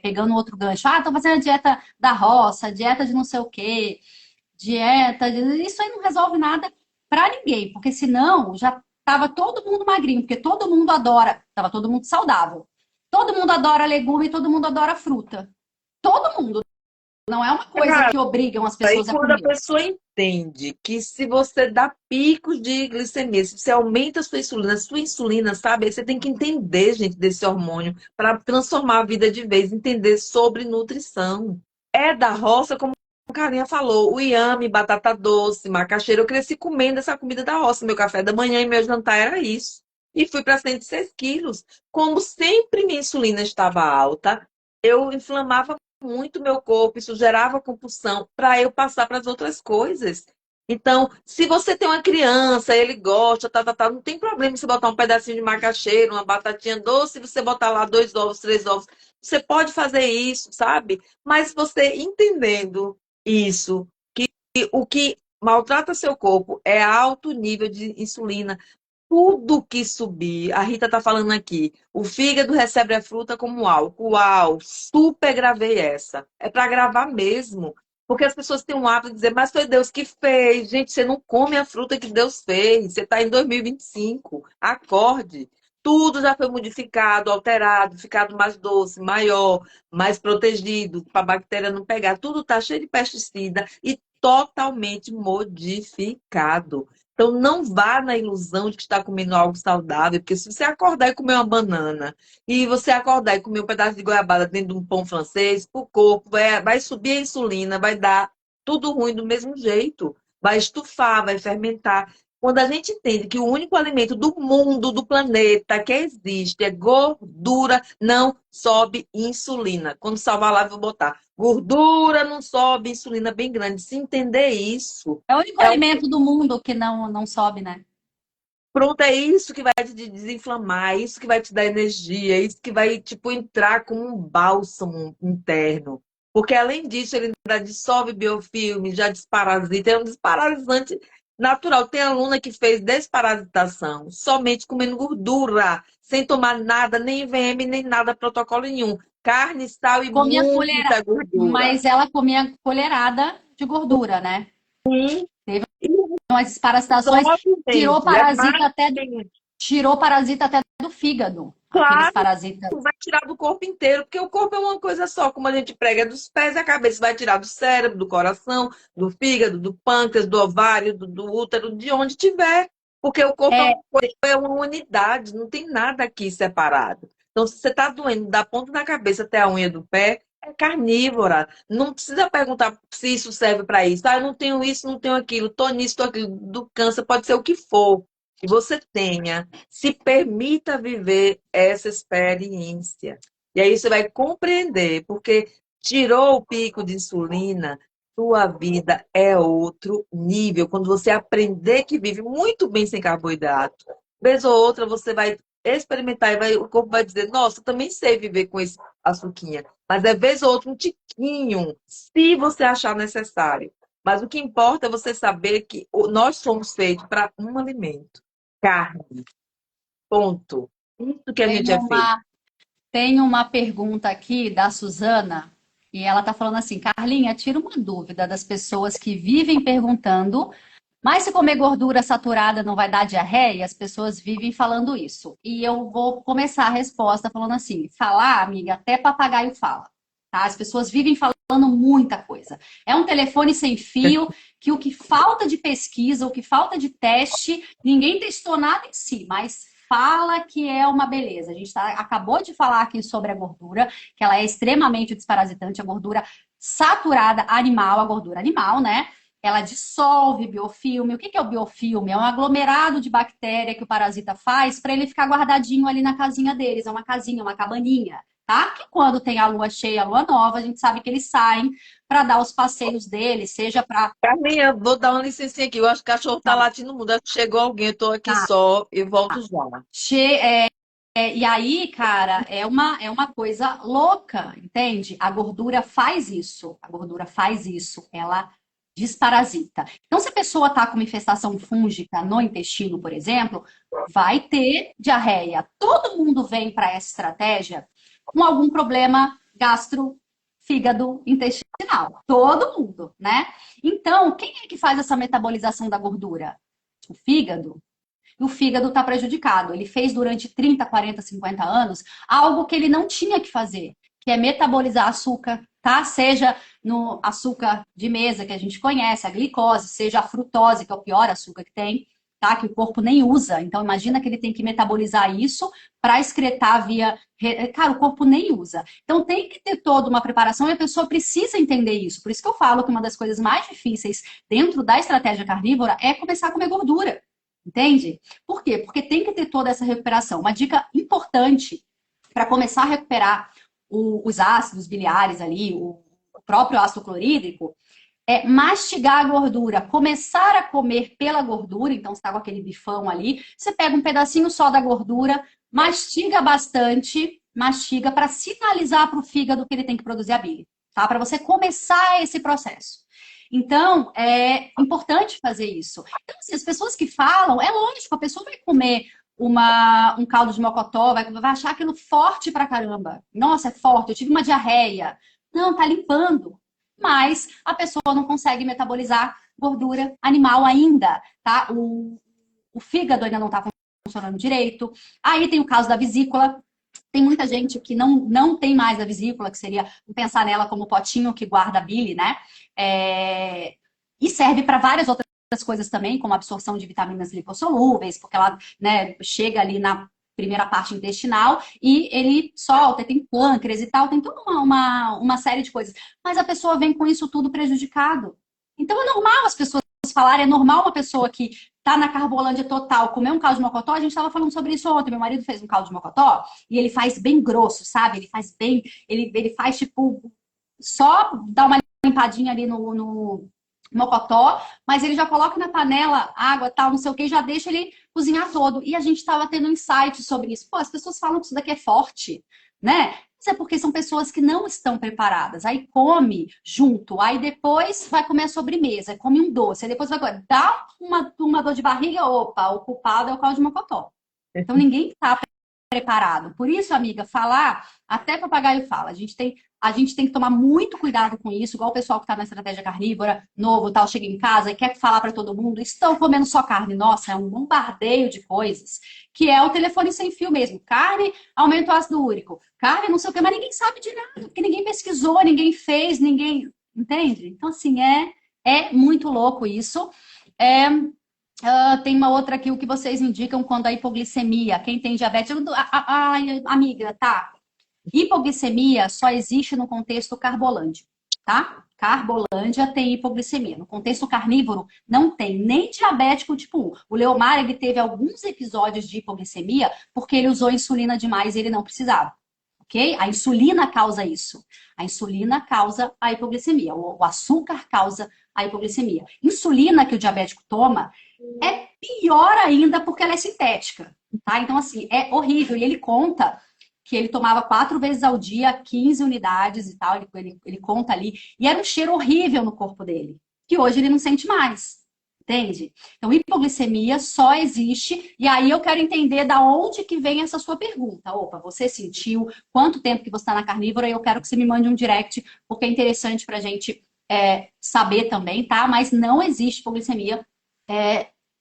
pegando outro gancho: ah, tô fazendo a dieta da roça, dieta de não sei o quê, Isso aí não resolve nada para ninguém, porque senão já tava todo mundo magrinho, porque todo mundo adora, tava todo mundo saudável. Todo mundo adora legume, todo mundo adora fruta. Todo mundo. Não é uma coisa que obrigam as Aí pessoas a quando a comer. pessoa entende que se você dá picos de glicemia, se você aumenta a sua insulina, sabe? Você tem que entender, gente, desse hormônio para transformar a vida de vez, entender sobre nutrição. É da roça, como a Carinha falou, o inhame, batata doce, macaxeira. Eu cresci comendo essa comida da roça. Meu café da manhã e meu jantar era isso. E fui para 106 quilos. Como sempre minha insulina estava alta, eu inflamava muito meu corpo, isso gerava compulsão para eu passar para as outras coisas. Então, se você tem uma criança, ele gosta, não tem problema você botar um pedacinho de macaxeira, uma batatinha doce, você botar lá 2 ovos, 3 ovos. Você pode fazer isso, sabe? Mas você entendendo isso, que o que maltrata seu corpo é alto nível de insulina. Tudo que subir, a Rita está falando aqui, o fígado recebe a fruta como álcool. Uau, super gravei essa. É para gravar mesmo. Porque as pessoas têm um hábito de dizer, mas foi Deus que fez. Gente, você não come a fruta que Deus fez. Você está em 2025. Acorde. Tudo já foi modificado, alterado, ficado mais doce, maior, mais protegido, para a bactéria não pegar. Tudo está cheio de pesticida e totalmente modificado. Então, não vá na ilusão de que está comendo algo saudável, porque se você acordar e comer uma banana, e você acordar e comer um pedaço de goiabada dentro de um pão francês, o corpo vai subir a insulina, vai dar tudo ruim do mesmo jeito, vai estufar, vai fermentar. Quando a gente entende que o único alimento do mundo, do planeta que existe é gordura, não sobe insulina. Quando salvar lá, eu vou botar gordura, não sobe insulina bem grande. Se entender isso, É o único é o alimento do mundo que não sobe, né? pronto, é isso que vai te desinflamar, é isso que vai te dar energia, é isso que vai, tipo, entrar como um bálsamo interno. Porque, além disso, ele ainda dissolve biofilme, já desparasita, é um desparasitante natural. Tem aluna que fez desparasitação somente comendo gordura, sem tomar nada, nem IVM, nem nada, protocolo nenhum. Carne, sal e Comia colher... muita gordura. Mas ela comia colherada de gordura, né? Sim, Teve e umas desparasitações, sobe tirou mesmo, é parasita mais. até tirou parasita até do fígado. Aqueles Claro, parasitas. vai tirar do corpo inteiro, porque o corpo é uma coisa só, como a gente prega dos pés à cabeça, vai tirar do cérebro, do coração, do fígado, do pâncreas, do ovário, do útero, de onde tiver, porque o corpo É, é uma unidade, não tem nada aqui separado. Então, se você está doendo da ponta da cabeça até a unha do pé, é carnívora. Não precisa perguntar se isso serve para isso. Ah, eu não tenho isso, não tenho aquilo, estou nisso, estou aquilo. Do câncer pode ser o que for que você tenha, se permita viver essa experiência. E aí você vai compreender, porque tirou o pico de insulina, sua vida é outro nível. Quando você aprender que vive muito bem sem carboidrato, vez ou outra você vai experimentar e o corpo vai dizer, nossa, eu também sei viver com esse açuquinha. Mas é vez ou outra um tiquinho, se você achar necessário. Mas o que importa é você saber que nós somos feitos para um alimento. Carne. Ponto. Isso que a tem gente é feito. uma, tem uma pergunta aqui da Suzana, e ela está falando assim: Carlinha, tira uma dúvida das pessoas que vivem perguntando, mas se comer gordura saturada não vai dar diarreia? As pessoas vivem falando isso. E eu vou começar a resposta falando assim: falar, amiga, até papagaio fala. Tá? As pessoas vivem falando muita coisa. É um telefone sem fio que o que falta de pesquisa, o que falta de teste, ninguém testou nada em si, mas fala que é uma beleza. A gente acabou de falar aqui sobre a gordura, que ela é extremamente desparasitante, a gordura saturada animal, a gordura animal, né? Ela dissolve biofilme. O que é o biofilme? É um aglomerado de bactéria que o parasita faz para ele ficar guardadinho ali na casinha deles. É uma casinha, uma cabaninha, tá? Que quando tem a lua cheia, a lua nova, a gente sabe que eles saem para dar os passeios deles, seja para. Carlinha, vou dar uma licencinha aqui. Eu acho que o cachorro tá Tá, latindo muito. Acho que chegou alguém. Eu tô aqui tá. só e volto já. E aí, cara, é uma coisa louca, entende? A gordura faz isso. A gordura faz isso. Ela desparasita. Então, se a pessoa está com uma infestação fúngica no intestino, por exemplo, vai ter diarreia. Todo mundo vem para essa estratégia com algum problema gastro, fígado, intestinal. Todo mundo, né? Então, quem é que faz essa metabolização da gordura? O fígado. E o fígado está prejudicado. Ele fez durante 30, 40, 50 anos algo que ele não tinha que fazer, que é metabolizar açúcar, tá? Seja no açúcar de mesa que a gente conhece, a glicose, seja a frutose, que é o pior açúcar que tem, tá? Que o corpo nem usa. Então imagina que ele tem que metabolizar isso para excretar via, cara, o corpo nem usa. Então tem que ter toda uma preparação e a pessoa precisa entender isso. Por isso que eu falo que uma das coisas mais difíceis dentro da estratégia carnívora é começar a comer gordura. Entende? Por quê? Porque tem que ter toda essa recuperação. Uma dica importante para começar a recuperar os ácidos biliares ali, o próprio ácido clorídrico, é mastigar a gordura, começar a comer pela gordura, então você tá com aquele bifão ali, você pega um pedacinho só da gordura, mastiga bastante, mastiga para sinalizar para o fígado que ele tem que produzir a bile, tá? Para você começar esse processo. Então, é importante fazer isso. Então, assim, as pessoas que falam, é lógico, a pessoa vai comer um caldo de mocotó, vai achar aquilo forte pra caramba. Nossa, é forte, eu tive uma diarreia. Não, tá limpando. Mas a pessoa não consegue metabolizar gordura animal ainda, tá? O fígado ainda não tá funcionando direito. Aí tem o caso da vesícula. Tem muita gente que não tem mais a vesícula, que seria pensar nela como potinho que guarda a bile, né? E serve para várias outras coisas também, como a absorção de vitaminas lipossolúveis, porque ela, né, chega ali na primeira parte intestinal e ele solta, tem pâncreas e tal, tem toda uma série de coisas. Mas a pessoa vem com isso tudo prejudicado. Então é normal as pessoas falarem, é normal uma pessoa que tá na carbolândia total comer um caldo de mocotó. A gente estava falando sobre isso ontem. Meu marido fez um caldo de mocotó e ele faz bem grosso, sabe? Ele faz bem, ele faz tipo, só dá uma limpadinha ali no mocotó, mas ele já coloca na panela água, tal, não sei o que, e já deixa ele cozinhar todo. E a gente estava tendo um insight sobre isso. Pô, as pessoas falam que isso daqui é forte, né? Mas é porque são pessoas que não estão preparadas. Aí come junto, aí depois vai comer a sobremesa, come um doce, aí depois vai dar uma dor de barriga, opa, o culpado é o caldo de mocotó. Então ninguém está preparado. Por isso, amiga, falar, até papagaio fala, a gente tem que tomar muito cuidado com isso, igual o pessoal que está na estratégia carnívora, novo, tal, chega em casa e quer falar para todo mundo, estão comendo só carne. Nossa, é um bombardeio de coisas, que é o telefone sem fio mesmo. Carne aumenta o ácido úrico, carne não sei o que, mas ninguém sabe de nada, porque ninguém pesquisou, ninguém fez, ninguém... Entende? Então, assim, é muito louco isso. Tem uma outra aqui, o que vocês indicam quando a hipoglicemia, quem tem diabetes... Amiga, tá... Hipoglicemia só existe no contexto carbolândia, tá? Carbolândia tem hipoglicemia. No contexto carnívoro, não tem nem diabético tipo 1. O Leomar, ele teve alguns episódios de hipoglicemia porque ele usou insulina demais e ele não precisava, ok? A insulina causa isso. A insulina causa a hipoglicemia. O açúcar causa a hipoglicemia. Insulina que o diabético toma é pior ainda porque ela é sintética, tá? Então, assim, é horrível. E ele conta que ele tomava 4 vezes ao dia, 15 unidades e tal, ele conta ali, e era um cheiro horrível no corpo dele, que hoje ele não sente mais, entende? Então, hipoglicemia só existe, e aí eu quero entender da onde que vem essa sua pergunta. Opa, você sentiu, quanto tempo que você está na carnívora, e eu quero que você me mande um direct, porque é interessante pra gente saber também, tá? Mas não existe hipoglicemia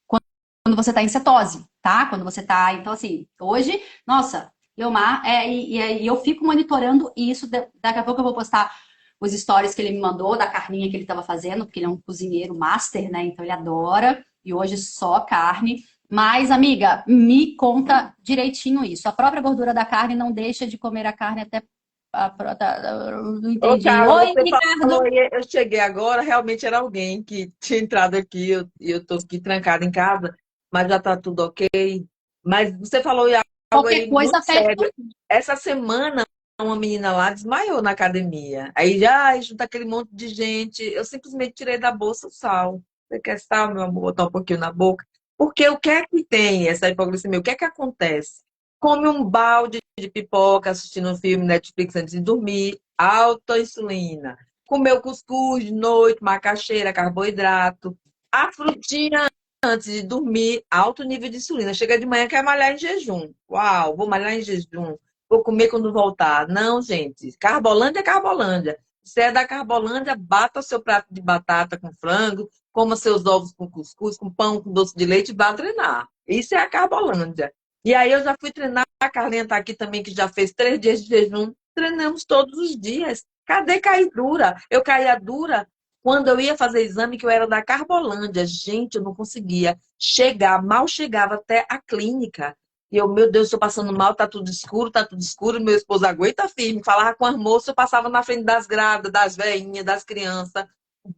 quando você está em cetose, tá? Quando você está... Então, assim, hoje, nossa... Leomar, e eu fico monitorando isso. Daqui a pouco eu vou postar os stories que ele me mandou, da carninha que ele estava fazendo, porque ele é um cozinheiro master, né? Então ele adora. E hoje só carne. Mas, amiga, me conta direitinho isso. A própria gordura da carne não deixa de comer a carne até... Não Ô, entendi. Carla, Oi, você falou Ricardo. aí, eu cheguei agora, realmente era alguém que tinha entrado aqui, eu tô aqui trancada em casa, mas já tá tudo ok. Mas você falou aí algo Qualquer aí coisa muito afeta. sério. Essa semana, uma menina lá desmaiou na academia. Aí já junta aquele monte de gente, eu simplesmente tirei da bolsa o sal. Você quer sal, meu amor? Botar um pouquinho na boca. Porque o que é que tem essa hipoglicemia? O que é que acontece? Come um balde de pipoca assistindo um filme Netflix antes de dormir, alta insulina. Comeu cuscuz de noite, macaxeira, carboidrato. A frutinha antes de dormir, alto nível de insulina. Chega de manhã, quer malhar em jejum. Uau, vou malhar em jejum. Vou comer quando voltar. Não, gente. Carbolândia é Carbolândia. Se é da Carbolândia, bata seu prato de batata com frango, coma seus ovos com cuscuz, com pão, com doce de leite e vá treinar. Isso é a Carbolândia. E aí eu já fui treinar, a Carlinha está aqui também, que já fez 3 dias de jejum. Treinamos todos os dias. Cadê cair dura? Eu caía dura quando eu ia fazer exame, que eu era da Carbolândia. Gente, eu não conseguia chegar, mal chegava até a clínica. E eu, meu Deus, estou passando mal, tá tudo escuro, tá tudo escuro. Meu esposo aguenta firme. Falava com as moças, eu passava na frente das grávidas, das velhinhas, das crianças,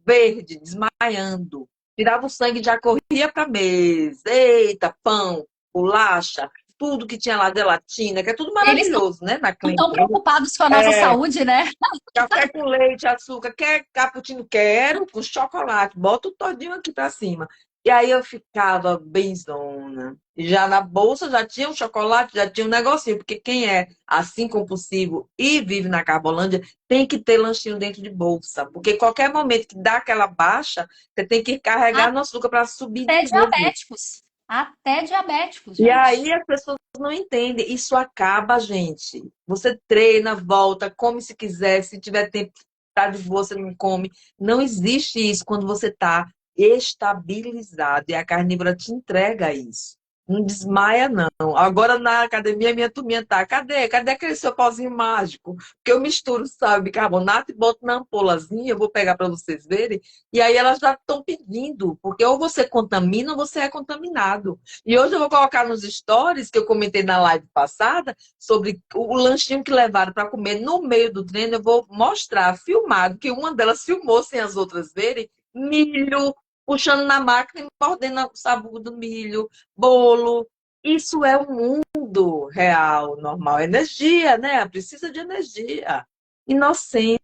verde, desmaiando. Tirava o sangue e já corria para mesa. Eita, pão, bolacha, tudo que tinha lá, gelatina, que é tudo Eles maravilhoso, né? Na não estão clínica. preocupados com a nossa É, saúde, né? café com leite, açúcar, quer cappuccino? Quero, com chocolate, bota o todinho aqui pra cima. E aí eu ficava benzona. Já na bolsa já tinha um chocolate, já tinha um negocinho, porque quem é assim compulsivo e vive na Carbolândia tem que ter lanchinho dentro de bolsa, porque qualquer momento que dá aquela baixa, você tem que carregar no açúcar para subir Até de novo. diabéticos. Até diabéticos, E aí gente. as pessoas não entendem. Isso acaba, gente. Você treina, volta, come se quiser, se tiver tempo, tá de boa, você não come. Não existe isso quando você está estabilizado. E a carnívora te entrega isso. Não desmaia, não. Agora na academia, minha turminha tá. Cadê? Cadê aquele seu pauzinho mágico? Porque eu misturo, sabe, bicarbonato e boto na ampolazinha. Eu vou pegar para vocês verem. E aí elas já estão pedindo. Porque ou você contamina ou você é contaminado. E hoje eu vou colocar nos stories que eu comentei na live passada sobre o lanchinho que levaram para comer no meio do treino. Eu vou mostrar filmado, que uma delas filmou sem as outras verem, milho, puxando na máquina e mordendo o sabor do milho, bolo. Isso é o mundo real, normal. Energia, né? Precisa de energia. Inocência,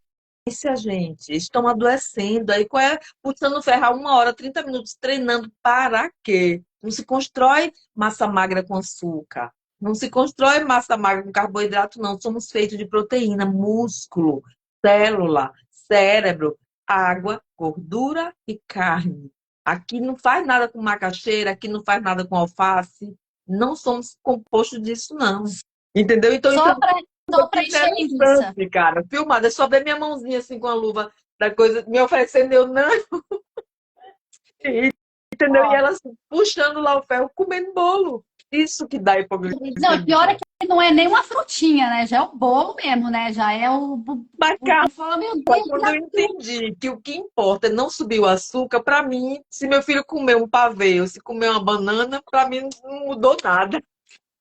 gente. Estão adoecendo. Aí qual é? Puxando ferro 1 hora, 30 minutos treinando para quê? Não se constrói massa magra com açúcar. Não se constrói massa magra com carboidrato, não. Somos feitos de proteína, músculo, célula, cérebro, água, gordura e carne. Aqui não faz nada com macaxeira, aqui não faz nada com alface. Não somos compostos disso, não. Entendeu? Então, isso Só para eu só para fiz encher era um linguiça. instante, cara, filmada. É só ver minha mãozinha assim com a luva da coisa, me oferecendo, eu não, entendeu? E Ó. ela assim, puxando lá o ferro, comendo bolo. Isso que dá Não, e pior é hipoglicemia. que não é nem uma frutinha, né? Já é o bolo mesmo, né? Já é Mas, o cara, fala, meu quando eu Deus, entendi que o que importa é não subir o açúcar, para mim, se meu filho comer um pavê ou se comer uma banana, para mim não mudou nada.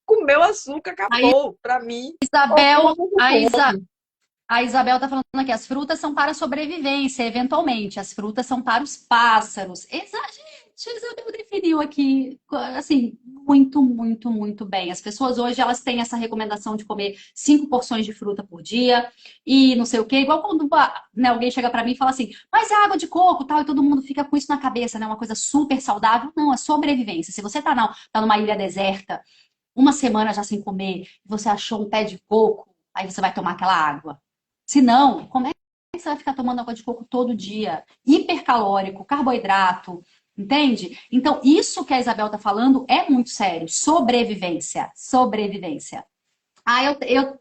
Comeu açúcar, a acabou. Para mim, ou Isabel, come ou não come. a Isabel tá falando aqui, as frutas são para a sobrevivência, eventualmente. As frutas são para os pássaros. Gente, a Isabel definiu aqui, assim, muito, muito, muito bem. As pessoas hoje, elas têm essa recomendação de comer 5 porções de fruta por dia e não sei o quê. Igual quando né, alguém chega para mim e fala assim, mas é água de coco, tal, e todo mundo fica com isso na cabeça, né? Uma coisa super saudável. Não, é sobrevivência. Se você tá numa ilha deserta, uma semana já sem comer, você achou um pé de coco, aí você vai tomar aquela água. Se não, como é que você vai ficar tomando água de coco todo dia? Hipercalórico, carboidrato, entende? Então, isso que a Isabel está falando é muito sério. Sobrevivência. Sobrevivência. Ah,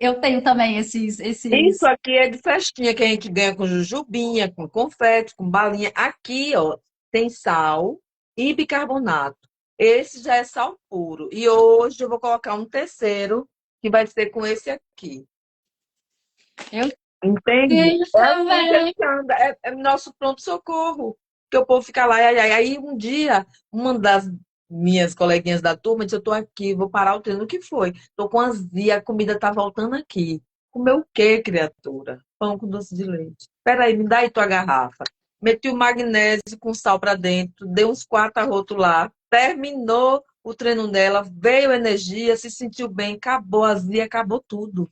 eu tenho também Isso esses. aqui é de festinha que a gente ganha com jujubinha, com confete, com balinha. Aqui, ó, tem sal e bicarbonato. Esse já é sal puro. E hoje eu vou colocar um terceiro, que vai ser com esse aqui. Eu Entende? tenho É assim que a também. gente anda. É nosso pronto-socorro. Que o povo fica lá, ai, ai. Aí um dia, uma das minhas coleguinhas da turma disse, eu tô aqui, vou parar o treino. O que foi? Tô com azia, a comida tá voltando aqui. Comer o quê, criatura? Pão com doce de leite. Peraí, me dá aí tua garrafa. Meti o magnésio com sal pra dentro, dei uns 4 arrotos lá, terminou o treino dela, veio energia, se sentiu bem, acabou a azia, acabou tudo.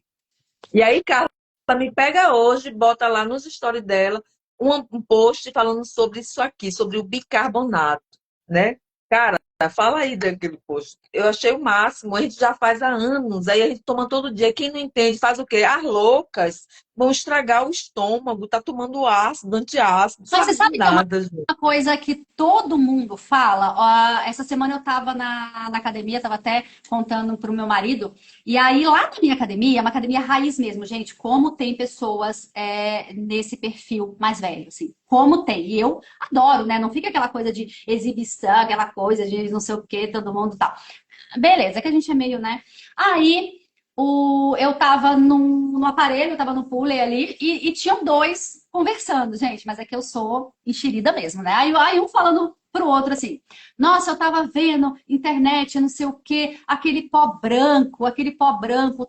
E aí, Carla me pega hoje, bota lá nos stories dela um post falando sobre isso aqui, sobre o bicarbonato, né? Cara, fala aí daquele post. Eu achei o máximo, a gente já faz há anos, aí a gente toma todo dia. Quem não entende faz o quê? As loucas vão estragar o estômago, tá tomando ácido, antiácido, Mas você sabe de sabe que é uma nada, gente. coisa que todo mundo fala. Essa semana eu estava na academia, estava até contando para o meu marido. E aí, lá na minha academia, é uma academia raiz mesmo, gente. Como tem pessoas nesse perfil mais velho, assim. Como tem. E eu adoro, né? Não fica aquela coisa de exibição, aquela coisa de não sei o quê, todo mundo tal. Beleza, é que a gente é meio, né? Aí. Eu tava no aparelho, eu tava no pulley ali, e tinham dois conversando, gente, mas é que eu sou enxerida mesmo, né? Aí um falando pro outro assim, nossa, eu tava vendo internet, não sei o quê, aquele pó branco,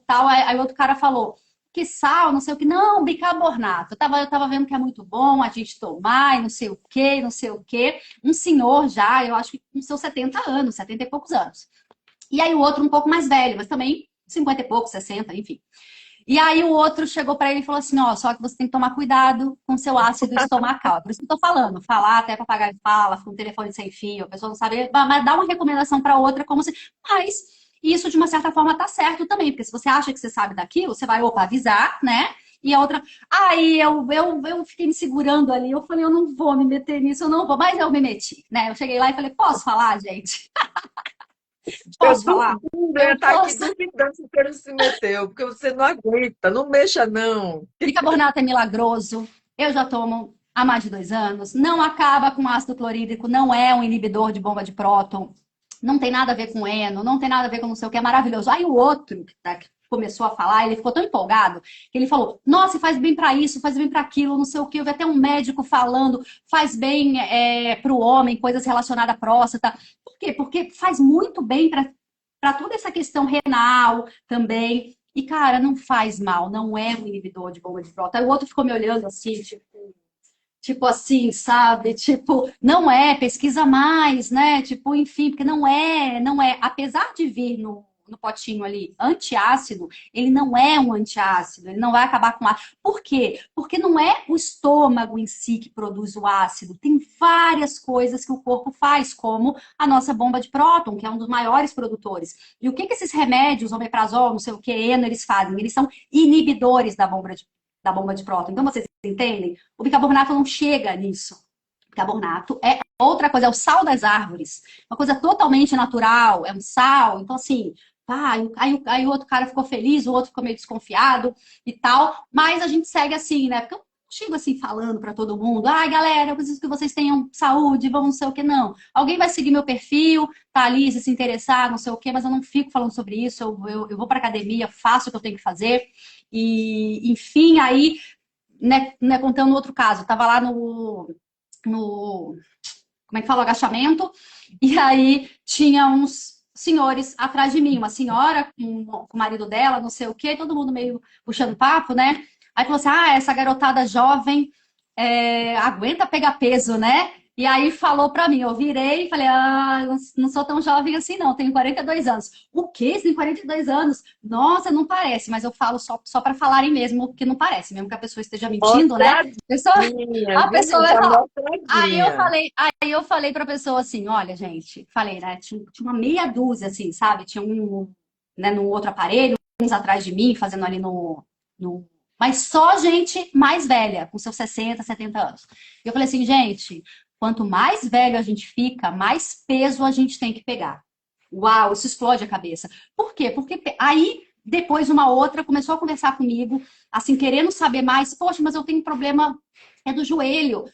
tal. Aí o outro cara falou, que sal, não sei o que, não, bicarbonato. Eu tava vendo que é muito bom a gente tomar, e não sei o quê, não sei o quê. Um senhor já, eu acho que com seus 70 anos, 70 e poucos anos. E aí o outro um pouco mais velho, mas também 50 e pouco, 60, enfim. E aí o outro chegou para ele e falou assim, ó, só que você tem que tomar cuidado com seu ácido estomacal. É por isso que eu tô falando, falar até papagaio fala, com o telefone sem fio, a pessoa não sabe, mas dá uma recomendação para outra como se... Mas isso de uma certa forma tá certo também, porque se você acha que você sabe daquilo, você vai, opa, avisar, né? E a outra, aí eu fiquei me segurando ali, eu falei, eu não vou me meter nisso, eu não vou, mas eu me meti, né? Eu cheguei lá e falei, posso falar, gente? Eu Posso falar? duvido, eu ia Eu estar aqui posso. duvidando se você não se meteu, porque você não aguenta, não mexa não. Bicarbonato é milagroso. Eu já tomo há mais de 2 anos. Não acaba com ácido clorídrico, não é um inibidor de bomba de próton. Não tem nada a ver com eno, não tem nada a ver com não sei o que, é maravilhoso. Aí o outro que começou a falar, ele ficou tão empolgado que ele falou: Nossa, faz bem para isso, faz bem para aquilo, não sei o que. Eu vi até um médico falando, faz bem para o homem, coisas relacionadas à próstata. Por quê? Porque faz muito bem para toda essa questão renal também. E, cara, não faz mal, não é um inibidor de bomba de próton. Aí o outro ficou me olhando assim, tipo assim, sabe? Tipo, não é, pesquisa mais, né? Tipo, enfim, porque não é. Apesar de vir no potinho ali antiácido, ele não é um antiácido, ele não vai acabar com ácido. Por quê? Porque não é o estômago em si que produz o ácido, tem várias coisas que o corpo faz, como a nossa bomba de próton, que é um dos maiores produtores. E o que esses remédios, omeprazol, não sei o que, eno, eles fazem? Eles são inibidores da bomba de próton. Então, vocês entendem? O bicarbonato não chega nisso. O bicarbonato é outra coisa, é o sal das árvores. Uma coisa totalmente natural, é um sal. Então, assim, aí o outro cara ficou feliz, o outro ficou meio desconfiado e tal. Mas a gente segue assim, né? Porque eu não chego assim falando para todo mundo, ai galera, eu preciso que vocês tenham saúde, vamos não sei o que, não. Alguém vai seguir meu perfil, tá ali, se interessar, não sei o que, mas eu não fico falando sobre isso, eu vou para academia, faço o que eu tenho que fazer. E, enfim, aí, né, contando outro caso, eu tava lá no, como é que fala, agachamento, e aí tinha uns senhores atrás de mim, uma senhora com o marido dela, não sei o quê, todo mundo meio puxando papo, né? Aí falou assim, essa garotada jovem aguenta pegar peso, né? E aí falou pra mim, eu virei e falei, não sou tão jovem assim não, tenho 42 anos. O quê? Você tem 42 anos? Nossa, não parece, mas eu falo só para falarem mesmo que não parece, mesmo que a pessoa esteja mentindo, né? Mostradinha, A viu? pessoa vai Tá falar. Aí eu mostradinha. falei, aí eu falei pra pessoa assim, olha, gente, falei, né? Tinha uma meia dúzia, assim, sabe? Tinha um, né, no outro aparelho, uns atrás de mim, fazendo ali no... Mas só gente mais velha, com seus 60, 70 anos. E eu falei assim, gente, quanto mais velho a gente fica, mais peso a gente tem que pegar. Uau, isso explode a cabeça. Por quê? Porque aí depois uma outra começou a conversar comigo, assim, querendo saber mais. Poxa, mas eu tenho um problema do joelho.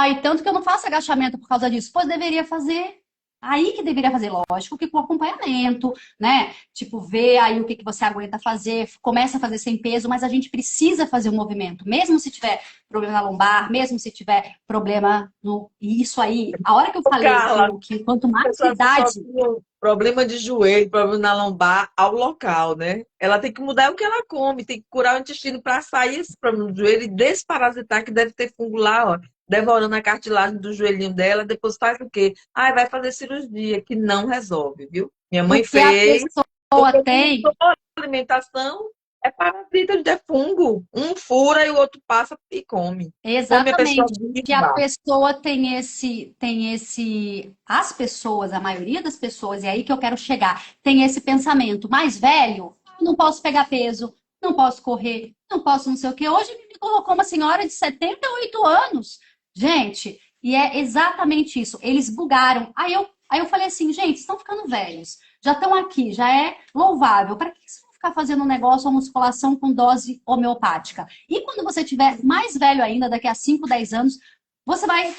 E tanto que eu não faço agachamento por causa disso. Pois deveria fazer. Aí que deveria fazer, lógico, que com acompanhamento, né? Tipo, ver aí o que você aguenta fazer, começa a fazer sem peso, mas a gente precisa fazer o movimento, mesmo se tiver problema na lombar, mesmo se tiver problema no. E isso aí, a hora que eu Ô, falei Carla, que quanto mais pessoa só idade. tem um problema de joelho, problema na lombar ao local, né? Ela tem que mudar o que ela come, tem que curar o intestino para sair esse problema do joelho e desparasitar, que deve ter fungo lá, ó, devorando a cartilagem do joelhinho dela. Depois faz o quê? Vai fazer cirurgia, que não resolve, viu? Minha mãe Porque a fez, pessoa porque tem. mudou a alimentação, é parasita, é fungo. Um fura e o outro passa e come. Come a pessoa Exatamente. Que a viva. pessoa tem esse. As pessoas, a maioria das pessoas, e é aí que eu quero chegar, tem esse pensamento mais velho, não posso pegar peso, não posso correr, não posso não sei o quê. Hoje me colocou uma senhora de 78 anos. Gente, e é exatamente isso. Eles bugaram. Aí eu falei assim, gente, estão ficando velhos, já estão aqui, já é louvável. Para que vocês vão ficar fazendo um negócio, uma musculação com dose homeopática? E quando você tiver mais velho ainda, daqui a 5, 10 anos, você vai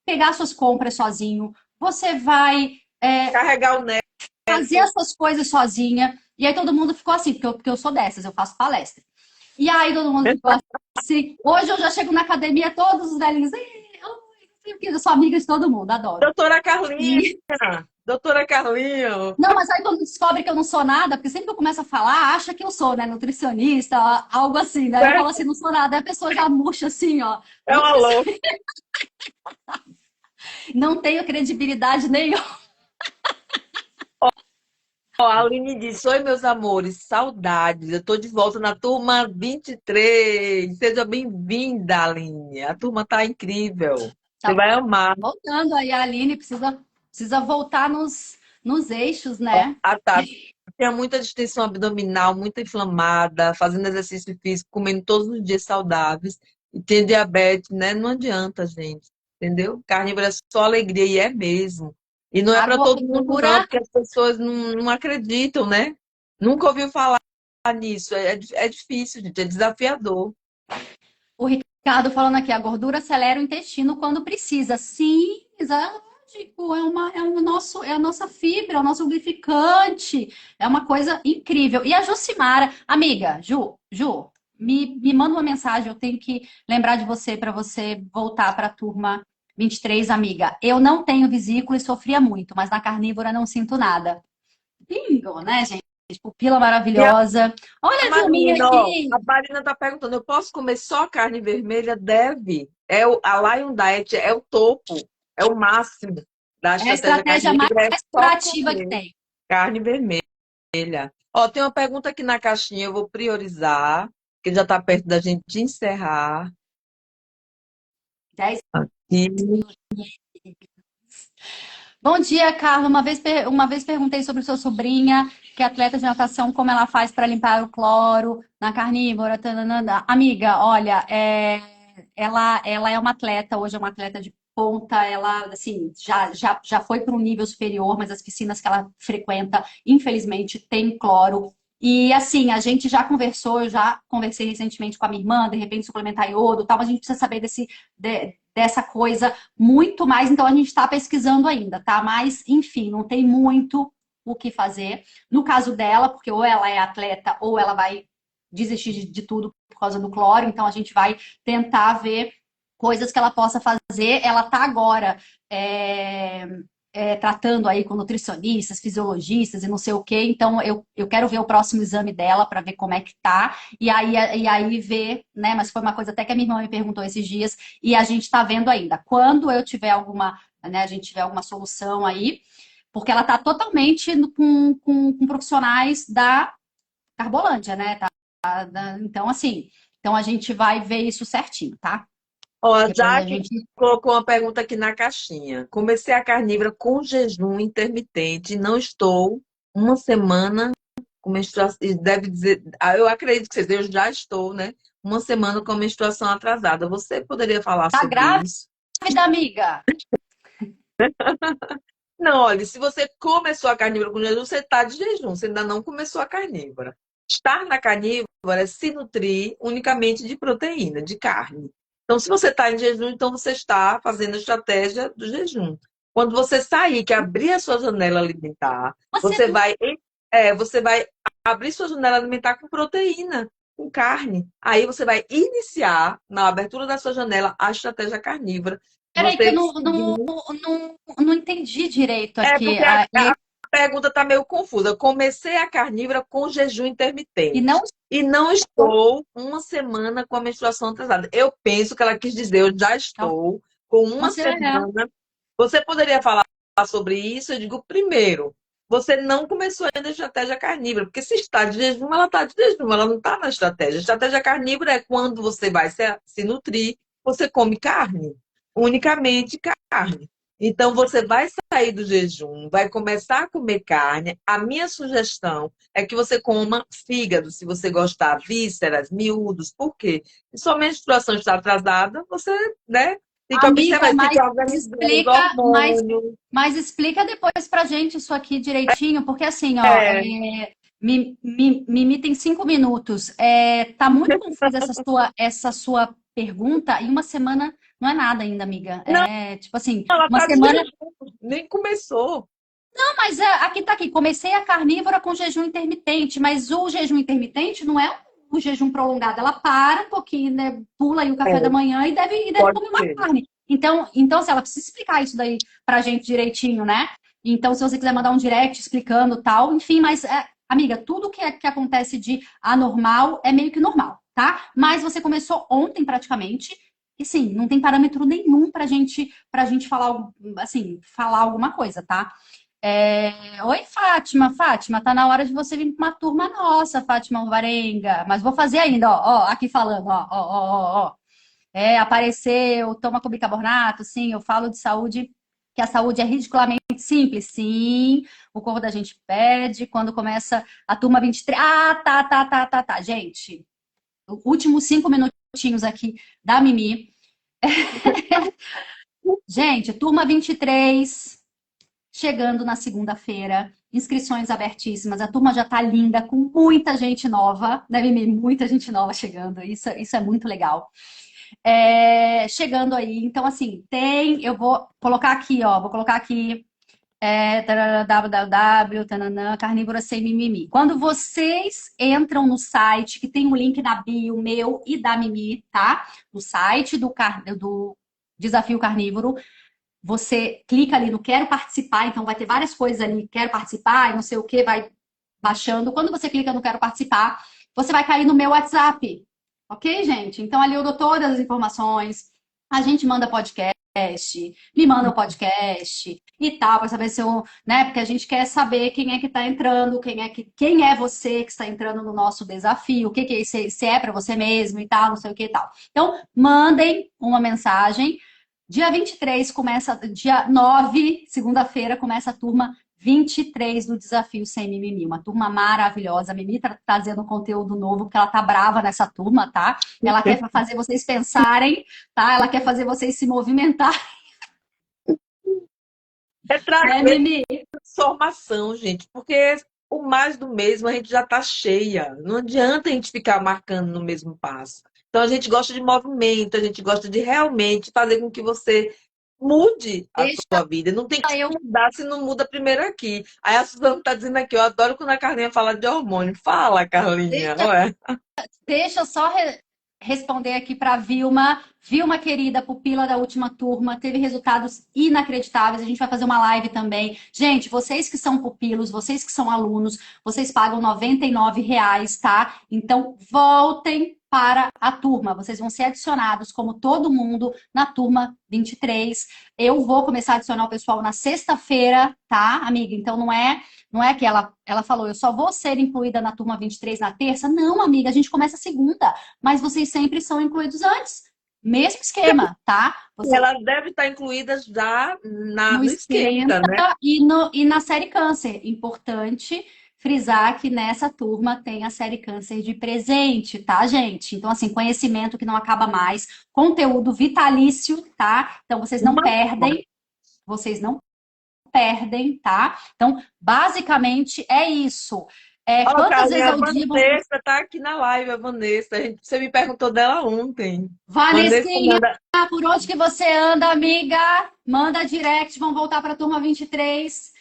pegar suas compras sozinho, você vai Carregar o fazer neto. as suas coisas sozinha. E aí todo mundo ficou assim, porque eu sou dessas, eu faço palestra. E aí todo mundo ficou assim. Hoje eu já chego na academia, todos os velhinhos, eu sou amiga de todo mundo, adoro. Doutora Carlinha, E doutora Carlinha. não, mas aí quando descobre que eu não sou nada, porque sempre que eu começo a falar, acha que eu sou, né, nutricionista, algo assim, né? Eu falo assim, não sou nada, aí a pessoa já murcha assim, ó. É uma louca. Não tenho credibilidade nenhuma. a Aline disse: Oi, meus amores, saudades. Eu tô de volta na turma 23. Seja bem-vinda, Aline. A turma tá incrível. Você Tá vai amar. voltando aí, a Aline precisa voltar nos eixos, né? A Tati tinha muita distensão abdominal, muito inflamada, fazendo exercício físico, comendo todos os dias saudáveis. E tem diabetes, né? Não adianta, gente. Entendeu? Carnívoro é só alegria, e é mesmo. E não é A para todo mundo, não, gordura, porque as pessoas não acreditam, né? Nunca ouviu falar nisso. É difícil, gente, é desafiador. o Ricardo falando aqui, a gordura acelera o intestino quando precisa. Sim, lógico, é a nossa fibra, é o nosso lubrificante. É uma coisa incrível. E a Jucimara, amiga, Ju, me manda uma mensagem, eu tenho que lembrar de você para você voltar para a turma 23, amiga. Eu não tenho vesícula e sofria muito, mas na carnívora não sinto nada. Bingo, né, gente? Pupila E maravilhosa. Olha a Vilminha Marina, ó, aqui. a Marina está perguntando: eu posso comer só carne vermelha? Deve. A Lion Diet é o topo, é o máximo da É a estratégia estratégia mais carnívora, é só atrativa que comer tem. carne vermelha. Ó, tem uma pergunta aqui na caixinha, eu vou priorizar, que já está perto da gente encerrar. 10 E Bom dia, Carla. Uma vez perguntei sobre sua sobrinha, que é atleta de natação, como ela faz para limpar o cloro na carnívora. Tananana. Amiga, olha, ela é uma atleta, hoje é uma atleta de ponta, ela assim, já foi para um nível superior, mas as piscinas que ela frequenta, infelizmente, tem cloro. E assim, a gente já conversou, eu já conversei recentemente com a minha irmã, de repente suplementar iodo, e tal, mas a gente precisa saber dessa coisa muito mais, então a gente está pesquisando ainda, tá? Mas, enfim, não tem muito o que fazer. No caso dela, porque ou ela é atleta ou ela vai desistir de tudo por causa do cloro, então a gente vai tentar ver coisas que ela possa fazer. Ela tá agora tratando aí com nutricionistas, fisiologistas e não sei o quê, então eu quero ver o próximo exame dela para ver como é que tá, e aí ver, né? Mas foi uma coisa até que a minha irmã me perguntou esses dias, e a gente está vendo ainda. Quando eu tiver alguma, né, a gente tiver alguma solução aí, porque ela está totalmente com profissionais da Carbolândia, né? Então, assim, então a gente vai ver isso certinho, tá? ó, a Depois a Jaque gente. colocou uma pergunta aqui na caixinha. Comecei a carnívora com jejum intermitente, não estou uma semana com menstruação, deve dizer, eu acredito que seja, eu já estou, né? Uma semana com a menstruação atrasada. Você poderia falar Tá sobre grávida, isso? amiga? Não, olha, se você começou a carnívora com jejum, você está de jejum, você ainda não começou a carnívora. Estar na carnívora é se nutrir unicamente de proteína, de carne. Então, se você está em jejum, então você está fazendo a estratégia do jejum. Quando você sair, que abrir a sua janela alimentar, Você você vai abrir sua janela alimentar com proteína, com carne. Aí você vai iniciar, na abertura da sua janela, a estratégia carnívora. Peraí, que eu Você seguindo. não entendi direito É aqui. porque a pergunta está meio confusa. Comecei a carnívora com jejum E não intermitente e não estou uma semana com a menstruação atrasada. Eu penso que ela quis dizer, eu já então, estou com uma você é. semana. Você poderia falar sobre isso? Eu digo, primeiro, você não começou ainda a estratégia carnívora, porque se está de jejum, ela está de jejum, ela não está na estratégia. A estratégia carnívora é quando você vai se nutrir, você come carne, unicamente carne. Então, você vai sair do jejum, vai começar a comer carne. A minha sugestão é que você coma fígado, se você gostar, vísceras, miúdos. Por quê? Se sua menstruação está atrasada, você, né, tem que observar, Amiga, você tem mas que organizar os explica, mas, hormônios. mas explica depois pra gente isso aqui direitinho, porque assim, ó, É, Mimi tem 5 minutos. Tá muito confusa essa sua pergunta, e uma semana não é nada ainda, amiga. não, É tipo assim, ela uma está de semana. jejum, nem começou. Mas aqui tá aqui. Comecei a carnívora com jejum intermitente, mas o jejum intermitente não é o jejum prolongado. Ela para um pouquinho, né? Pula aí o É, café da manhã e deve pode comer uma ser. carne. Então, se ela precisa explicar isso daí pra gente direitinho, né? Então, se você quiser mandar um direct explicando tal, enfim, mas, amiga, tudo que acontece de anormal é meio que normal, tá? Mas você começou ontem praticamente. E sim, não tem parâmetro nenhum pra gente falar, assim, falar alguma coisa, tá? Oi, Fátima. Fátima, tá na hora de você vir para uma turma nossa, Fátima Alvarenga. Mas vou fazer ainda, ó, aqui falando, ó. Apareceu, toma com bicarbonato, sim, eu falo de saúde, que a saúde é ridiculamente simples, sim, o corpo da gente pede, quando começa a turma 23. Tá, gente, últimos 5 minutinhos aqui da Mimi. Gente, turma 23, chegando na segunda-feira, inscrições abertíssimas, a turma já tá linda, com muita gente nova, né, Mimi? Muita gente nova chegando, isso é muito legal. Chegando aí. Então, assim, eu vou colocar aqui, ó, www, carnívora sem mimimi. Quando vocês entram no site, que tem um link na bio meu e da Mimi, tá? No site do Desafio Carnívoro, você clica ali no Quero Participar, então vai ter várias coisas ali, quero participar e não sei o que, vai baixando. Quando você clica no Quero Participar, você vai cair no meu WhatsApp. Ok, gente? Então ali eu dou todas as informações, a gente manda podcast, me manda o podcast e tal, para saber se eu, né? Porque a gente quer saber quem é que está entrando, quem é você que está entrando no nosso desafio, o que é isso, se é para você mesmo e tal, não sei o que e tal. Então, mandem uma mensagem. Dia 23 começa, dia 9, segunda-feira, começa a turma 23 do Desafio Sem Mimimi. Uma turma maravilhosa. A Mimi tá trazendo conteúdo novo, porque ela tá brava nessa turma, tá? Ela quer fazer vocês pensarem, tá? Ela quer fazer vocês se movimentar, É né, trazer Mimi? transformação, gente, porque o mais do mesmo a gente já está cheia. Não adianta a gente ficar marcando no mesmo passo. Então a gente gosta de movimento, a gente gosta de realmente fazer com que você mude a Deixa sua vida. Não tem que eu mudar se não muda primeiro aqui. Aí a Suzana está dizendo aqui, eu adoro quando a Carlinha fala de hormônio. Fala, Carlinha. deixa Ué. Deixa eu só responder aqui para Vilma. Vilma, querida, pupila da última turma, teve resultados inacreditáveis. A gente vai fazer uma live também. Gente, vocês que são pupilos, vocês que são alunos, vocês pagam R$ 99, tá? Então, voltem para a turma. Vocês vão ser adicionados, como todo mundo, na turma 23. Eu vou começar a adicionar o pessoal na sexta-feira, tá, amiga? Então, não é que ela falou, eu só vou ser incluída na turma 23 na terça. Não, amiga, a gente começa segunda, mas vocês sempre são incluídos antes. Mesmo esquema, tá? Você Ela deve estar incluída já no no esquenta, esquenta né? e na série câncer. Importante frisar que nessa turma tem a série câncer de presente, tá, gente? Então, assim, conhecimento que não acaba mais, conteúdo vitalício, tá? Então, vocês não perdem, tá? Então, basicamente é isso. Ó, Quantas vezes Carlinha, a ao dia Vanessa tá aqui na live, a Vanessa. Você me perguntou dela ontem. Vanessa Vanessinha, manda. por onde que você anda, amiga? Manda direct, vamos voltar para a turma 23.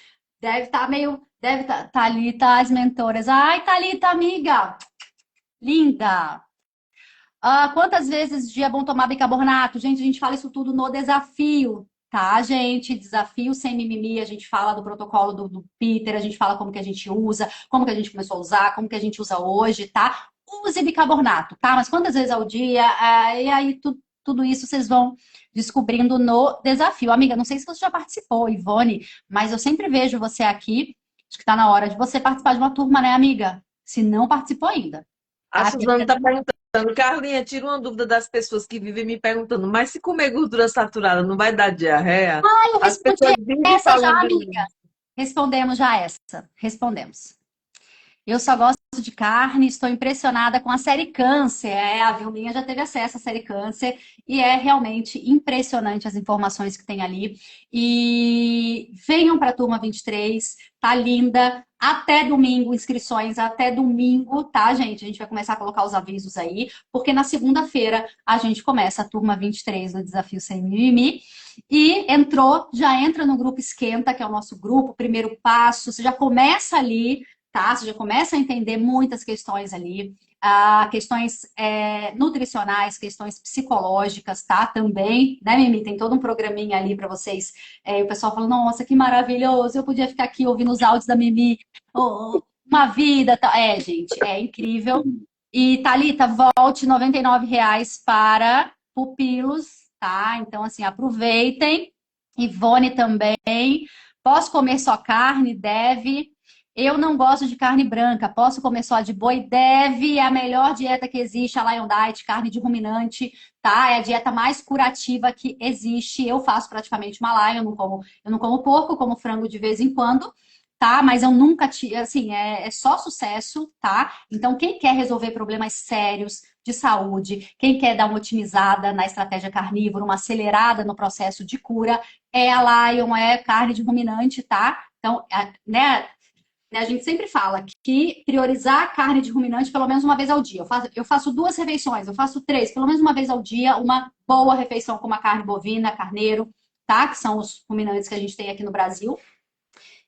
Deve estar, Thalita, as mentoras. Ai, Thalita, amiga, linda. Quantas vezes dia é bom tomar bicarbonato? Gente, a gente fala isso tudo no desafio, tá, gente? Desafio sem mimimi, a gente fala do protocolo do Peter, a gente fala como que a gente usa, como que a gente começou a usar, como que a gente usa hoje, tá? Use bicarbonato, tá? Mas quantas vezes ao dia? E aí, tudo isso vocês vão descobrindo no desafio. Amiga, não sei se você já participou, Ivone, mas eu sempre vejo você aqui. Acho que tá na hora de você participar de uma turma, né, amiga? Se não participou ainda, A tá? Suzana tá perguntando, Carlinha, tira uma dúvida das pessoas que vivem me perguntando, mas se comer gordura saturada não vai dar diarreia? Eu As respondi pessoas vivem essa já, falando amiga. isso. Respondemos já essa. Respondemos. Eu só gosto de carne, estou impressionada com a série Câncer. A Vilminha já teve acesso à série Câncer e é realmente impressionante as informações que tem ali. E venham para a turma 23, tá linda. Até domingo, inscrições até domingo, tá, gente? A gente vai começar a colocar os avisos aí, porque na segunda-feira a gente começa a turma 23 do Desafio Sem Mimimi. E já entra no grupo Esquenta, que é o nosso grupo, primeiro passo, você já começa ali, tá? Você já começa a entender muitas questões ali, questões nutricionais, questões psicológicas, tá? Também, né, Mimi? Tem todo um programinha ali para vocês. E o pessoal fala, nossa, que maravilhoso, eu podia ficar aqui ouvindo os áudios da Mimi, uma vida, tá? Gente, é incrível. E, Thalita, volte R$ 99 para pupilos, tá? Então, assim, aproveitem. Ivone também. Posso comer só carne? Deve. Eu não gosto de carne branca. Posso comer só de boi? Deve. É a melhor dieta que existe, a Lion Diet, carne de ruminante, tá? É a dieta mais curativa que existe. Eu faço praticamente uma Lion, eu não como porco, como frango de vez em quando, tá? Mas eu nunca tive, assim, é só sucesso, tá? Então, quem quer resolver problemas sérios de saúde, quem quer dar uma otimizada na estratégia carnívora, uma acelerada no processo de cura, é a Lion, é carne de ruminante, tá? Então, né, a gente sempre fala que priorizar a carne de ruminante pelo menos uma vez ao dia. Eu faço 2 refeições, eu faço 3, pelo menos uma vez ao dia, uma boa refeição com uma carne bovina, carneiro, tá? Que são os ruminantes que a gente tem aqui no Brasil.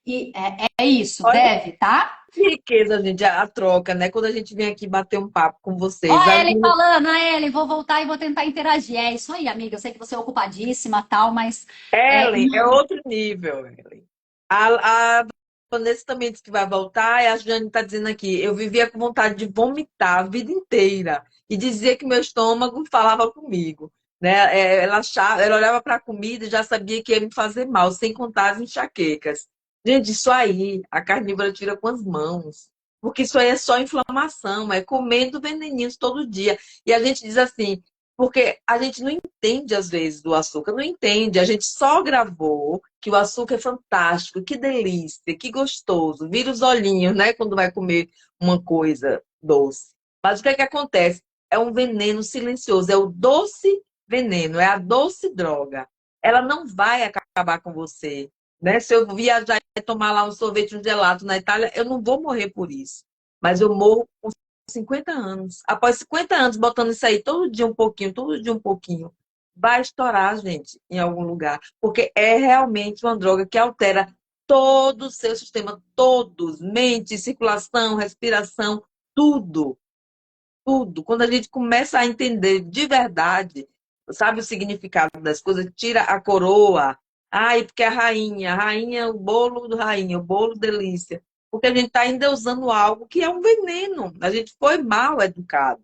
E é isso, Olha deve, tá? que riqueza, gente, a troca, né? Quando a gente vem aqui bater um papo com Ó, vocês. a Ellen falando, a Ellen, vou voltar e vou tentar interagir. É isso aí, amiga. Eu sei que você é ocupadíssima tal, mas Ellen, é outro nível, Ellen. A Vanessa também disse que vai voltar, e a Jane está dizendo aqui, eu vivia com vontade de vomitar a vida inteira e dizia que meu estômago falava comigo, né? Ela olhava para a comida e já sabia que ia me fazer mal, sem contar as enxaquecas. Gente, isso aí, a carnívora tira com as mãos, porque isso aí é só inflamação, é comendo veneninhos todo dia. E a gente diz assim, porque a gente não entende, às vezes, do açúcar, não entende. A gente só gravou que o açúcar é fantástico, que delícia, que gostoso. Vira os olhinhos, né, quando vai comer uma coisa doce. Mas o que é que acontece? É um veneno silencioso, é o doce veneno, é a doce droga. Ela não vai acabar com você, né? Se eu viajar e tomar lá um sorvete, um gelato na Itália, eu não vou morrer por isso. Mas eu morro 50 anos. Após 50 anos botando isso aí todo dia um pouquinho, todo dia um pouquinho, vai estourar, gente, em algum lugar. Porque é realmente uma droga que altera todo o seu sistema, todos, mente, circulação, respiração, tudo, tudo. Quando a gente começa a entender de verdade, sabe o significado das coisas, tira a coroa. Ai, porque a rainha, o bolo do rainha, o bolo delícia. Porque a gente está endeusando algo que é um veneno. A gente foi mal educado,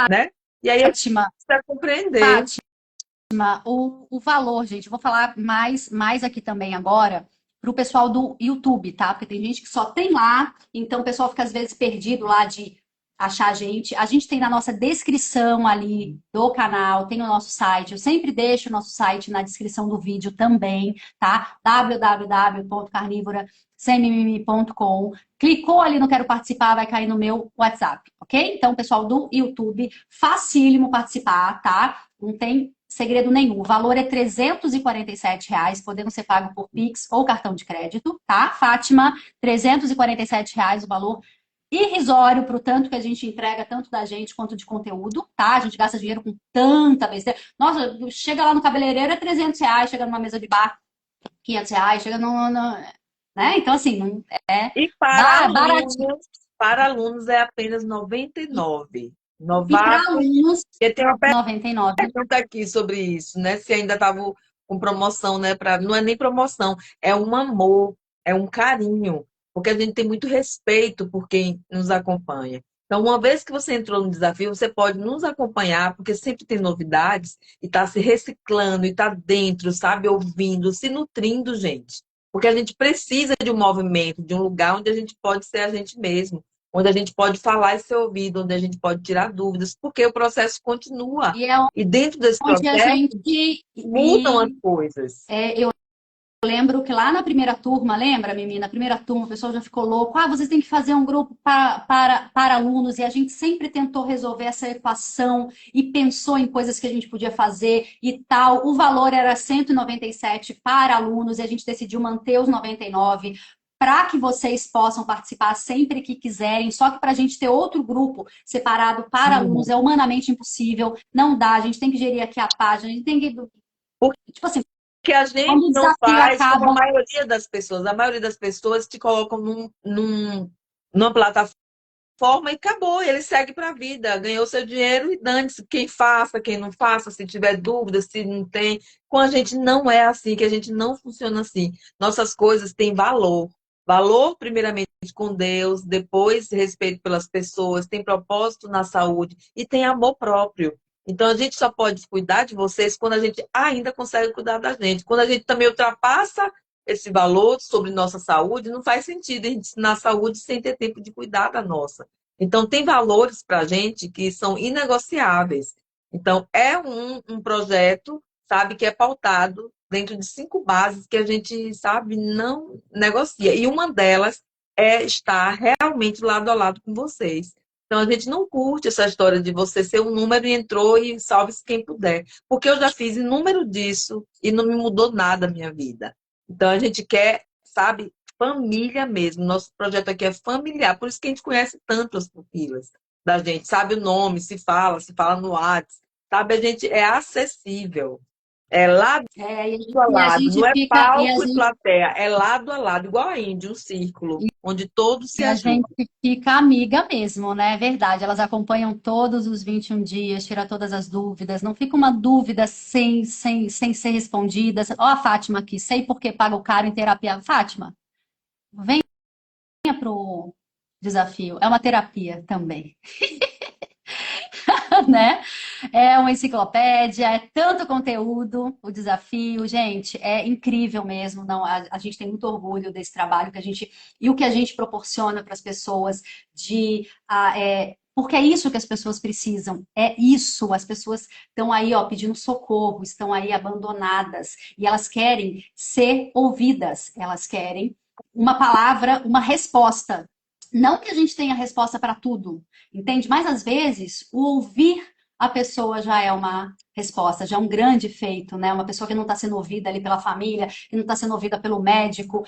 né? E aí a gente Fátima, precisa compreender. Fátima, o valor, gente, eu vou falar mais aqui também agora para o pessoal do YouTube, tá? Porque tem gente que só tem lá, então o pessoal fica às vezes perdido lá de achar a gente. A gente tem na nossa descrição ali do canal, tem o nosso site. Eu sempre deixo o nosso site na descrição do vídeo também, tá? www.carnivora.com. Clicou ali no Quero Participar, vai cair no meu WhatsApp, ok? Então, pessoal do YouTube, facílimo participar, tá? Não tem segredo nenhum. O valor é R$ 347, podendo ser pago por Pix ou cartão de crédito, tá? Fátima, R$ 347 o valor irrisório para o tanto que a gente entrega, tanto da gente quanto de conteúdo, tá? A gente gasta dinheiro com tanta besteira. Nossa, chega lá no cabeleireiro é R$ 300, chega numa mesa de bar, R$ 500, chega né? Então, assim, não é E baratinho. para alunos é apenas 99. E para Novato, alunos, porque tem uma 99. pergunta aqui sobre isso, né? Se ainda estava com promoção, né? Não é nem promoção, é um amor, é um carinho, porque a gente tem muito respeito por quem nos acompanha. Então, uma vez que você entrou no desafio, você pode nos acompanhar, porque sempre tem novidades, e está se reciclando, e está dentro, sabe, ouvindo, se nutrindo, gente. Porque a gente precisa de um movimento, de um lugar onde a gente pode ser a gente mesmo, onde a gente pode falar e ser ouvido, onde a gente pode tirar dúvidas, porque o processo continua. E é E dentro desse onde a processo, gente. mudam as coisas. Eu lembro que lá na primeira turma, lembra, Mimi? Na primeira turma, o pessoal já ficou louco. Ah, vocês têm que fazer um grupo para alunos. E a gente sempre tentou resolver essa equação e pensou em coisas que a gente podia fazer e tal. O valor era 197 para alunos e a gente decidiu manter os 99 para que vocês possam participar sempre que quiserem. Só que para a gente ter outro grupo separado para alunos é humanamente impossível. Não dá. A gente tem que gerir aqui a página. A gente tem que. Tipo assim, Porque a gente quando o não desafio faz como a acaba. maioria das pessoas. A maioria das pessoas te colocam numa plataforma e acabou. Ele segue para a vida. Ganhou seu dinheiro e dane-se. Quem faça, quem não faça, se tiver dúvida, se não tem. Com a gente não é assim, que a gente não funciona assim. Nossas coisas têm valor. Valor, primeiramente, com Deus, depois respeito pelas pessoas, tem propósito na saúde e tem amor próprio. Então, a gente só pode cuidar de vocês quando a gente ainda consegue cuidar da gente. Quando a gente também ultrapassa esse valor sobre nossa saúde, não faz sentido a gente ensinar saúde sem ter tempo de cuidar da nossa. Então, tem valores para a gente que são inegociáveis. Então, é um projeto, sabe, que é pautado dentro de 5 bases que a gente, sabe, não negocia. E uma delas é estar realmente lado a lado com vocês. Então, a gente não curte essa história de você ser um número e entrou e salve-se quem puder. Porque eu já fiz inúmero disso e não me mudou nada a minha vida. Então, a gente quer, sabe, família mesmo. Nosso projeto aqui é familiar. Por isso que a gente conhece tanto as pupilas da gente. Sabe o nome, se fala no WhatsApp. Sabe, a gente é acessível. É lado a E a lado. gente Não é fica, palco e plateia. É lado a lado, igual a Índia, um círculo, onde todos se e a gente ajudam. fica amiga mesmo, né? É verdade. Elas acompanham todos os 21 dias, tiram todas as dúvidas. Não fica uma dúvida sem ser respondida. Ó, a Fátima aqui, sei por que paga o caro em terapia. Fátima, venha pro desafio. É uma terapia também. Né? É uma enciclopédia, é tanto conteúdo, o desafio, gente, é incrível mesmo. Não, a gente tem muito orgulho desse trabalho que a gente e o que a gente proporciona para as pessoas porque é isso que as pessoas precisam, é isso. As pessoas estão aí, ó, pedindo socorro, estão aí abandonadas e elas querem ser ouvidas, elas querem uma palavra, uma resposta. Não que a gente tenha resposta para tudo, entende? Mas às vezes o ouvir a pessoa já é uma resposta, já é um grande feito, né? Uma pessoa que não está sendo ouvida ali pela família, que não está sendo ouvida pelo médico,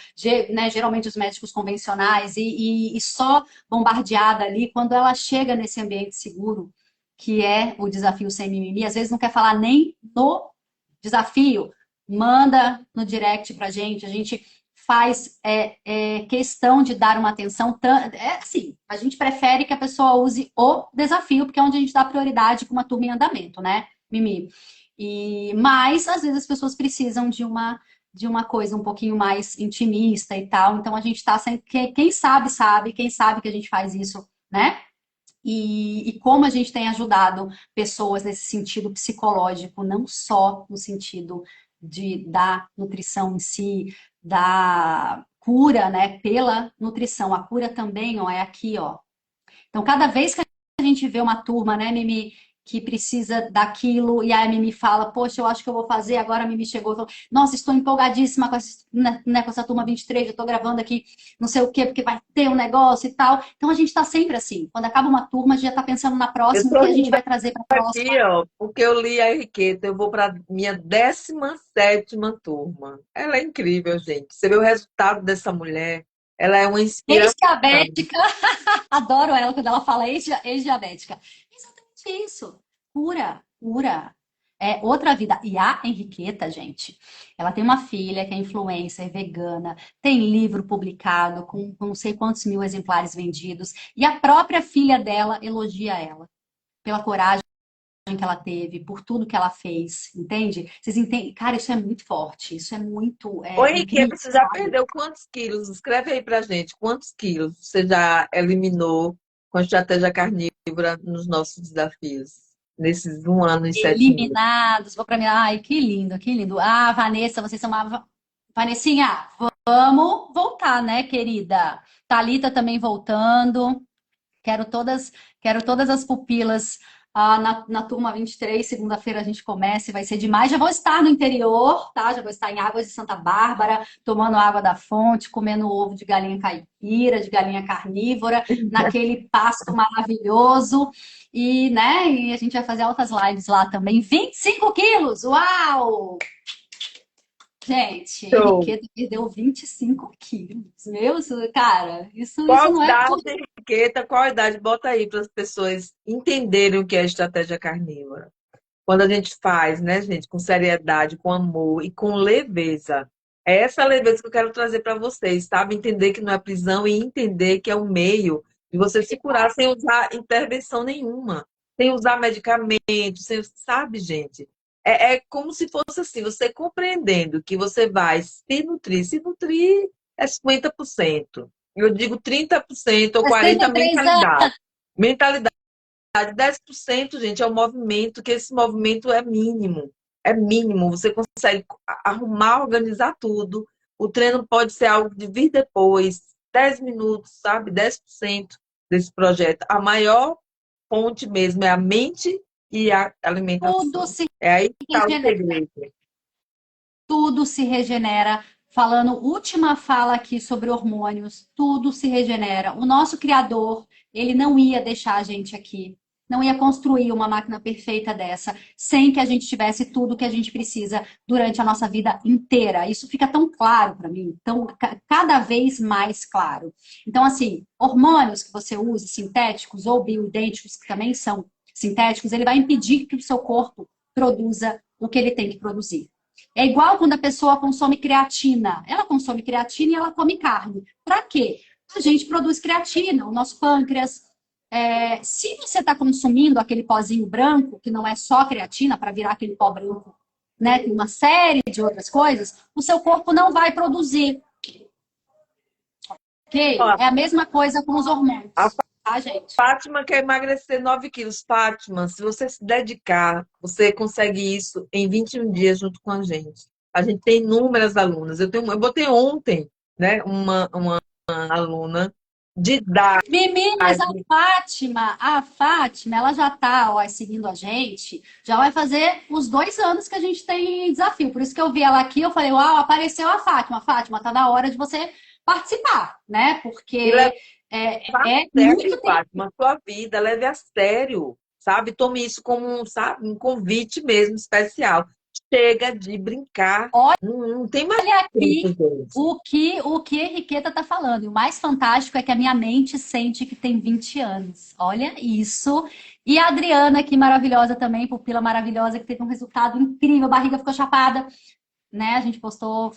né? Geralmente os médicos convencionais, e só bombardeada ali quando ela chega nesse ambiente seguro, que é o desafio sem mimimi, às vezes não quer falar nem no desafio, manda no direct pra gente, a gente faz questão de dar uma atenção. É assim, a gente prefere que a pessoa use o desafio, porque é onde a gente dá prioridade para uma turma em andamento, né, Mimi? Mas, às vezes, as pessoas precisam de uma coisa um pouquinho mais intimista e tal. Então, a gente está sempre. Quem sabe, quem sabe que a gente faz isso, né? E como a gente tem ajudado pessoas nesse sentido psicológico, não só no sentido da nutrição em si, da cura, né, pela nutrição. A cura também, ó, é aqui, ó. Então, cada vez que a gente vê uma turma, né, Mimi, que precisa daquilo, e aí a Mimi fala, poxa, eu acho que eu vou fazer, agora a Mimi chegou e falou, nossa, estou empolgadíssima com essa turma 23, eu estou gravando aqui não sei o quê, porque vai ter um negócio e tal. Então a gente está sempre assim, quando acaba uma turma, a gente já está pensando na Eu próxima, o estou que a gente rindo vai trazer para a próxima. aqui, ó, porque eu li a Henriqueta. Eu vou para minha 17ª turma. Ela é incrível, gente. Você vê o resultado dessa mulher. Ela é uma inspiração. Ex-diabética, adoro ela quando ela fala ex-diabética. Exatamente isso. Cura, cura. É outra vida. E a Henriqueta, gente, ela tem uma filha que é influencer, vegana, tem livro publicado com não sei quantos mil exemplares vendidos, e a própria filha dela elogia ela pela coragem que ela teve, por tudo que ela fez, entende? Vocês entendem? Cara, isso é muito forte, isso é muito Ô, incrível, Henriqueta, você já sabe? perdeu quantos quilos? Escreve aí pra gente. Quantos quilos você já eliminou com a estratégia carnívora nos nossos desafios? Nesses 1 ano e 7 meses. Eliminados, vou pra mim. Ai, que lindo, que lindo. Ah, Vanessa, vocês são uma. Vanessinha, vamos voltar, né, querida? Thalita também voltando. Quero todas, quero todas as pupilas na turma 23. Segunda-feira a gente começa e vai ser demais. Já vou estar no interior, tá? Já vou estar em Águas de Santa Bárbara, tomando água da fonte, comendo ovo de galinha caipira, de galinha carnívora, naquele pasto maravilhoso. E, né, e a gente vai fazer altas lives lá também. 25 quilos! Uau! Gente, Show. Henriqueta perdeu 25 quilos. Meu, cara, isso Qual não é idade, Henriqueta? Qual idade? Bota aí para as pessoas entenderem o que é estratégia carnívora. Quando a gente faz, né, gente, com seriedade, com amor e com leveza. É essa leveza que eu quero trazer para vocês, sabe? Entender que não é prisão e entender que é um meio de você se curar sem usar intervenção nenhuma, sem usar medicamentos, sem, sabe, gente? É como se fosse assim, você compreendendo que você vai se nutrir é 50%. Eu digo 30% ou 40% 63 anos. mentalidade. Mentalidade 10%, gente, é o movimento, que esse movimento é mínimo. É mínimo. Você consegue arrumar, organizar tudo. O treino pode ser algo de vir depois, 10 minutos, sabe? 10% desse projeto. A maior fonte mesmo é a mente e a Tudo alimentação. se É aí que está o regenera. segredo. Tudo se regenera. Falando, última fala aqui sobre hormônios, tudo se regenera. O nosso criador, ele não ia deixar a gente aqui, não ia construir uma máquina perfeita dessa, sem que a gente tivesse tudo que a gente precisa durante a nossa vida inteira. Isso fica tão claro para mim, tão, cada vez mais claro. Então, assim, hormônios que você use, sintéticos ou bioidênticos, que também são sintéticos, ele vai impedir que o seu corpo produza o que ele tem que produzir. É igual quando a pessoa consome creatina. Ela consome creatina e ela come carne. Para quê? A gente produz creatina, o nosso pâncreas. Se você está consumindo aquele pozinho branco, que não é só creatina, para virar aquele pó branco, né? Tem uma série de outras coisas, o seu corpo não vai produzir. Ok? Ó, É a mesma coisa com os a hormônios, tá, gente? Fátima quer emagrecer 9 quilos. Fátima, se você se dedicar, você consegue isso em 21 dias junto com a gente. A gente tem inúmeras alunas. Eu botei ontem, né, uma aluna de idade. Mimi, mas a Fátima, ela já tá, ó, seguindo a gente, já vai fazer os 2 anos que a gente tem desafio. Por isso que eu vi ela aqui, eu falei, uau, apareceu a Fátima. Fátima, tá na hora de você participar, né? E leva Porque a é sério, muito tempo. Fátima, a sua vida, leve a sério, sabe? Tome isso como um, sabe, um convite mesmo especial. Chega de brincar. Não tem mais Olha tempo, aqui gente. o que Henriqueta tá falando. E o mais fantástico é que a minha mente sente que tem 20 anos. Olha isso. E a Adriana, que maravilhosa também, pupila maravilhosa, que teve um resultado incrível, a barriga ficou chapada, né? A gente postou,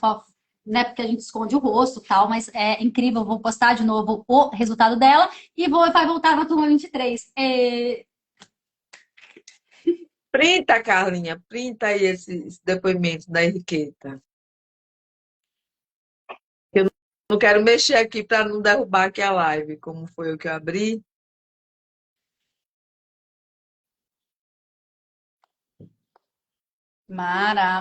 né? Porque a gente esconde o rosto e tal, mas é incrível. Vou postar de novo o resultado dela e vai voltar na turma 23. Printa, Carlinha, printa aí esse depoimento da Henriqueta. Eu não quero mexer aqui para não derrubar aqui a live, como foi o que eu abri.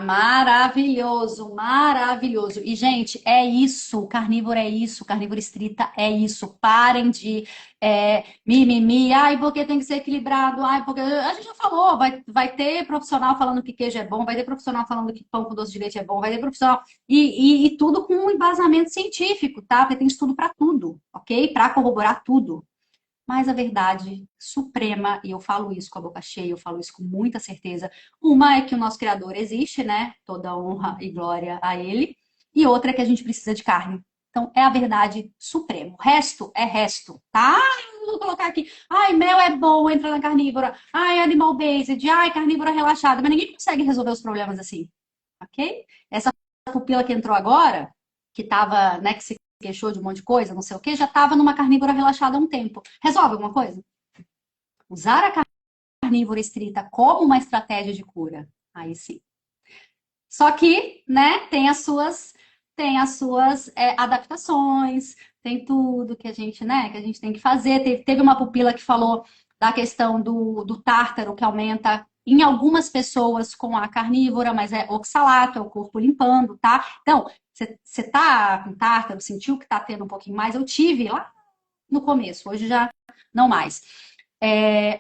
Maravilhoso, maravilhoso. E, gente, é isso. Carnívoro é isso. Carnívoro estrita é isso. Parem de mimimi. Ai, porque tem que ser equilibrado. Ai, porque. A gente já falou. Vai ter profissional falando que queijo é bom. Vai ter profissional falando que pão com doce de leite é bom. Vai ter profissional. E tudo com um embasamento científico, tá? Porque tem estudo para tudo, ok? Para corroborar tudo. Mas a verdade suprema, e eu falo isso com a boca cheia, eu falo isso com muita certeza, uma é que o nosso Criador existe, né? Toda honra e glória a Ele, e outra é que a gente precisa de carne. Então, é a verdade suprema. O resto é resto, tá? Vou colocar aqui. Ai, mel é bom, entra na carnívora. Ai, animal based. Ai, carnívora relaxada. Mas ninguém consegue resolver os problemas assim, ok? Essa pupila que entrou agora, que tava, né, que se queixou de um monte de coisa, não sei o que, já estava numa carnívora relaxada há um tempo. Resolve alguma coisa? Usar a carnívora estrita como uma estratégia de cura. Aí sim. Só que, né, tem as suas adaptações, tem tudo que a gente, né, que a gente tem que fazer. Teve uma pupila que falou da questão do tártaro que aumenta em algumas pessoas com a carnívora, mas é oxalato, é o corpo limpando, tá? Então, você tá com tártaro, sentiu que tá tendo um pouquinho mais? Eu tive lá no começo, hoje já não mais.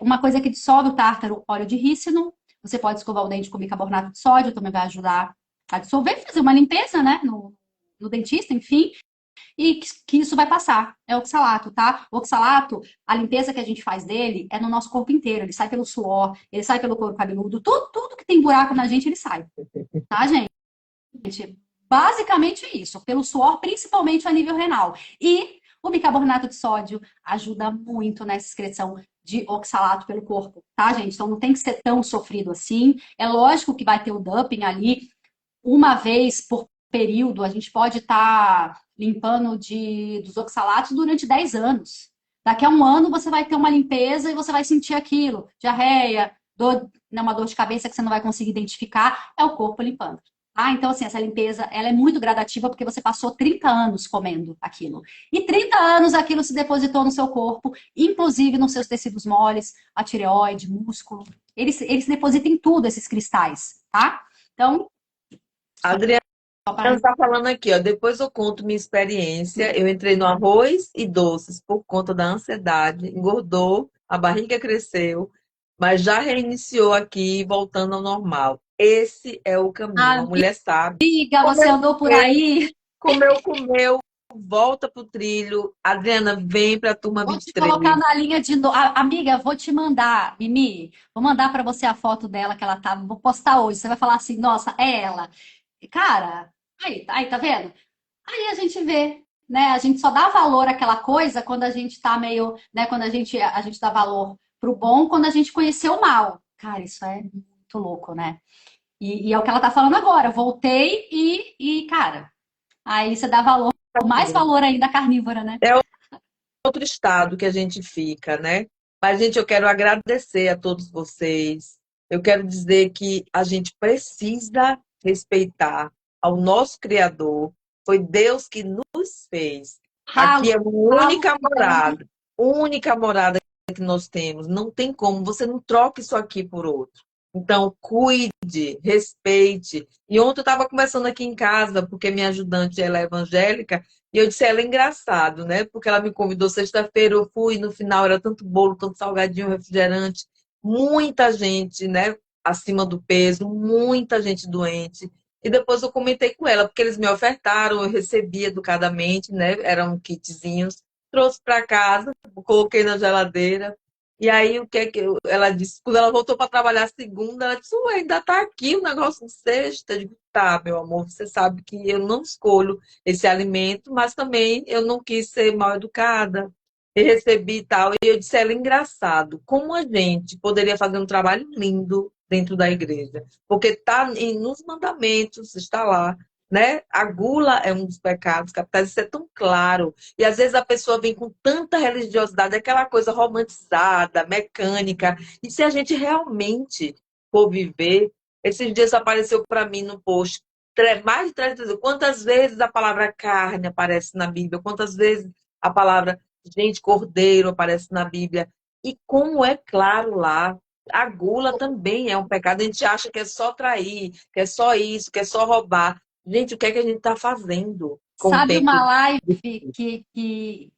Uma coisa que dissolve o tártaro, óleo de rícino. Você pode escovar o dente com bicarbonato de sódio, também vai ajudar a dissolver, fazer uma limpeza, né, no dentista, enfim, e que isso vai passar. É o oxalato, tá? O oxalato, a limpeza que a gente faz dele é no nosso corpo inteiro. Ele sai pelo suor, ele sai pelo couro cabeludo, tudo que tem buraco na gente, ele sai, tá, gente? Basicamente é isso, pelo suor, principalmente a nível renal. E o bicarbonato de sódio ajuda muito nessa excreção de oxalato pelo corpo, tá, gente? Então não tem que ser tão sofrido assim. É lógico que vai ter o dumping ali uma vez por período, a gente pode estar limpando dos oxalatos durante 10 anos. Daqui a um ano você vai ter uma limpeza e você vai sentir aquilo, diarreia, uma dor de cabeça que você não vai conseguir identificar, é o corpo limpando. Então, assim, essa limpeza, ela é muito gradativa porque você passou 30 anos comendo aquilo. E 30 anos aquilo se depositou no seu corpo, inclusive nos seus tecidos moles, a tireoide, músculo. Eles depositam em tudo esses cristais, tá? Então, Adriana, Ela está falando aqui, ó. Depois eu conto minha experiência. Eu entrei no arroz e doces por conta da ansiedade, engordou, a barriga cresceu, mas já reiniciou aqui, voltando ao normal. Esse é o caminho. A mulher sabe. Amiga, você Comeu, andou por aí? comeu, volta pro trilho. Adriana, vem para a turma Vou vinte e te colocar três. na linha de novo. Amiga, vou te mandar, Mimi. Vou mandar para você a foto dela que ela tá. Vou postar hoje. Você vai falar assim, nossa, é ela. Cara, aí, tá vendo? Aí a gente vê, né? A gente só dá valor àquela coisa quando a gente tá meio, né? Quando a gente dá valor pro bom quando a gente conheceu o mal. Cara, isso é muito louco, né? E é o que ela tá falando agora. Voltei cara, aí você dá valor, mais valor ainda à carnívora, né? É outro estado que a gente fica, né? Mas, gente, eu quero agradecer a todos vocês. Eu quero dizer que a gente precisa respeitar ao nosso Criador. Foi Deus que nos fez. Ralo, Aqui é a ralo engano. única morada que nós temos. Não tem como, você não troca isso aqui por outro. Então, cuide, respeite. E ontem eu estava conversando aqui em casa, porque minha ajudante ela é evangélica, e eu disse, ela é engraçado, né? Porque ela me convidou sexta-feira, eu fui, no final era tanto bolo, tanto salgadinho, refrigerante, muita gente, né? Acima do peso, muita gente doente. E depois eu comentei com ela, porque eles me ofertaram, eu recebi educadamente, né? Eram kitzinhos, trouxe para casa, coloquei na geladeira. E aí, o que é que ela disse? Quando ela voltou para trabalhar segunda, ela disse: Ué, ainda está aqui o negócio de sexta. Eu digo: Tá, meu amor, você sabe que eu não escolho esse alimento, mas também eu não quis ser mal educada. E recebi e tal. E eu disse: Ela é engraçado. Como a gente poderia fazer um trabalho lindo dentro da igreja? Porque está nos mandamentos, está lá. Né? A gula é um dos pecados capitais, isso é tão claro. E às vezes a pessoa vem com tanta religiosidade, aquela coisa romantizada, mecânica. E se a gente realmente for viver, esses dias apareceu para mim no post mais de 300 vezes. Quantas vezes a palavra carne aparece na Bíblia? Quantas vezes a palavra gente, cordeiro aparece na Bíblia? E como é claro lá, a gula também é um pecado. A gente acha que é só trair, que é só isso, que é só roubar. Gente, o que é que a gente está fazendo com o Sabe tempo? uma live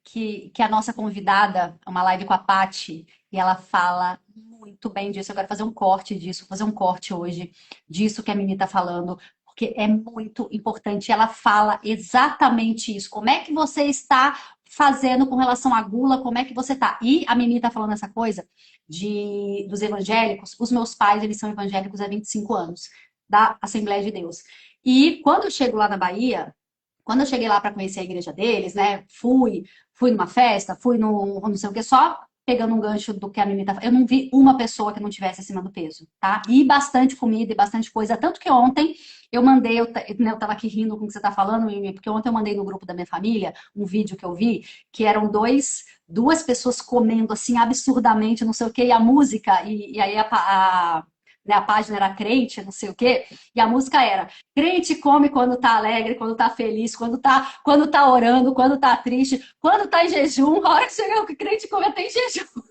que a nossa convidada, uma live com a Paty, e ela fala muito bem disso. Eu quero fazer um corte disso, vou fazer um corte hoje disso que a Mimi está falando, porque é muito importante. Ela fala exatamente isso. Como é que você está fazendo com relação à gula? Como é que você está? E a Mimi está falando essa coisa dos evangélicos. Os meus pais, eles são evangélicos há 25 anos, da Assembleia de Deus. E quando eu chego lá na Bahia, quando eu cheguei lá para conhecer a igreja deles, né? Fui numa festa, fui no não sei o que, só pegando um gancho do que a Mimi tá falando. Eu não vi uma pessoa que não tivesse acima do peso, tá? E bastante comida e bastante coisa. Tanto que ontem eu mandei, né, eu tava aqui rindo com o que você tá falando, Mimi, porque ontem eu mandei no grupo da minha família um vídeo que eu vi, que eram duas pessoas comendo assim absurdamente, não sei o que, e a música, e aí né, a página era crente, não sei o quê, e a música era crente come quando tá alegre, quando tá feliz, quando tá orando, quando tá triste, quando tá em jejum. A hora que chega o crente come até em jejum.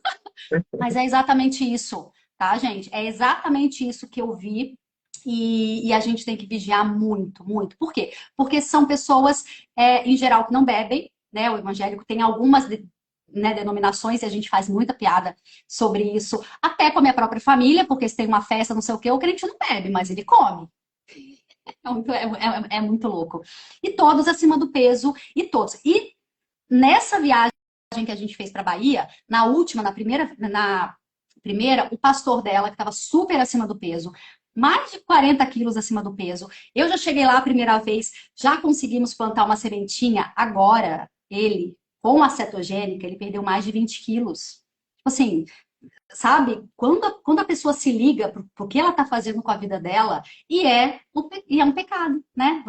Mas é exatamente isso, tá, gente? É exatamente isso que eu vi. E a gente tem que vigiar muito, muito. Por quê? Porque são pessoas, em geral, que não bebem, né? O evangélico tem algumas né, denominações e a gente faz muita piada sobre isso, até com a minha própria família, porque se tem uma festa, não sei o quê, o crente não bebe, mas ele come. É muito louco. E todos acima do peso, e todos. E nessa viagem que a gente fez para Bahia, na primeira, o pastor dela, que estava super acima do peso, mais de 40 quilos acima do peso. Eu já cheguei lá a primeira vez, já conseguimos plantar uma sementinha. Agora, ele, com a cetogênica, ele perdeu mais de 20 quilos. Tipo assim, sabe? Quando a pessoa se liga pro que ela está fazendo com a vida dela, e é um pecado, né?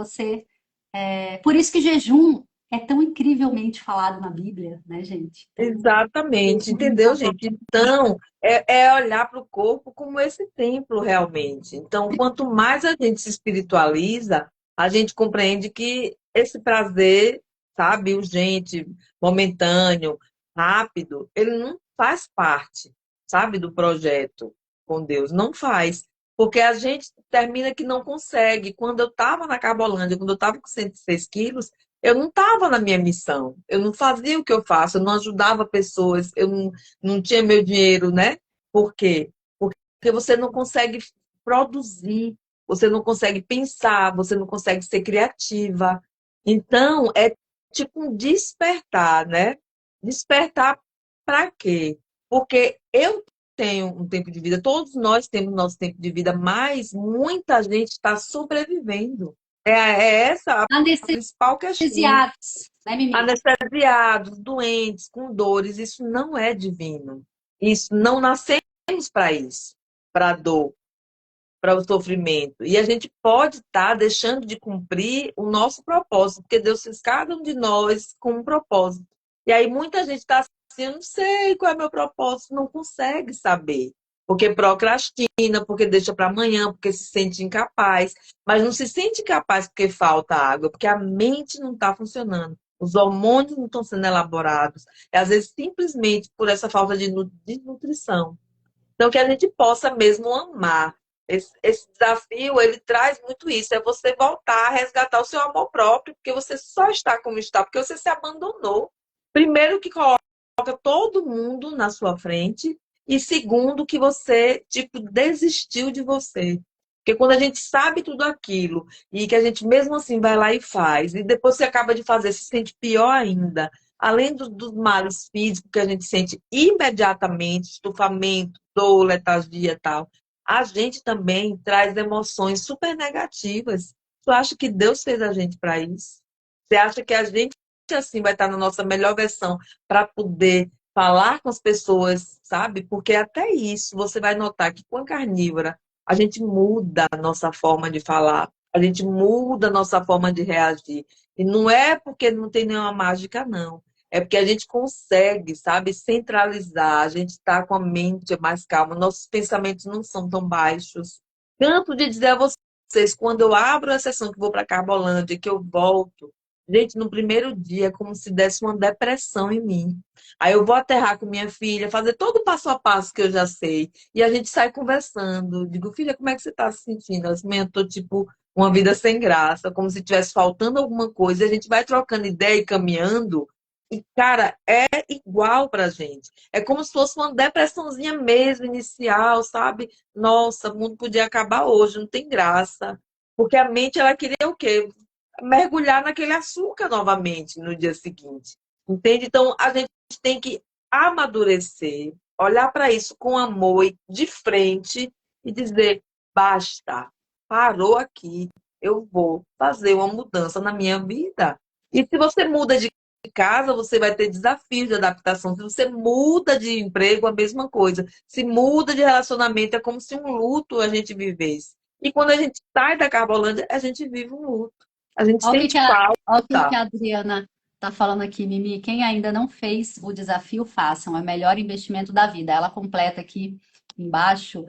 Por isso que jejum é tão incrivelmente falado na Bíblia, né, gente? Então, Exatamente, entendeu, gente? Então, é olhar para o corpo como esse templo realmente. Então, quanto mais a gente se espiritualiza, a gente compreende que esse prazer, sabe, urgente, momentâneo, rápido, ele não faz parte, sabe, do projeto com Deus, não faz. Porque a gente termina que não consegue. Quando eu estava na Carbolândia, quando eu estava com 106 quilos, eu não estava na minha missão. Eu não fazia o que eu faço, eu não ajudava pessoas, eu não tinha meu dinheiro, né? Por quê? Porque você não consegue produzir, você não consegue pensar, você não consegue ser criativa. Então, é tipo um despertar, né? Despertar para quê? Porque eu tenho um tempo de vida, todos nós temos nosso tempo de vida, mas muita gente está sobrevivendo. É essa a principal questão. Anestesiados, né, Mimi? Anestesiados, doentes, com dores, isso não é divino. Isso não nascemos para isso, para a dor, para o sofrimento. E a gente pode estar deixando de cumprir o nosso propósito, porque Deus fez cada um de nós com um propósito. E aí muita gente está assim, eu não sei qual é o meu propósito, não consegue saber. Porque procrastina, porque deixa para amanhã, porque se sente incapaz. Mas não se sente incapaz porque falta água, porque a mente não está funcionando. Os hormônios não estão sendo elaborados. E, às vezes, simplesmente por essa falta de nutrição. Então, que a gente possa mesmo amar. Esse desafio, ele traz muito isso, é você voltar a resgatar o seu amor próprio, porque você só está como está, porque você se abandonou. Primeiro que coloca todo mundo na sua frente, e segundo que você, tipo, desistiu de você. Porque quando a gente sabe tudo aquilo, e que a gente mesmo assim vai lá e faz, e depois você acaba de fazer, se sente pior ainda, além dos males físicos que a gente sente imediatamente, estufamento, dor, letargia e tal, a gente também traz emoções super negativas. Tu acha que Deus fez a gente para isso? Você acha que a gente assim vai estar na nossa melhor versão para poder falar com as pessoas, sabe? Porque até isso você vai notar que com a carnívora a gente muda a nossa forma de falar, a gente muda a nossa forma de reagir. E não é porque não tem nenhuma mágica, não. É porque a gente consegue, sabe, centralizar, a gente está com a mente mais calma, nossos pensamentos não são tão baixos. Tanto de dizer a vocês, quando eu abro a sessão que vou para Carbolândia, que eu volto, gente, no primeiro dia é como se desse uma depressão em mim. Aí eu vou aterrar com minha filha, fazer todo o passo a passo que eu já sei. E a gente sai conversando. Digo, filha, como é que você está se sentindo? Ela disse, "Mãe, eu tô tipo uma vida sem graça, como se tivesse faltando alguma coisa. E a gente vai trocando ideia e caminhando. E, cara, é igual pra gente. É como se fosse uma depressãozinha mesmo, inicial, sabe? Nossa, o mundo podia acabar hoje, não tem graça. Porque a mente, ela queria o quê? Mergulhar naquele açúcar novamente no dia seguinte. Entende? Então, a gente tem que amadurecer, olhar para isso com amor e de frente e dizer: basta, parou aqui, eu vou fazer uma mudança na minha vida. E se você muda de casa, você vai ter desafios de adaptação. Se você muda de emprego, a mesma coisa. Se muda de relacionamento, é como se um luto a gente vivesse. E quando a gente sai da Carbolândia, a gente vive um luto. A gente Olha sente olha o que falta. a Adriana está falando aqui, Mimi. Quem ainda não fez o desafio, façam. É o melhor investimento da vida. Ela completa aqui embaixo.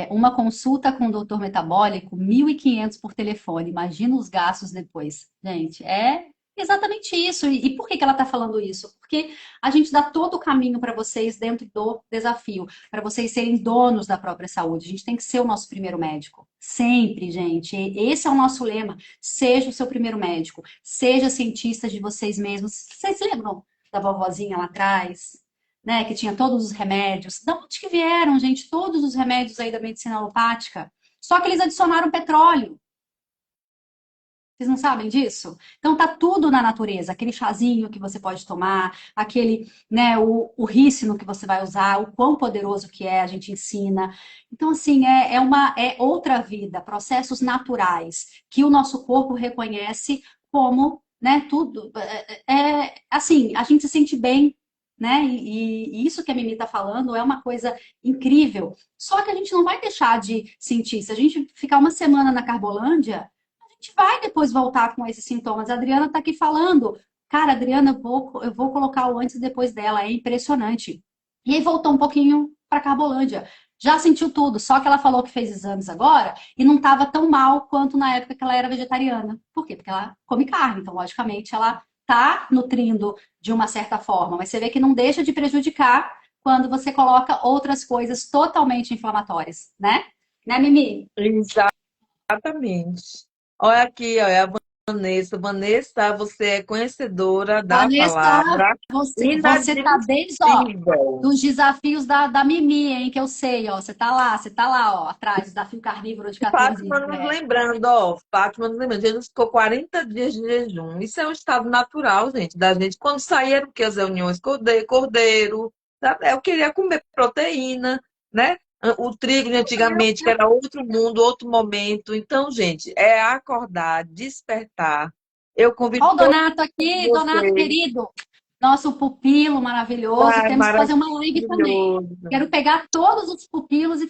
Uma consulta com o doutor metabólico, 1.500 por telefone. Imagina os gastos depois. Gente, é exatamente isso. E por que que ela está falando isso? Porque a gente dá todo o caminho para vocês dentro do desafio, para vocês serem donos da própria saúde. A gente tem que ser o nosso primeiro médico. Sempre, gente. Esse é o nosso lema. Seja o seu primeiro médico, seja cientista de vocês mesmos. Vocês lembram da vovozinha lá atrás, né, que tinha todos os remédios? De onde que vieram, gente? Todos os remédios aí da medicina alopática. Só que eles adicionaram petróleo. Vocês não sabem disso? Então tá tudo na natureza, aquele chazinho que você pode tomar, aquele, né, o rícino que você vai usar, o quão poderoso que é, a gente ensina. Então, assim, é outra vida, processos naturais que o nosso corpo reconhece como, né, tudo. Assim, a gente se sente bem, né? E isso que a Mimi tá falando é uma coisa incrível. Só que a gente não vai deixar de sentir. Se a gente ficar uma semana na Carbolândia, gente vai depois voltar com esses sintomas. A Adriana está aqui falando. Cara, Adriana, eu vou colocar o antes e depois dela. É impressionante. E aí voltou um pouquinho para Carbolândia. Já sentiu tudo, só que ela falou que fez exames agora e não estava tão mal quanto na época que ela era vegetariana. Por quê? Porque ela come carne, então, logicamente, ela tá nutrindo de uma certa forma, mas você vê que não deixa de prejudicar quando você coloca outras coisas totalmente inflamatórias, né? Né, Mimi? Exatamente. Olha aqui, olha, a Vanessa. Vanessa, você é conhecedora da Vanessa, palavra você tá desde, ó, inadmissível. dos desafios da Mimi, hein, que eu sei, ó. Você tá lá, ó, atrás, desafio carnívoro de 14. Fátima nos lembrando, ó, Fátima nos lembrando, Jesus ficou 40 dias de jejum. Isso é um estado natural, gente, da gente. Quando saíram que as reuniões cordeiro, sabe? Eu queria comer proteína, né? O trigo de antigamente, que era outro mundo, outro momento. Então, gente, é acordar, despertar. Eu convido Ó, o todos Donato aqui, Donato vocês. querido, nosso pupilo maravilhoso. Ai, Temos que fazer uma live também. maravilhoso. Quero pegar todos os pupilos e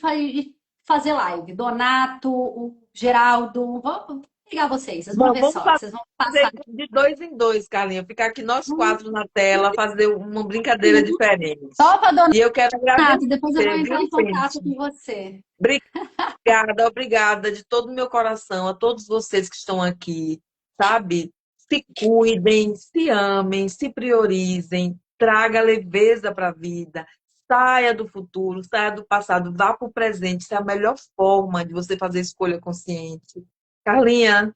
fazer live. Donato, o Geraldo, vou pegar vocês, vocês vão Bom, ver vamos só. Vocês vão fazer passar. de dois em dois, Carlinhos. Ficar aqui nós quatro na tela, fazer uma brincadeira diferente. Topa, E eu quero Donato, depois eu vou agradecer, entrar viu, em contato gente? com você. Obrigada, obrigada de todo o meu coração a todos vocês que estão aqui, sabe? Se cuidem, se amem, se priorizem, traga leveza para a vida. Saia do futuro, saia do passado, vá para o presente. Isso é a melhor forma de você fazer escolha consciente. Carlinha,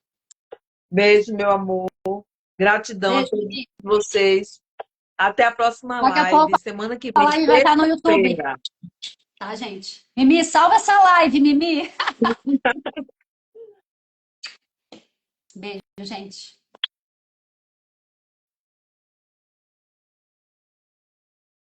beijo, meu amor. Gratidão a Beijo, todos Mimi. vocês. Até a próxima Daqui a pouco live, semana que a vem, live vai estar no YouTube, sexta-feira. tá, gente? Mimi, salva essa live, Mimi. Beijo, gente.